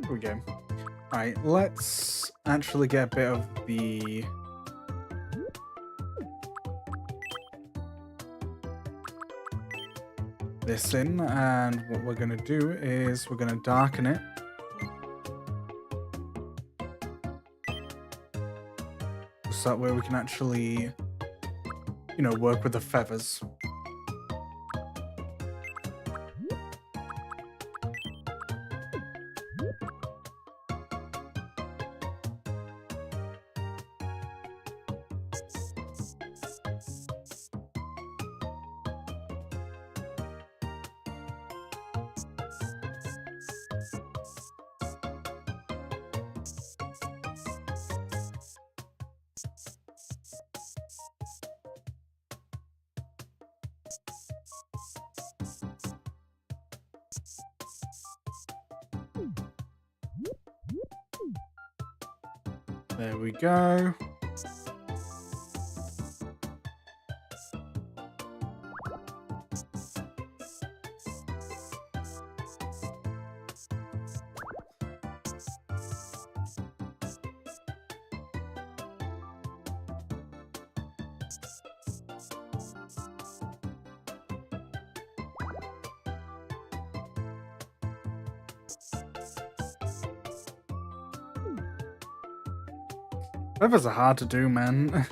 Here we go. Alright, let's actually get a bit of the... this in, and what we're going to do is we're going to darken it. So that way we can actually, you know, work with the feathers. There we go. Feathers are hard to do, man.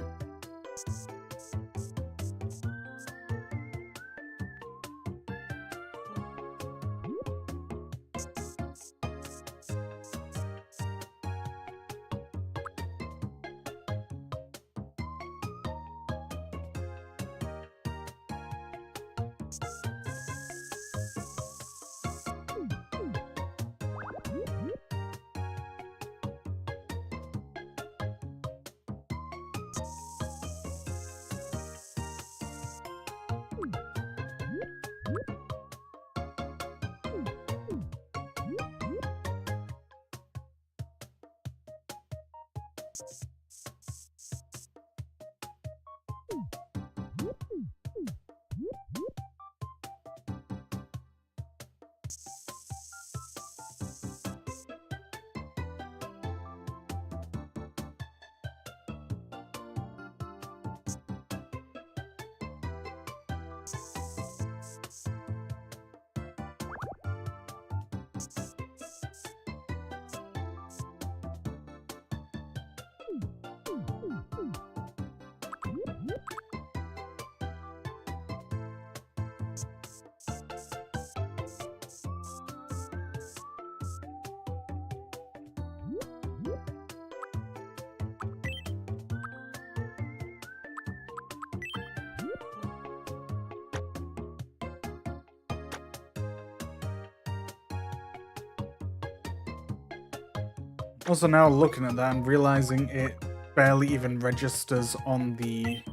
Also now looking at that and realizing it barely even registers on the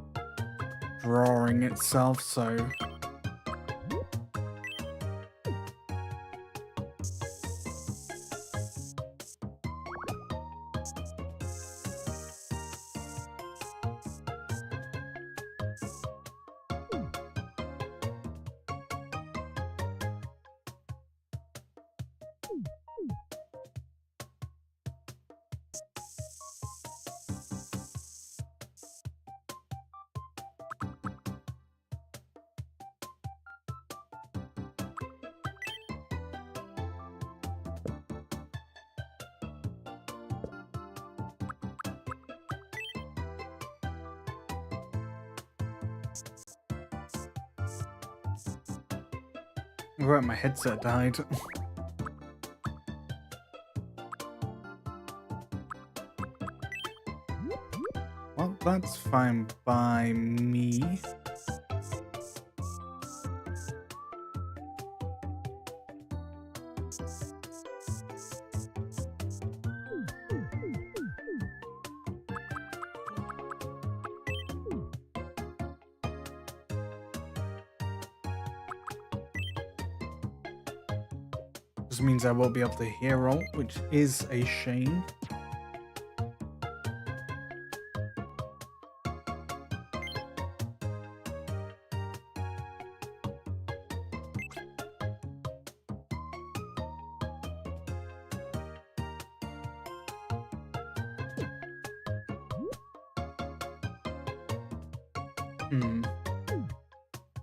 drawing itself, so... Right, my headset died. What? that's fine by me. This means I won't be able to hear all, which is a shame.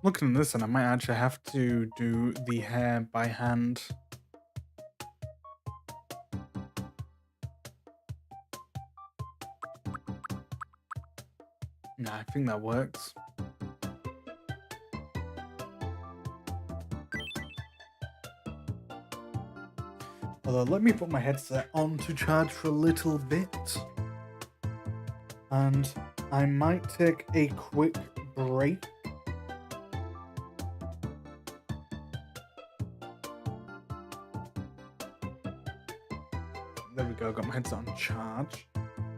Looking at this, and I might actually have to do the hair by hand. Nah, I think that works. Although, let me put my headset on to charge for a little bit. And I might take a quick break. There we go, got my headset on charge.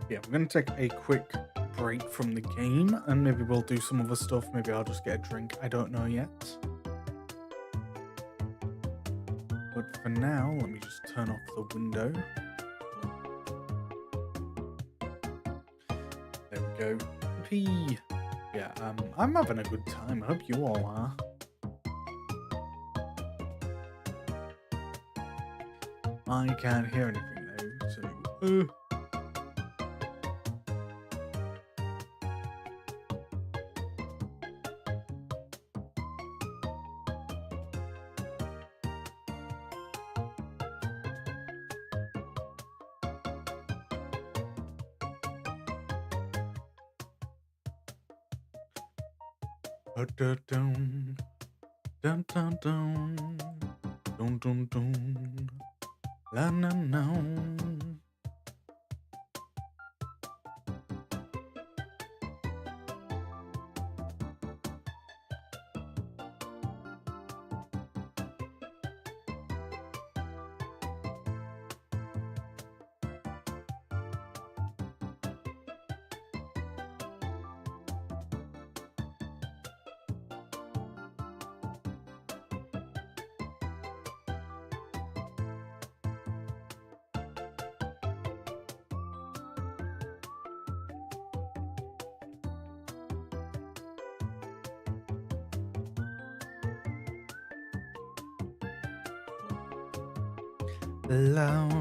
Yeah, we're going to take a quick break from the game, and maybe we'll do some other stuff. Maybe I'll just get a drink. I don't know yet. But for now, let me just turn off the window. There we go. Yippee! Yeah, I'm having a good time. I hope you all are. I can't hear anything though, so... Dun dun dun dun dun dun dun la na na. Loud.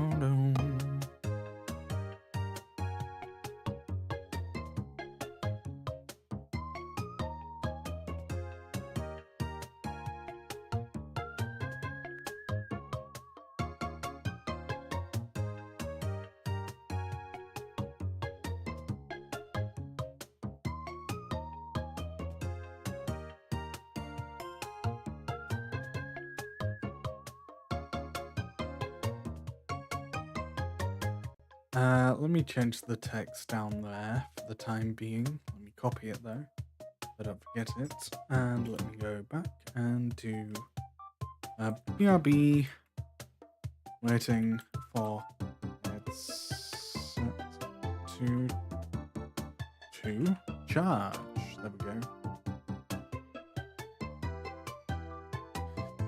Let me change the text down there for the time being. Let me copy it though, so I don't forget it. And let me go back and do BRB, waiting for headset to charge. There we go.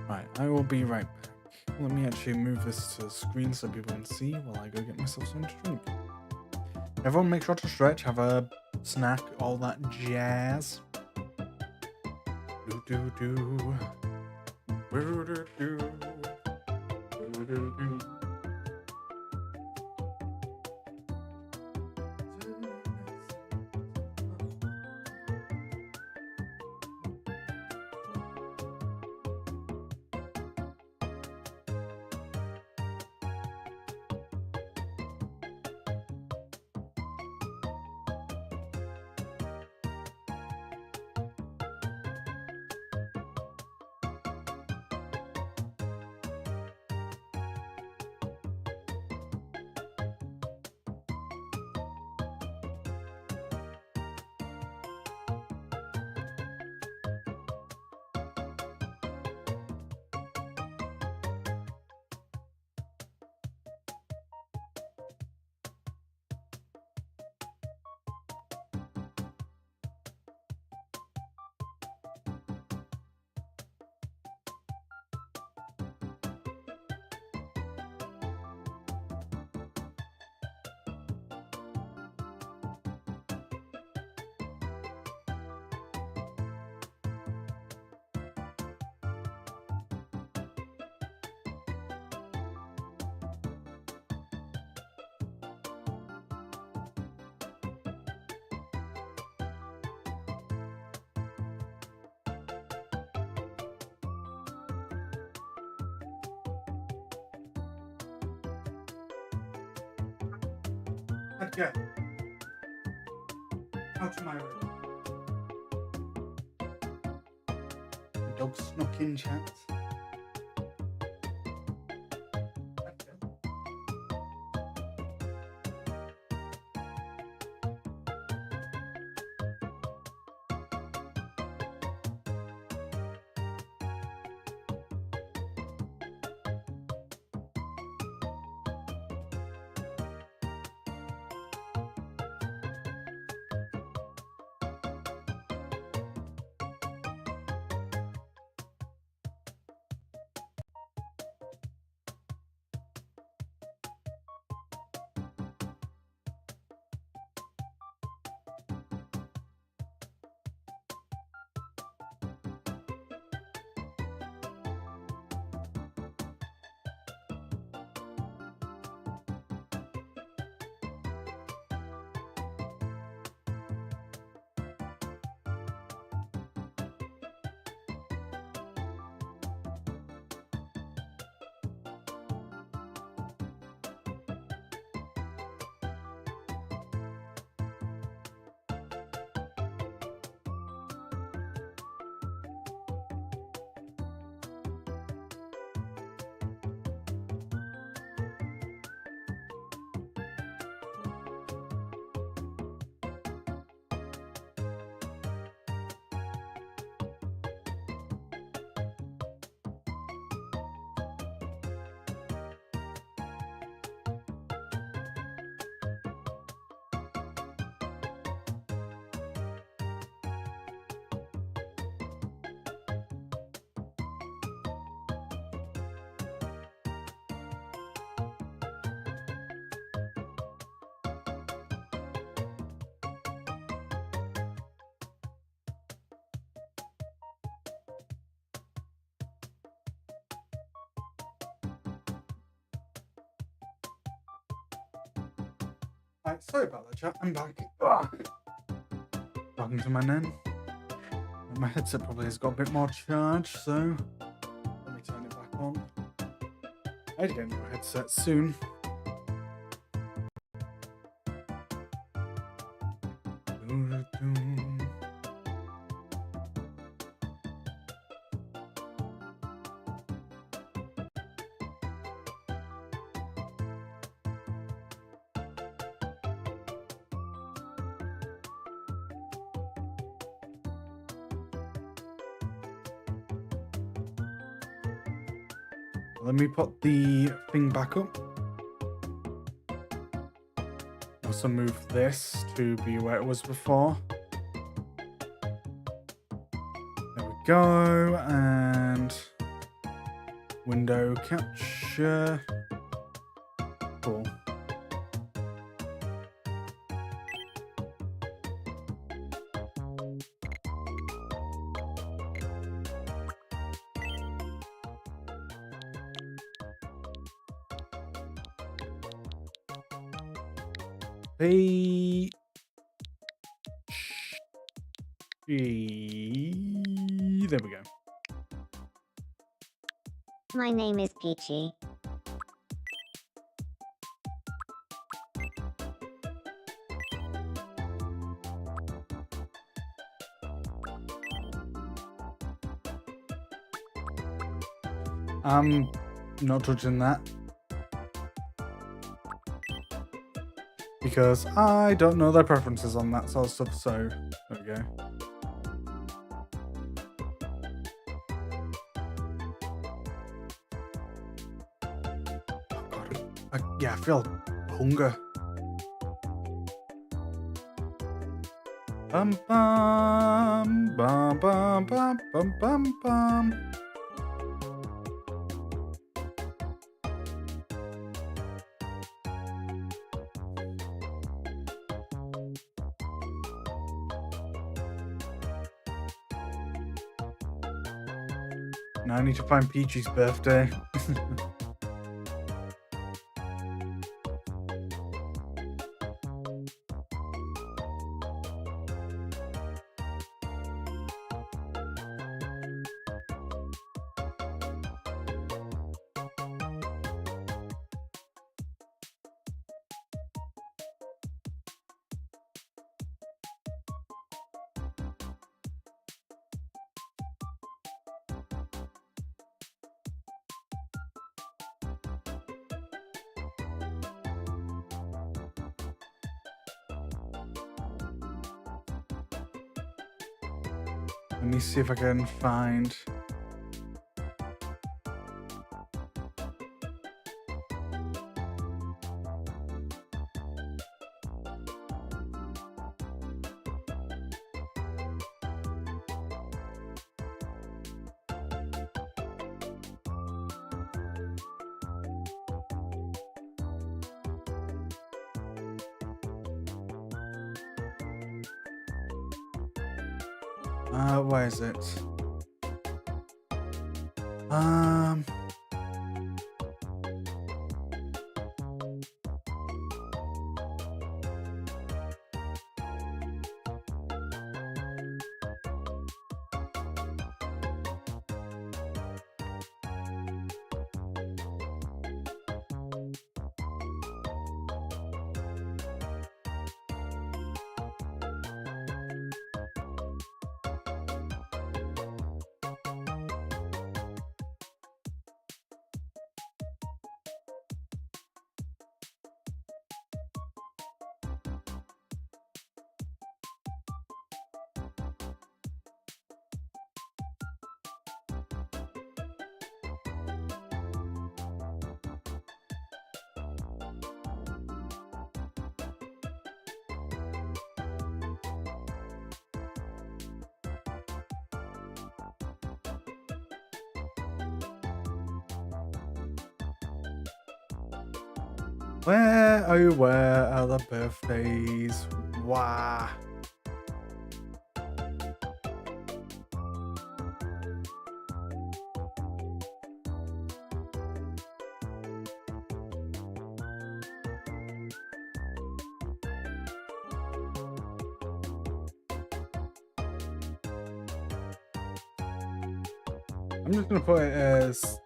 Right, I will be right back. Let me actually move this to the screen so people can see while I go get myself something to drink. Everyone make sure to stretch, have a snack, all that jazz. Do do do. Do do do. Do do do. Okay. Out of my room. The dog snuck in, chat. Okay. Right, sorry about that, chat. I'm back. Talking to my nan. My headset probably has got a bit more charge, so let me turn it back on. I need to get a new headset soon. Let me put the thing back up. Also move this to be where it was before. There we go. And window capture. Cool. Hey. There we go. My name is Peachy. I'm not judging that. Because I don't know their preferences on that sort of stuff, so there we go. Oh God. Yeah, I feel hunger. Bum bum bum bum bum bum bum bum. Now I need to find Peachy's birthday. Let me see if I can find... where is it? Where, oh, where are the birthdays? Wow. I'm just gonna put it as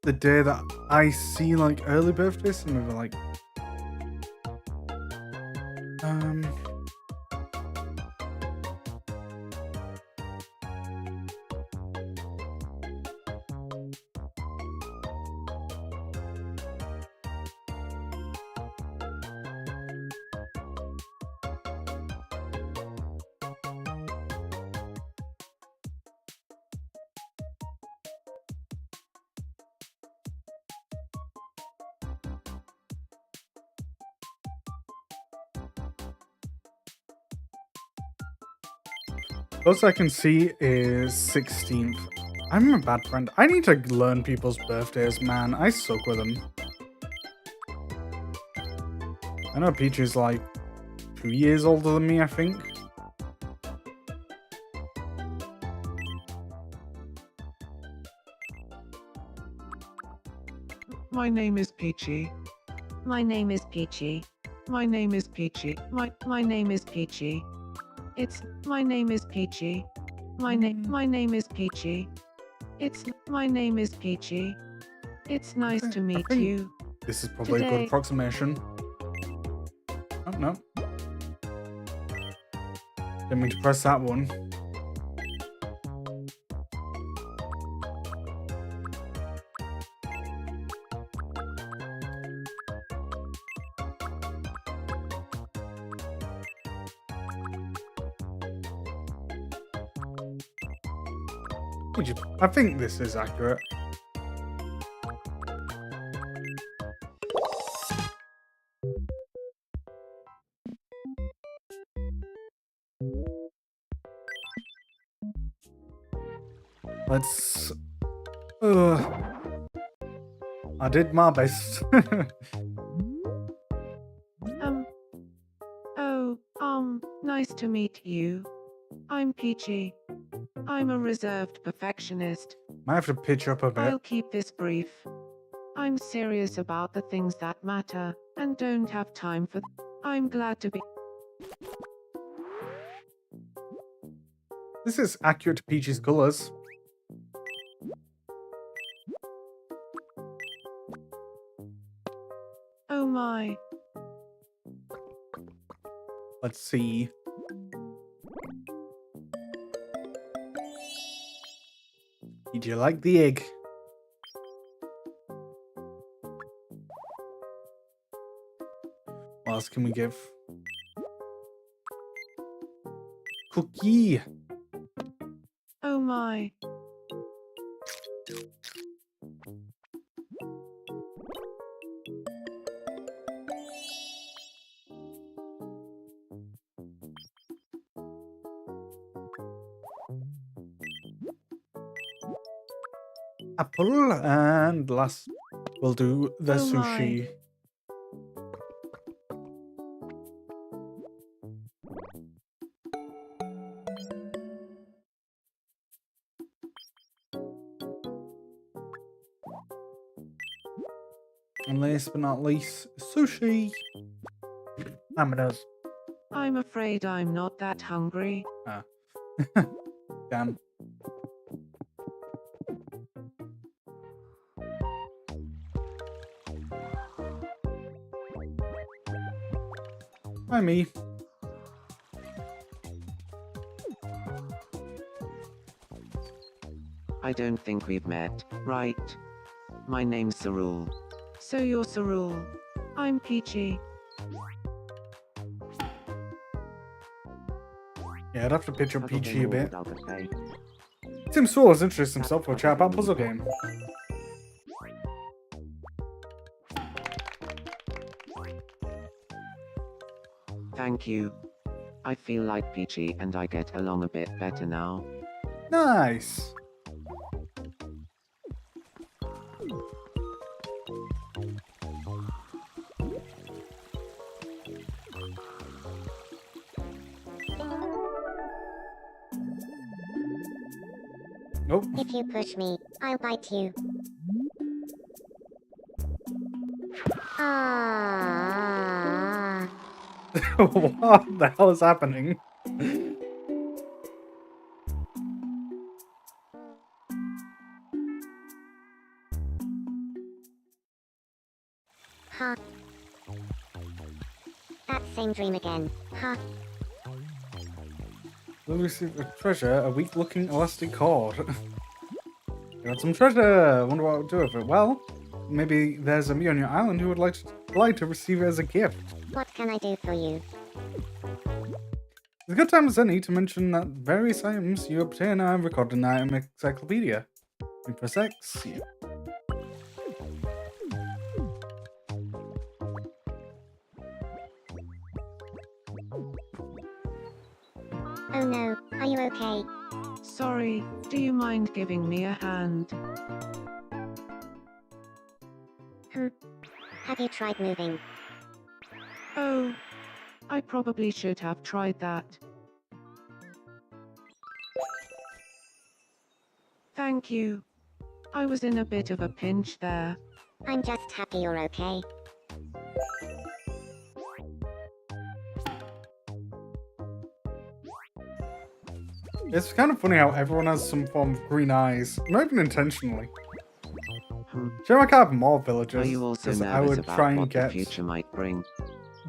the day that I see like early birthdays, some of like closest I can see is 16th. I'm a bad friend. I need to learn people's birthdays, man. I suck with them. I know Peach is like 2 years older than me, I think. My name is Peachy. My name is Peachy. My name is Peachy. My name is Peachy. My name is Peachy. My name is Peachy. My name is Peachy. It's nice to meet think you. This is probably a good Today. approximation. Oh, no. Didn't mean to press that one. I think this is accurate. Let's... I did my best. Nice to meet you. I'm Peachy. I'm a reserved perfectionist. Might have to pitch up a bit. I'll keep this brief. I'm serious about the things that matter, and don't have time for... I'm glad to be... This is accurate to Peach's colors. Oh my. Let's see. Did you like the egg? What else can we give? Cookie. my. Apple, and last we'll do the Oh my. sushi. And last but not least, sushi. Domino's. I'm afraid I'm not that hungry. Ah. Damn. Hi, me. I don't think we've met, right? My name's Sarul. So you're Sarul. I'm Peachy. Yeah, I'd have to pitch up Puzzle Peachy a game bit. or Doggy. Tim Sewell has interested himself for a chat about puzzle game. Thank you. I feel like Peachy and I get along a bit better now. Nice. Nope. If you push me, I'll bite you. Ah. What the hell is happening? Huh. That same dream again. Huh. We'll receive a treasure, a weak-looking elastic cord. Got some treasure! Wonder what I'll do with it. Well, maybe there's a me on your island who would like to receive it as a gift. What can I do for you? It's a good time as any to mention that various items you obtain are recorded in the item encyclopedia. You press X. Yeah. Oh no, are you okay? Sorry, do you mind giving me a hand? Have you tried moving? Oh, I probably should have tried that. Thank you. I was in a bit of a pinch there. I'm just happy you're okay. It's kind of funny how everyone has some form of green eyes, not even intentionally. Sure, I could have more Are villagers, you also because I nervous would about try and what the get future might bring?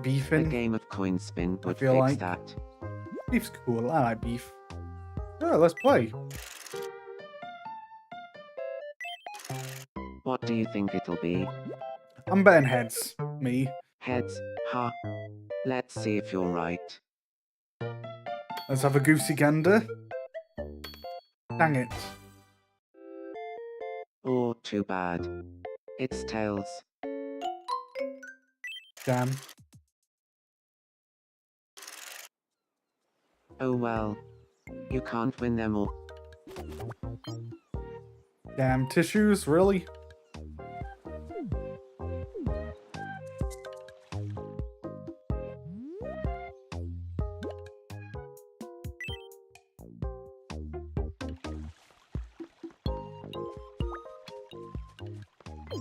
beef A in. game of coin spin would feel fix like- that. Beef's cool, I like beef. Yeah, let's play. What do you think it'll be? I'm betting heads. Me. Heads, huh? Let's see if you're right. Let's have a goosey gander. Dang it. Oh, too bad. It's tails. Damn. Oh well. You can't win them all. Damn tissues, really?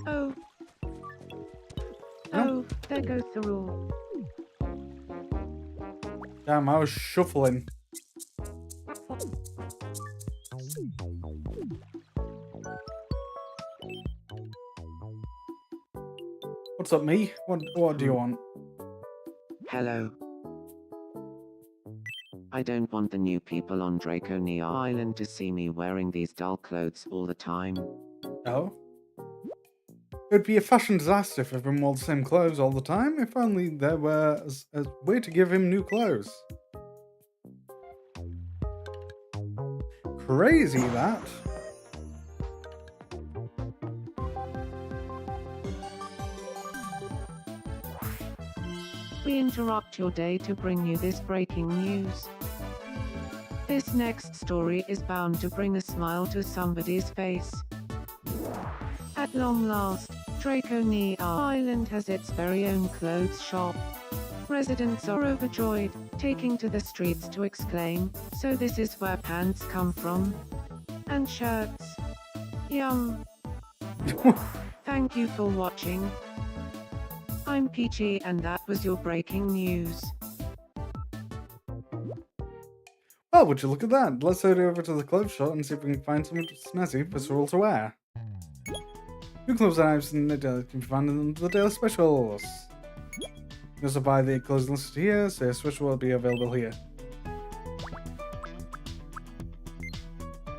Oh. No. Oh, there goes the rule. Damn, I was shuffling. What's up, me? What do you want? Hello. I don't want the new people on Draconia Island to see me wearing these dull clothes all the time. Oh? It would be a fashion disaster if everyone wore the same clothes all the time, if only there were a way to give him new clothes. crazy, that. We interrupt your day to bring you this breaking news. This next story is bound to bring a smile to somebody's face. At long last, Draconia Island has its very own clothes shop. Residents are overjoyed, taking to the streets to exclaim, "So this is where pants come from? And shirts? Yum." Thank you for watching. I'm Peachy and that was your breaking news. Oh, would you look at that? Let's head over to the clothes shop and see if we can find something snazzy for Cyril to wear. New clothes and items in the daily can be found in the daily specials. You also buy the clothes listed here, so a special will be available here.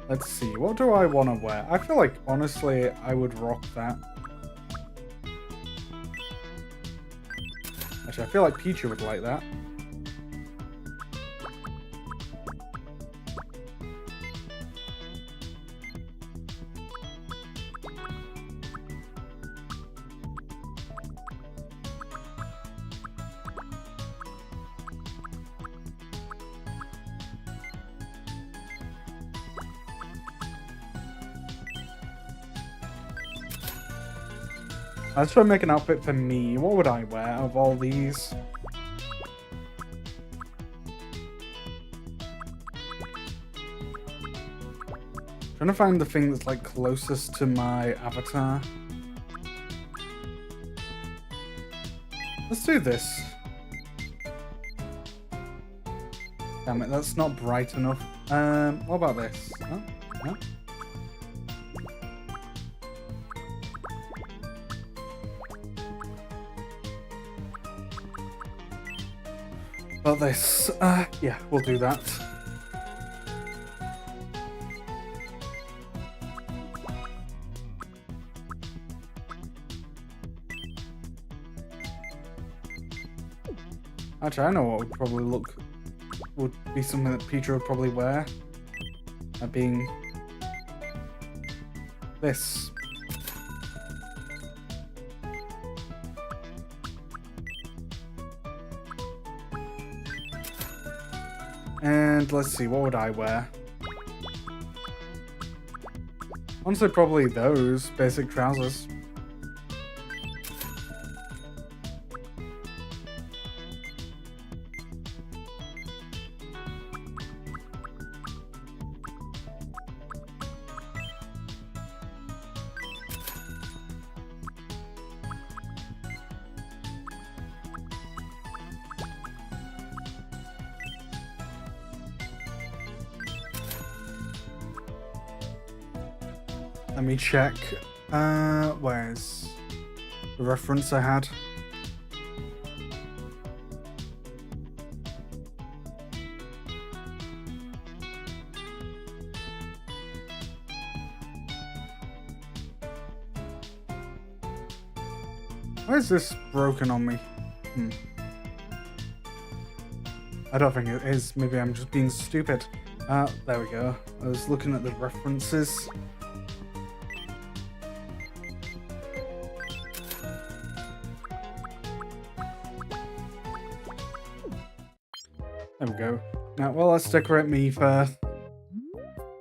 Let's see, what do I want to wear? I feel like, honestly, I would rock that. Actually, I feel like Peachy would like that. Let's try and make an outfit for me. What would I wear of all these? Trying to find the thing that's like closest to my avatar. Let's do this. Damn it, that's not bright enough. What about this? Huh? Huh? About this. Yeah, we'll do that. Actually, I know what would be something that Peter would probably wear. That being this. And let's see, what would I wear? Honestly, probably those basic trousers. Let me check. Where's the reference I had? Why is this broken on me? I don't think it is. Maybe I'm just being stupid. There we go. I was looking at the references. There we go. Now, well, let's decorate me first.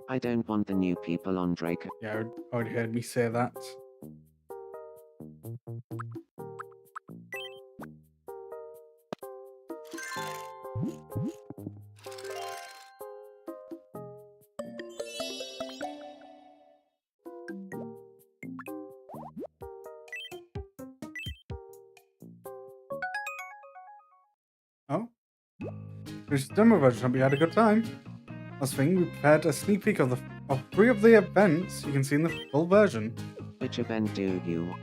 I don't want the new people on Draco. Yeah, you already heard me say that. Oh? There's a demo version, we had a good time. Last thing, we prepared a sneak peek of 3 of the events you can see in the full version. Which event do you?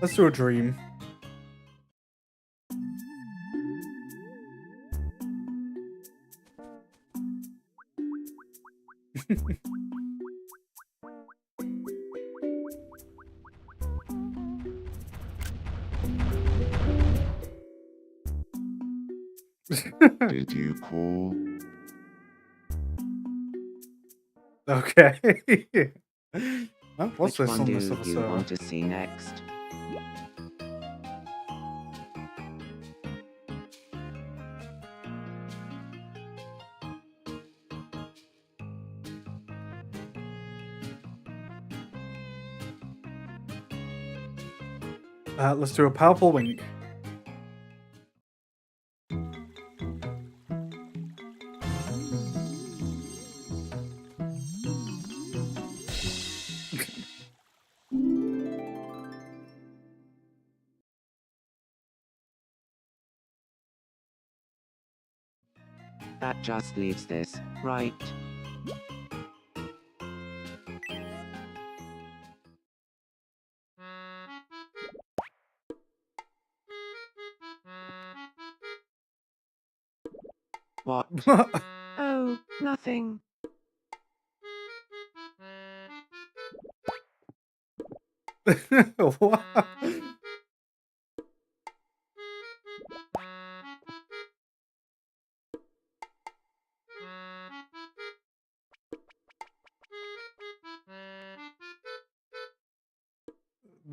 Let's do a dream. Did you call? Okay. Oh, what's Which this one on do this other you server? want to see next? Let's do a powerful wink. That just leaves this, right? What? Oh, nothing. What?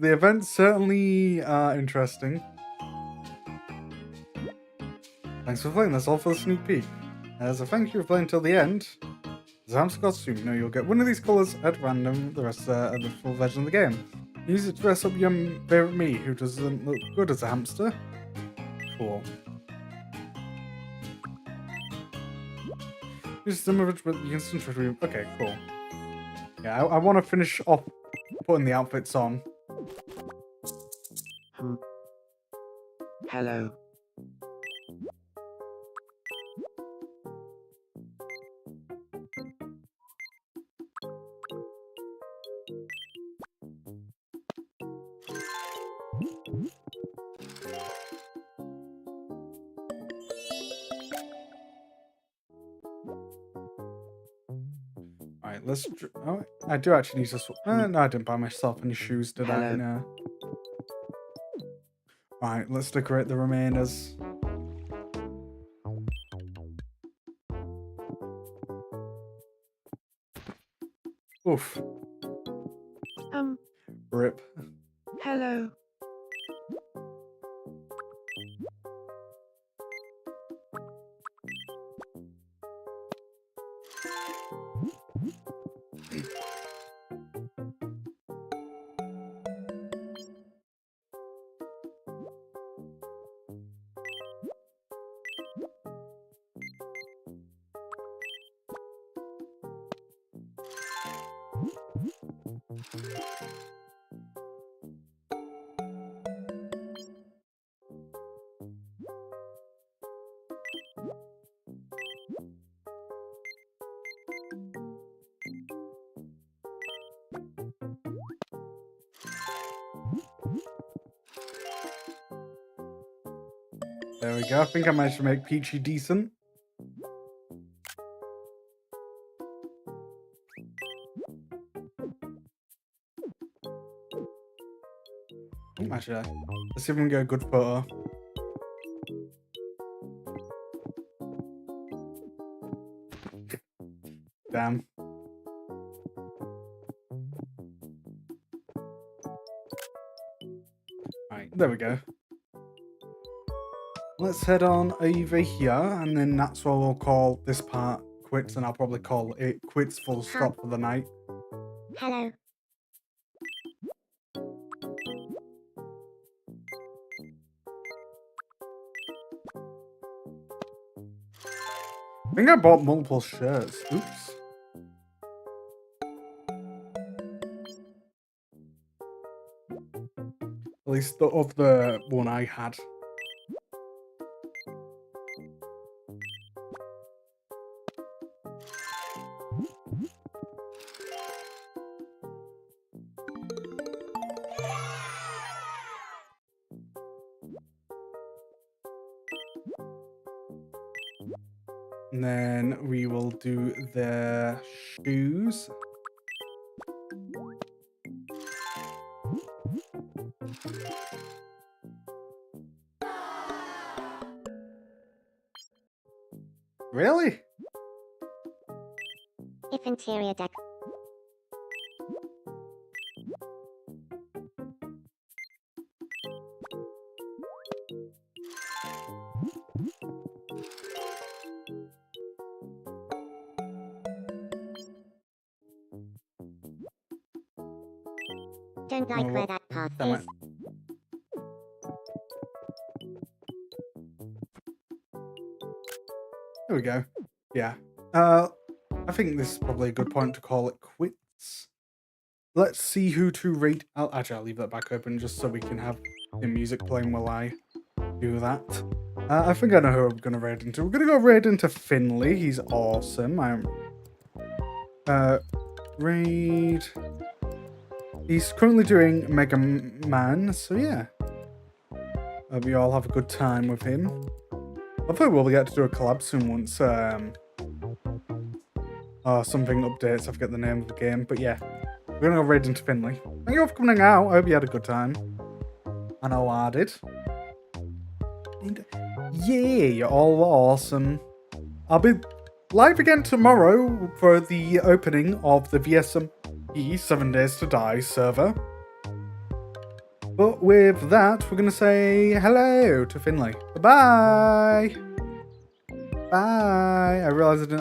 The events certainly are interesting. Thanks for playing, that's all for the sneak peek. As a thank you for playing till the end, as a hamster costume, you know you'll get one of these colours at random the rest of the full version of the game. Use it to dress up your favourite me who doesn't look good as a hamster. Cool. Use some of it with the instant review. Okay, cool. Yeah, I want to finish off putting the outfits on. Hello. Alright, let's... Oh, I do actually need to... no, I didn't buy myself any shoes, did I? Hello. No. Alright, let's decorate the remainers. Oof. Rip. Hello. There we go. I think I managed to make Peachy decent. Actually, let's see if we can get a good photo. Damn. Right, there we go. Let's head on over here, and then that's where we'll call this part quits, and I'll probably call it quits full stop for the night. Hello. I think I bought multiple shirts. Oops. At least of the one I had. And then we will do the shoes. Really? If interior deck. don't like Oh, where that path damn is. it. There we go. Yeah. I think this is probably a good point to call it quits. Let's see who to rate. I'll leave that back open just so we can have the music playing while I do that. I think I know who we're going to raid into. We're going to go raid into Finley. He's awesome. Raid. He's currently doing Mega Man, so yeah. Hope you all have a good time with him. Hopefully we'll get to do a collab soon once something updates. I forget the name of the game, but yeah. We're gonna go raid into Finley. Thank you all for coming out. I hope you had a good time. I know I did. And yeah, you're all awesome. I'll be live again tomorrow for the opening of the VSMP 7 Days to Die server. But with that, we're going to say hello to Finley. Bye-bye. Bye. I realised I didn't